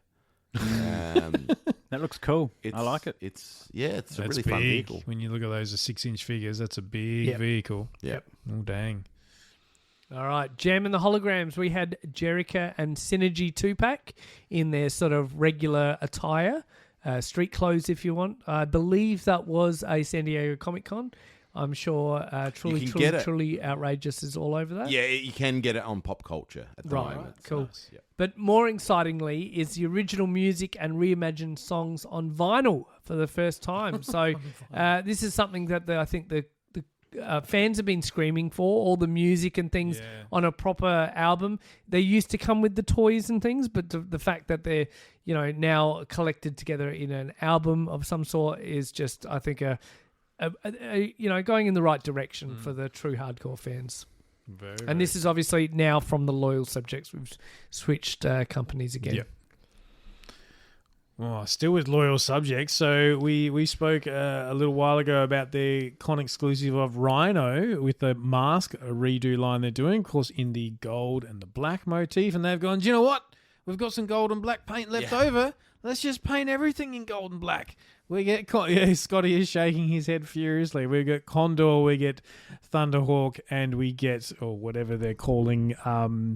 That looks cool. I like it. It's a That's really big. fun vehicle. When you look at those 6-inch figures, that's a big vehicle. Yep. Oh, dang. All right, Jam and the Holograms. We had Jerica and Synergy 2-pack in their sort of regular attire. street clothes if you want. I believe that was a San Diego Comic Con. I'm sure Truly Outrageous is all over that. Yeah, you can get it on Pop Culture at the moment. Cool. Nice. Yep. But more excitingly is the original music and reimagined songs on vinyl for the first time. So this is something that I think the fans have been screaming for, all the music and things on a proper album. They used to come with the toys and things, but the fact that they're now collected together in an album of some sort is just, I think, going in the right direction for the true hardcore fans. And this is obviously now from the loyal subjects. We've switched companies again. Yep. Oh, still with loyal subjects. So we spoke a little while ago about the con exclusive of Rhino with the mask, a redo line they're doing, of course, in the gold and the black motif. And they've gone, do you know what? We've got some gold and black paint left over. Let's just paint everything in gold and black. We get Scotty is shaking his head furiously. We get Condor, we get Thunderhawk, and we get whatever they're calling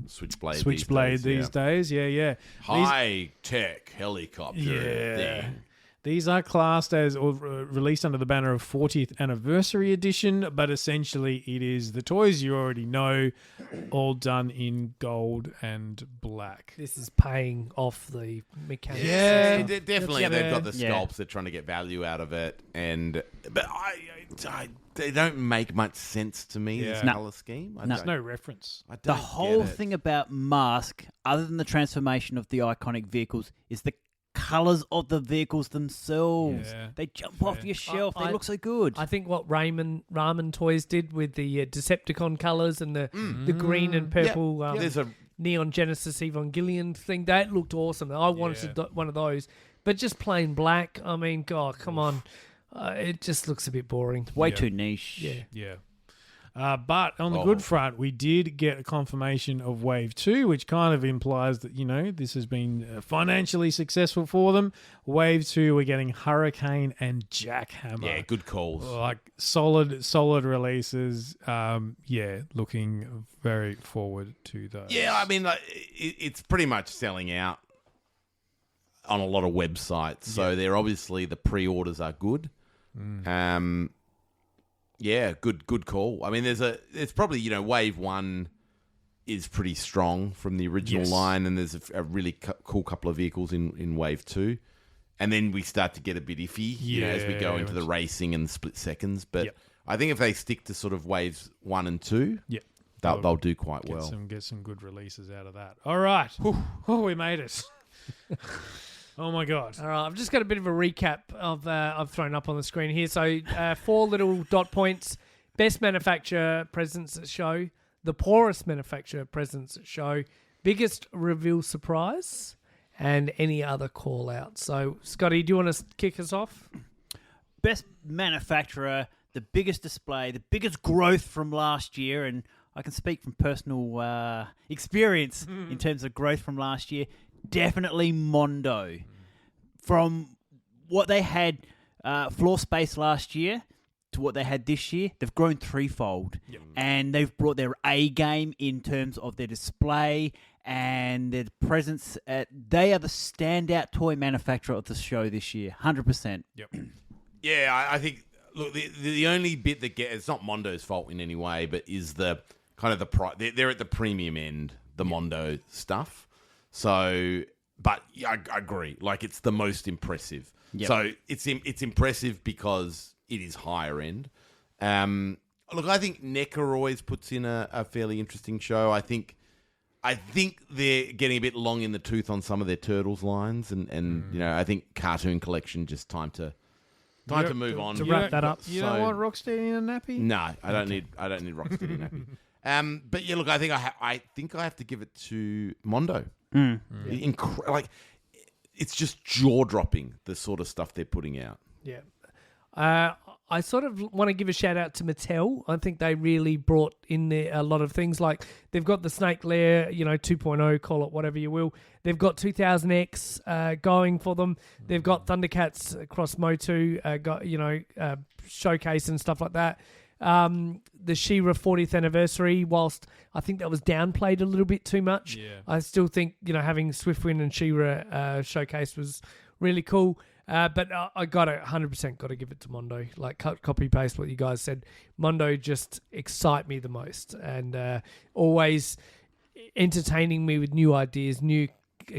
Switchblade these days. Yeah. High tech helicopter thing. These are classed as released under the banner of 40th Anniversary Edition, but essentially it is the toys you already know, all done in gold and black. This is paying off the mechanics. Yeah, definitely. They've got the sculpts. They're trying to get value out of it, but they don't make much sense to me. This color scheme. There's no reference. The whole thing about Mask, other than the transformation of the iconic vehicles, is the colours of the vehicles themselves. Yeah. They jump off your shelf. They look so good. I think what Ramen Toys did with the Decepticon colours and the green and purple there's a Neon Genesis Evangelion thing, that looked awesome. I wanted one of those. But just plain black, I mean, God, come on. It just looks a bit boring. Way too niche. Yeah. But on the good front, we did get a confirmation of Wave 2, which kind of implies that, this has been financially successful for them. Wave 2, we're getting Hurricane and Jackhammer. Yeah, good calls. Like solid releases. Looking very forward to those. Yeah, I mean, it's pretty much selling out on a lot of websites. So they're obviously, the pre-orders are good. Yeah, good call. I mean, there's probably, Wave 1 is pretty strong from the original line, and there's a really cool couple of vehicles in Wave 2. And then we start to get a bit iffy as we go into the racing and split seconds. But I think if they stick to sort of Waves 1 and 2, they'll do quite well. Get some good releases out of that. All right. We made it. Oh, my God. All right, I've just got a bit of a recap of I've thrown up on the screen here. So 4 little dot points. Best manufacturer presence at show. The poorest manufacturer presence at show. Biggest reveal surprise. And any other call-outs. So, Scotty, do you want to kick us off? Best manufacturer, the biggest display, the biggest growth from last year. And I can speak from personal experience in terms of growth from last year. Definitely Mondo. From what they had floor space last year to what they had this year, they've grown threefold. And they've brought their A game in terms of their display and their presence. They are the standout toy manufacturer of the show this year, 100%. Yeah, I think, look, the only bit that it's not Mondo's fault in any way, but is the kind of the price. They're at the premium end, the Mondo stuff. So, but I agree. Like, it's the most impressive. So it's impressive because it is higher end. Look, I think Neca always puts in a fairly interesting show. I think they're getting a bit long in the tooth on some of their Turtles lines, and I think Cartoon Collection just time to move on. To wrap that up. You don't want Rocksteady in a nappy? No, I don't need Rocksteady in a nappy. But yeah, look, I think I have to give it to Mondo. It's just jaw-dropping, the sort of stuff they're putting out. Yeah. I sort of want to give a shout out to Mattel. I think they really brought in there a lot of things. Like, they've got the Snake Lair, 2.0, call it whatever you will. They've got 2000X going for them. They've got Thundercats across Motu, showcase and stuff like that. The She-Ra 40th anniversary, whilst I think that was downplayed a little bit too much, I still think, having Swiftwind and She-Ra showcase was really cool. But I got to 100% got to give it to Mondo. Like copy paste what you guys said. Mondo just excite me the most, and always entertaining me with new ideas, new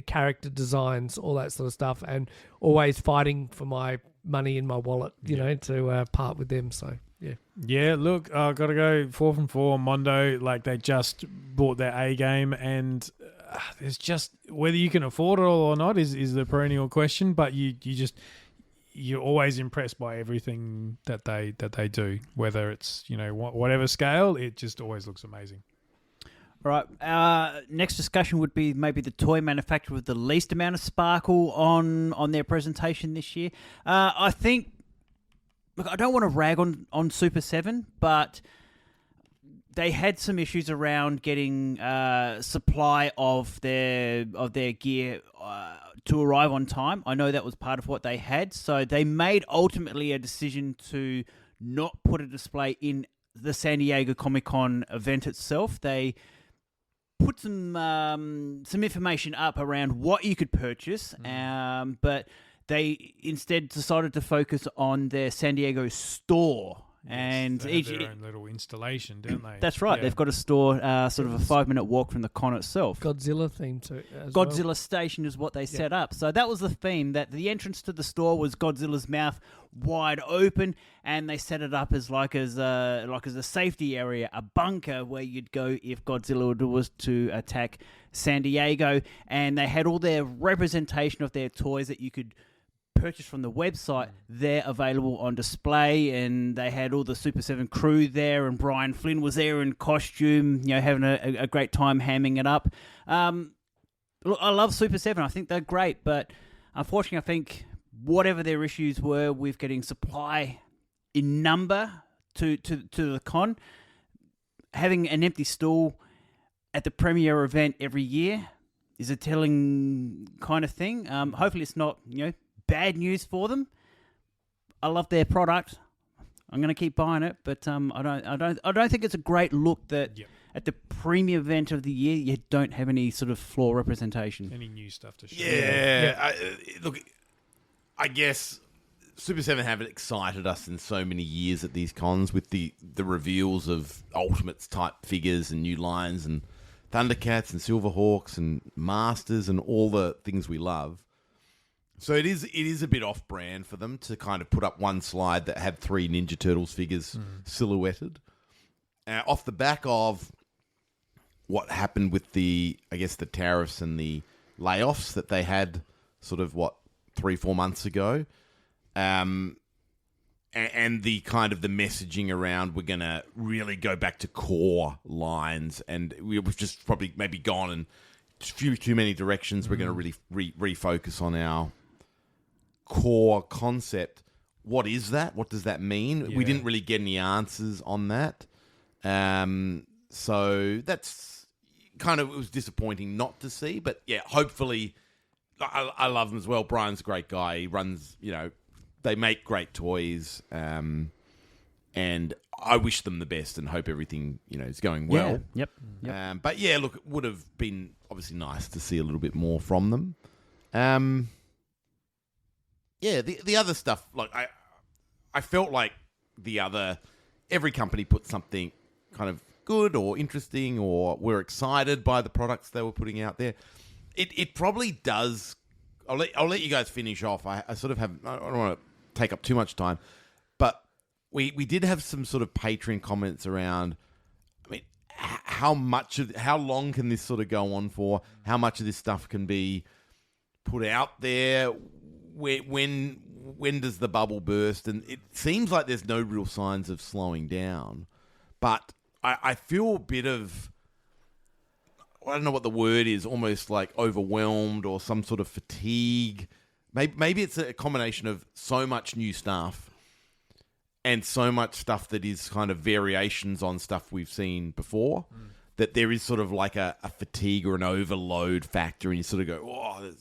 character designs, all that sort of stuff, and always fighting for my money in my wallet, you know, to part with them. So yeah. Yeah, look, I've got to go 4 from 4 on Mondo. Like, they just bought their A game, and there's just whether you can afford it all or not is the perennial question. But you're always impressed by everything that they do, whether it's, you know, whatever scale. It just always looks amazing. All right. Next discussion would be maybe the toy manufacturer with the least amount of sparkle on their presentation this year. I think. Look, I don't want to rag on Super 7, but they had some issues around getting supply of their gear to arrive on time. I know that was part of what they had, so they made ultimately a decision to not put a display in the San Diego Comic-Con event itself. They put some information up around what you could purchase, but they instead decided to focus on their San Diego store. And they have their own little installation, don't they? That's right. Yeah. They've got a store sort of a 5-minute walk from the con itself. Godzilla theme too. Godzilla Station is what they set up. So that was the theme, that the entrance to the store was Godzilla's mouth wide open, and they set it up as a safety area, a bunker where you'd go if Godzilla was to attack San Diego. And they had all their representation of their toys that you could purchase from the website there available on display, and they had all the Super 7 crew there, and Brian Flynn was there in costume, you know, having a great time hamming it up. Look, I love Super 7. I think they're great, but unfortunately I think whatever their issues were with getting supply in number to the con, having an empty stall at the premiere event every year is a telling kind of thing. Hopefully it's not, you know, bad news for them. I love their product. I'm going to keep buying it, but I don't think it's a great look that at the premium event of the year you don't have any sort of floor representation. Any new stuff to show. Yeah. Look, I guess Super 7 haven't excited us in so many years at these cons with the reveals of Ultimates type figures and new lines and Thundercats and Silverhawks and Masters and all the things we love. So it is a bit off-brand for them to kind of put up one slide that had 3 Ninja Turtles figures silhouetted. Off the back of what happened with the tariffs and the layoffs that they had sort of, 3-4 months ago. And the kind of the messaging around we're going to really go back to core lines, and we've just probably maybe gone in a few too many directions. We're going to really refocus on our core concept. What is that? What does that mean? Yeah. We didn't really get any answers on that. So that's kind of, it was disappointing not to see, but yeah, hopefully I love him as well. Brian's a great guy. He runs, you know, they make great toys. And I wish them the best and hope everything, you know, is going well. Yeah. Yep. But yeah, look, it would have been obviously nice to see a little bit more from them. Yeah, the other stuff, like I felt like every company put something kind of good or interesting or were excited by the products they were putting out there. It probably does. I'll let you guys finish off. I sort of have, I don't want to take up too much time, but we did have some sort of Patreon comments around, I mean, how long can this sort of go on for? How much of this stuff can be put out there? When does the bubble burst? And it seems like there's no real signs of slowing down. But I feel a bit of, I don't know what the word is, almost like overwhelmed or some sort of fatigue. Maybe it's a combination of so much new stuff and so much stuff that is kind of variations on stuff we've seen before, that there is sort of like a fatigue or an overload factor, and you sort of go, oh,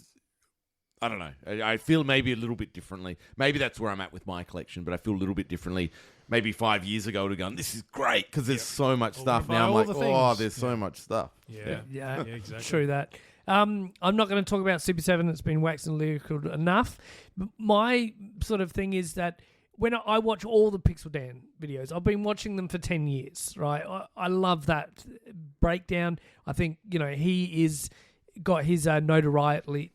I don't know. I feel maybe a little bit differently. Maybe that's where I'm at with my collection, but I feel a little bit differently. Maybe 5 years ago I would have gone, this is great, because there's so much stuff. Now I'm like, there's so much stuff. Yeah, exactly. True that. I'm not going to talk about Super 7. It's been waxed and lyrical enough. My sort of thing is that when I watch all the Pixel Dan videos, I've been watching them for 10 years, right? I love that breakdown. I think, he is got his notoriety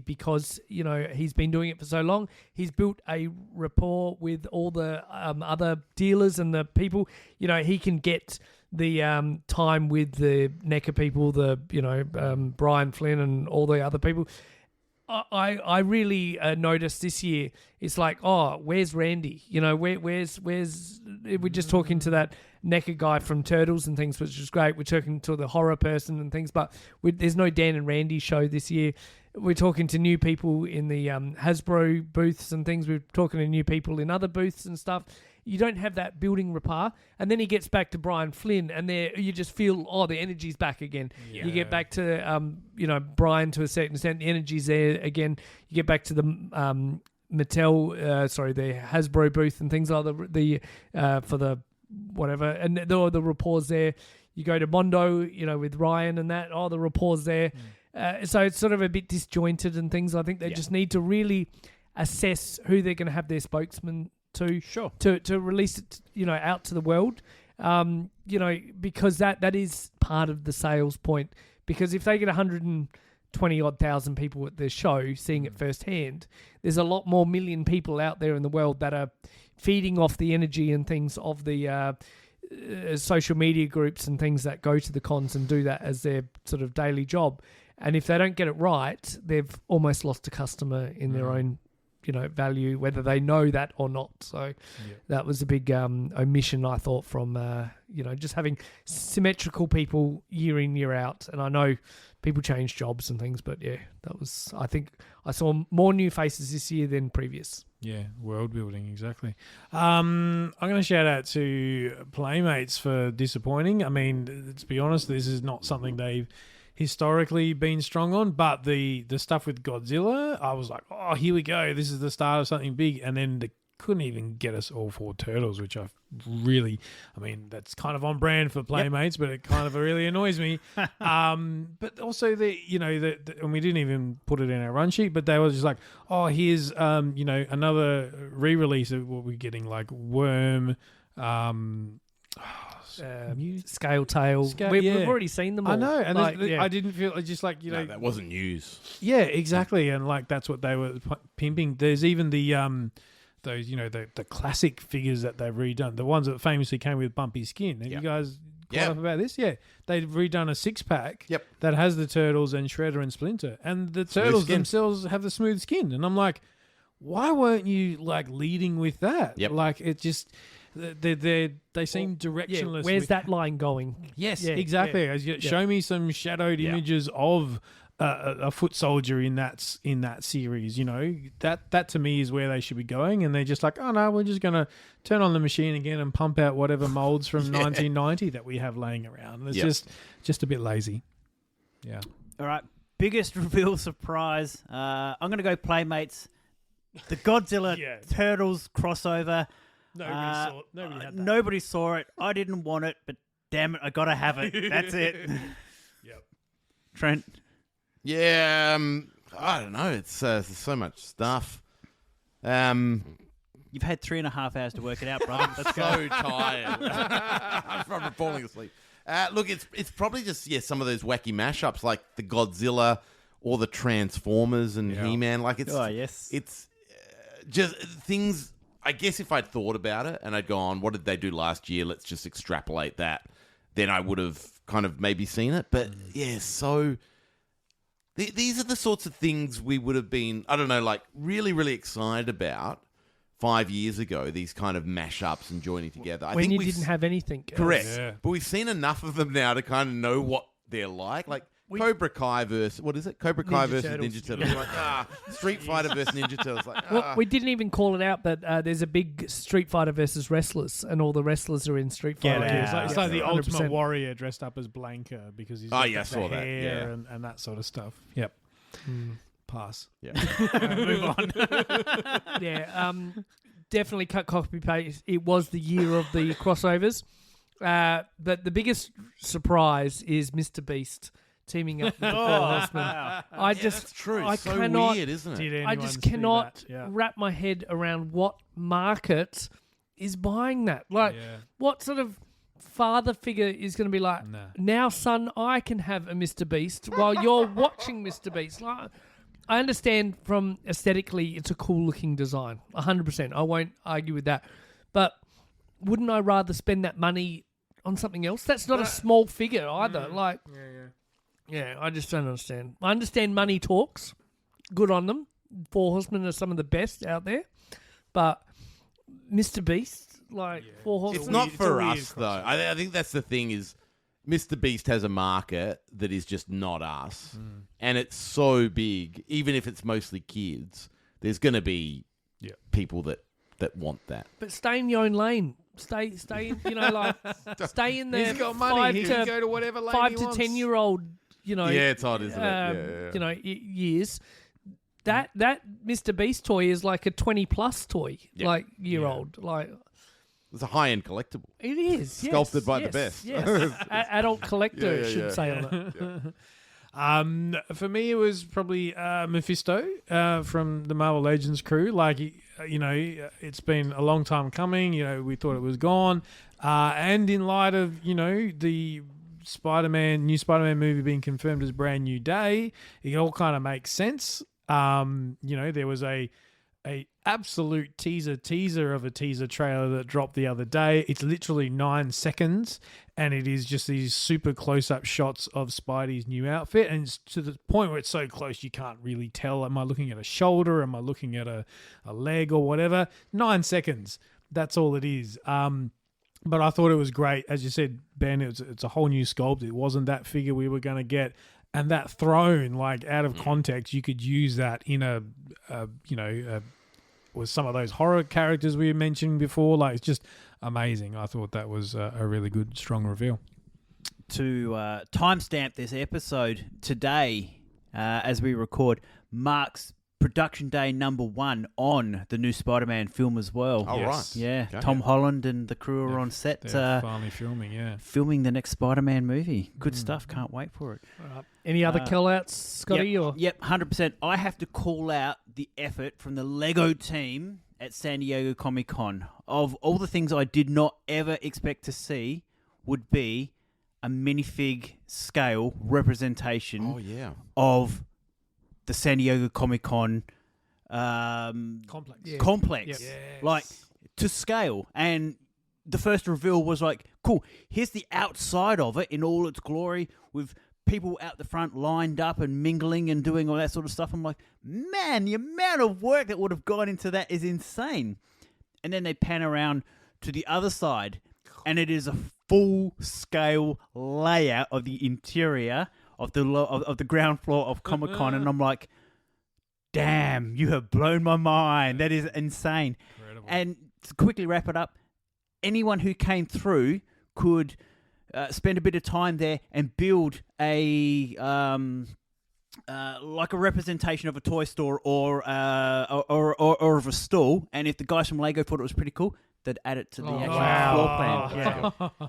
because, he's been doing it for so long. He's built a rapport with all the other dealers and the people. He can get the time with the Neca people, Brian Flynn and all the other people. I really noticed this year, it's like, oh, where's Randy? Where's we're just talking to that Neca guy from Turtles and things, which is great. We're talking to the horror person and things, but there's no Dan and Randy show this year. We're talking to new people in the Hasbro booths and things. We're talking to new people in other booths and stuff. You don't have that building rapport. And then he gets back to Brian Flynn, and there you just feel, the energy's back again. Yeah. You get back to, Brian to a certain extent. The energy's there again. You get back to the Mattel, the Hasbro booth and things like the for the whatever. And the rapport's there. You go to Mondo, with Ryan and that. The rapport's there. So it's sort of a bit disjointed and things. I think they just need to really assess who they're going to have their spokesman to release it, out to the world, because that is part of the sales point. Because if they get 120,000 people at their show seeing it firsthand, there's a lot more million people out there in the world that are feeding off the energy and things of the social media groups and things that go to the cons and do that as their sort of daily job. And if they don't get it right, they've almost lost a customer in their own value, whether they know that or not. So that was a big omission, I thought, from, just having symmetrical people year in, year out. And I know people change jobs and things, but I think I saw more new faces this year than previous. Yeah, world building, exactly. I'm going to shout out to Playmates for disappointing. I mean, to be honest, this is not something they've historically been strong on, but the stuff with Godzilla, I was like, oh, here we go, this is the start of something big. And then they couldn't even get us all 4 turtles, which that's kind of on brand for Playmates, but it kind of really annoys me. But also and we didn't even put it in our run sheet, but they were just like, oh, here's another re-release of what we're getting, like Worm, Scale Tail. We've already seen them all. I know, and I didn't feel just like No, that wasn't news. Yeah, exactly, and like that's what they were pimping. There's even the those the classic figures that they've redone, the ones that famously came with bumpy skin. Have you guys caught up about this? Yeah, they've redone a 6-pack that has the Turtles and Shredder and Splinter, and the Turtles themselves have the smooth skin. And I'm like, why weren't you like leading with that? Like it just. They seem directionless. Where's that line going? Yes, exactly. Show me some shadowed images of a foot soldier in that series. That to me is where they should be going, and they're just like, oh no, we're just gonna turn on the machine again and pump out whatever molds from 1990 that we have laying around. It's just a bit lazy. Yeah. All right. Biggest reveal surprise. I'm gonna go Playmates. The Godzilla Turtles crossover. Nobody saw it. I didn't want it, but damn it, I gotta have it. That's it. Yep. Trent. Yeah, I don't know. It's there's so much stuff. You've had 3.5 hours to work it out, brother. I'm so tired. I'm from falling asleep. Look, it's probably just some of those wacky mashups like the Godzilla or the Transformers and He-Man. Like it's just things. I guess if I'd thought about it and I'd gone, what did they do last year? Let's just extrapolate that. Then I would have kind of maybe seen it. But so these are the sorts of things we would have been, I don't know, like really, really excited about 5 years ago, these kind of mashups and joining together. When you didn't have anything. Correct. Yeah. But we've seen enough of them now to kind of know what they're like. Like Cobra Kai versus, what is it? Cobra Kai versus Ninja Turtles. Like, Street Fighter versus Ninja Turtles. Like, Well, we didn't even call it out, but there's a big Street Fighter versus wrestlers, and all the wrestlers are in Street Fighter. It's like the Ultimate Warrior dressed up as Blanca because he's got the hair and that sort of stuff. Yep. Pass. Yeah. Move on. Definitely cut copy paste. It was the year of the crossovers. But the biggest surprise is Mr. Beast teaming up with the Four Horsemen. I just, That's true. I It's so cannot, weird, isn't it? Did I anyone just see cannot that? Yeah. wrap my head around what market is buying that. Like, Yeah. what sort of father figure is going to be like, Nah. now, son, I can have a Mr. Beast while you're watching Mr. Beast. Like, I understand from aesthetically, it's a cool-looking design, 100%. I won't argue with that. But wouldn't I rather spend that money on something else? That's not a small figure either. Like, yeah, I just don't understand. I understand money talks. Good on them. Four Horsemen are some of the best out there. But Mr. Beast, Four Horsemen. It's not for a weird us, though. I think that's the thing is Mr. Beast has a market that is just not us. And it's so big, even if it's mostly kids, there's going to be people that want that. But stay in your own lane. Stay in, stay in there. He's got money. He can go to whatever lane 5 he to wants. 10-year-old, Yeah, it's odd, isn't it? Years. That Mr. Beast toy is like a 20+ toy, year old. Like, It's a high-end collectible. it is. Yes, Sculpted by the yes, best. Yes. Adult collector should say on it. For me, it was probably Mephisto from the Marvel Legends crew. Like, it's been a long time coming. We thought it was gone. And in light of, the new Spider-Man movie being confirmed as Brand New Day, it all kind of makes sense. There was a absolute teaser of a teaser trailer that dropped the other day. It's literally 9 seconds, and it is just these super close-up shots of Spidey's new outfit, and it's to the point where it's so close you can't really tell. Am I looking at a shoulder? Am I looking at a leg or whatever? 9 seconds. That's all it is. But I thought it was great. As you said, Ben, it's a whole new sculpt. It wasn't that figure we were going to get. And that throne, out of context, you could use that in with some of those horror characters we mentioned before. It's just amazing. I thought that was a really good, strong reveal. To timestamp this episode today, as we record, marks production day number 1 on the new Spider-Man film as well. Oh, Yes. right. Yeah, Okay. Tom Holland and the crew are on set They're finally filming, filming the next Spider-Man movie. Good stuff. Can't wait for it. Any other call-outs, Scotty? Yep, 100%. I have to call out the effort from the Lego team at San Diego Comic-Con. Of all the things I did not ever expect to see would be a minifig scale representation of the San Diego Comic-Con complex. Yeah. complex. Yes. To scale. And the first reveal was cool, here's the outside of it in all its glory with people out the front lined up and mingling and doing all that sort of stuff. I'm like, man, the amount of work that would have gone into that is insane. And then they pan around to the other side, and it is a full-scale layout of the interior of the ground floor of Comic-Con, and I'm like, damn, you have blown my mind. That is insane. Incredible. And to quickly wrap it up, anyone who came through could spend a bit of time there and build a representation of a toy store or of a stall. And if the guys from Lego thought it was pretty cool, they'd add it to the actual floor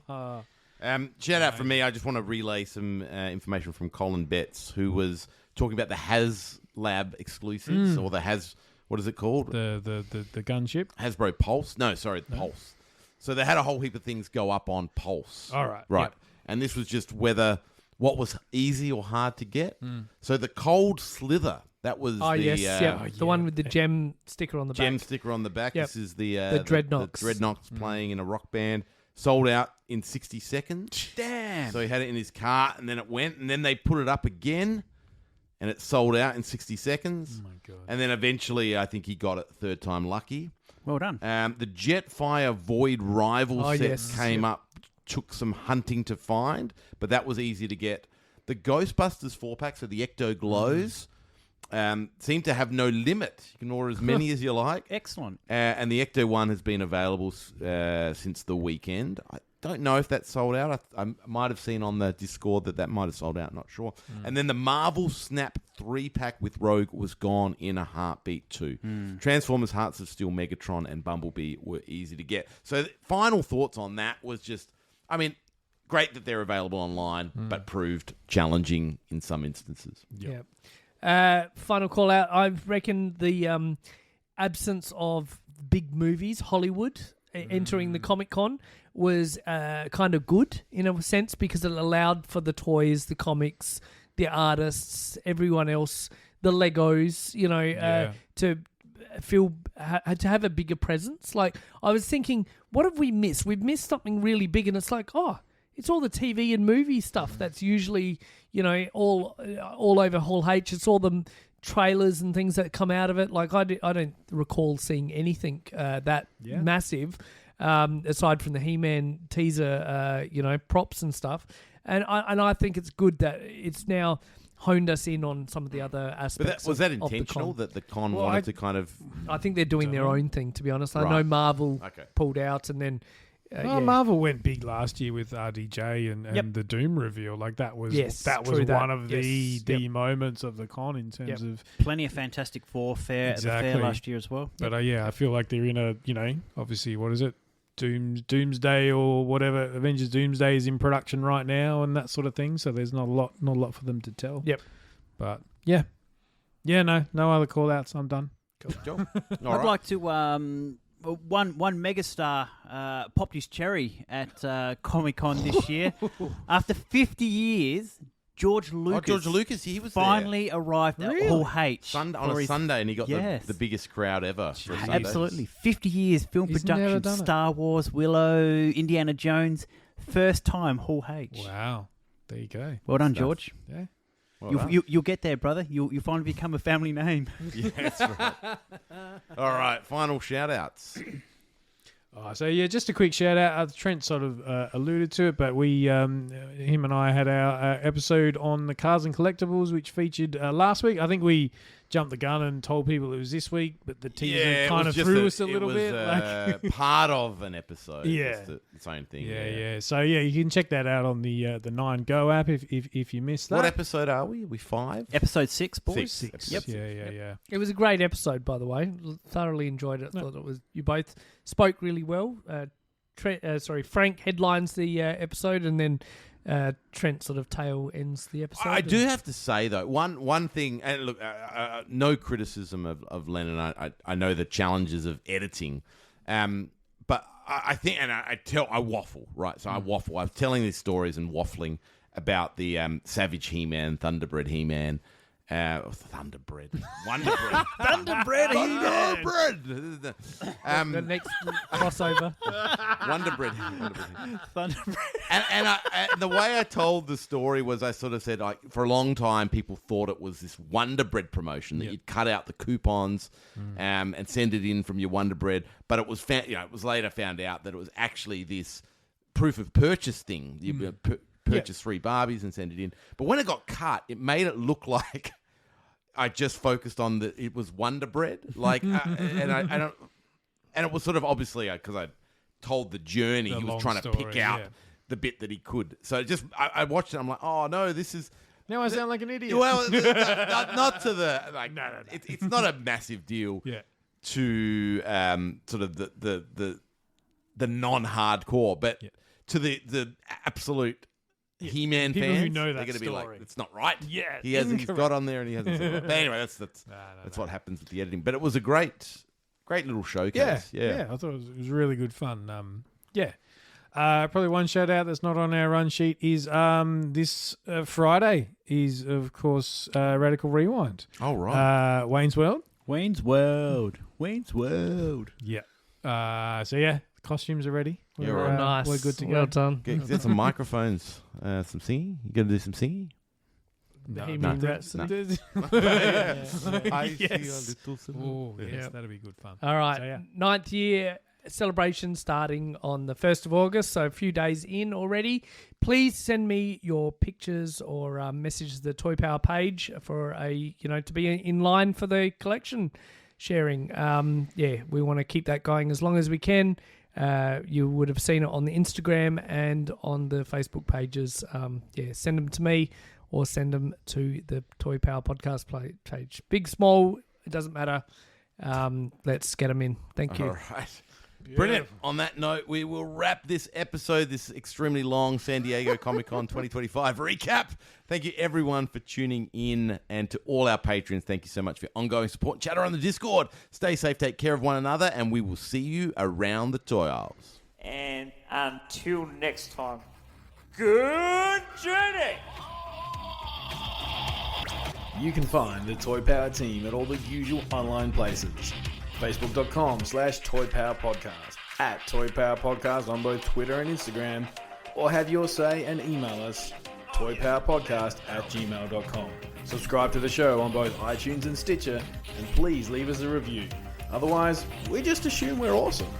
plan. Yeah. Shout out from me. I just want to relay some information from Colin Betts, who was talking about the HasLab exclusives, or the what is it called? The gunship. Hasbro Pulse? No, sorry, Pulse. So they had a whole heap of things go up on Pulse. All right. Right. Yep. And this was just what was easy or hard to get. So the Cold Slither, that was the one with the gem sticker on the gem back. sticker on the back. Yep. This is the Dreadnoks. The Dreadnoks playing in a rock band. Sold out in 60 seconds. Damn. So he had it in his cart, and then it went, and then they put it up again, and it sold out in 60 seconds. Oh, my God. And then eventually, I think he got it third time lucky. Well done. The Jetfire Void Rival set yes. came up, took some hunting to find, but that was easy to get. The Ghostbusters 4-pack, so the Ecto Glows, seem to have no limit. You can order as many as you like. Excellent. And the Ecto one has been available since the weekend. I don't know if that's sold out. I might have seen on the Discord that might have sold out. Not sure. And then the Marvel Snap 3-pack with Rogue was gone in a heartbeat too. Transformers Hearts of Steel, Megatron, and Bumblebee were easy to get. So final thoughts on that was just, great that they're available online, but proved challenging in some instances. Yeah. Final call out. I reckon the absence of big movies, Hollywood, entering the Comic-Con was kind of good in a sense because it allowed for the toys, the comics, the artists, everyone else, the Legos, to to have a bigger presence. Like, I was thinking, what have we missed? We've missed something really big, and it's like, it's all the TV and movie stuff that's usually, all over Hall H. It's all the trailers and things that come out of it. Like, I don't recall seeing anything that massive, aside from the He-Man teaser, props and stuff. And I think it's good that it's now honed us in on some of the other aspects. But was that intentional, that the con wanted to kind of... I think they're doing their own thing, to be honest. I know Marvel pulled out, and then... Marvel went big last year with RDJ and the Doom reveal. Like, that was one of the moments of the con in terms of... Plenty of Fantastic Four at the fair last year as well. But I feel like they're in a, obviously, what is it? Doomsday or whatever, Avengers Doomsday is in production right now and that sort of thing. So there's not a lot for them to tell. Yep. But no other call outs. I'm done. Cool. I'd like to one megastar popped his cherry at Comic-Con this year. After 50 years, George Lucas, he was finally arrived at Hall H on a Sunday, and he got the biggest crowd ever. For a Sunday. Absolutely. 50 years, film production, Star Wars, Willow, Indiana Jones. First time Hall H. Wow. There you go. Well done, George. Yeah. You'll get there, brother. You'll finally become a family name. Yeah, that's right. All right, final shout-outs. Just a quick shout out. Trent sort of alluded to it, but him and I had our episode on the cars and collectibles, which featured last week. I think we jumped the gun and told people it was this week, but the teaser kind of threw us a little bit. It was part of an episode. Yeah, its own thing. Yeah. So you can check that out on the 9 Go app if you missed that. What episode are we? Are we 5? Episode 6, boys. 6. Yep. Yeah. It was a great episode, by the way. Thoroughly enjoyed it. Thought it was. You both spoke really well. Frank headlines the episode, and then Trent sort of tail ends the episode. I do have to say, though, one thing, and look, no criticism of Lennon. I know the challenges of editing, but I think, and I waffle, right? So I waffle. I'm telling these stories and waffling about the Savage He-Man, Thunderbred He-Man, Thunderbred, Wonderbred, Thunderbred He-Man. Thunderbred. The next crossover. Wonderbred. Thunderbred. And the way I told the story was I sort of said, like, for a long time, people thought it was this Wonderbread promotion that you'd cut out the coupons and send it in from your Wonderbread. But it was, it was later found out that it was actually this proof of purchase thing. You purchase 3 Barbies and send it in. But when it got cut, it made it look like I just focused on it was Wonder Bread. Like, and it was sort of obviously because I told the journey, he was trying to pick out the bit that he could. So I watched it. I'm like, oh no, this is. Now I sound like an idiot. Well, not to the like. No. It's not a massive deal. To sort of the non-hardcore, but to the absolute He-Man people fans who know that they're going to be story. like, it's not right. Yeah, he's got on there and he hasn't said it. But anyway, that's what happens with the editing. But it was a great little showcase. Yeah. I thought it was really good fun. Probably one shout out that's not on our run sheet is this Friday is of course Radical Rewind. Oh right, Wayne's World. Yeah. Costumes are ready. We're nice. We're good to go. Well done. Get some microphones, some singing. You going to do some singing? Bohemian Rhapsody. Yes. That'd be good fun. All right. So, 9th year celebration starting on the 1st of August, so a few days in already. Please send me your pictures or message the Toy Power page for to be in line for the collection sharing. We want to keep that going as long as we can. You would have seen it on the Instagram and on the Facebook pages. Send them to me or send them to the Toy Power podcast page. Big, small, it doesn't matter. Let's get them in. Thank you. All right. Brilliant. On that note, we will wrap this episode, this extremely long San Diego Comic-Con 2025 recap. Thank you, everyone, for tuning in. And to all our patrons, thank you so much for your ongoing support. Chatter on the Discord. Stay safe, take care of one another, and we will see you around the toy aisles. And until next time, good journey! You can find the Toy Power team at all the usual online places. Facebook.com/ToyPowerPodcast, at Toy Power Podcast on both Twitter and Instagram, or have your say and email us, toypowerpodcast@gmail.com. Subscribe to the show on both iTunes and Stitcher, and please leave us a review. Otherwise, we just assume we're awesome.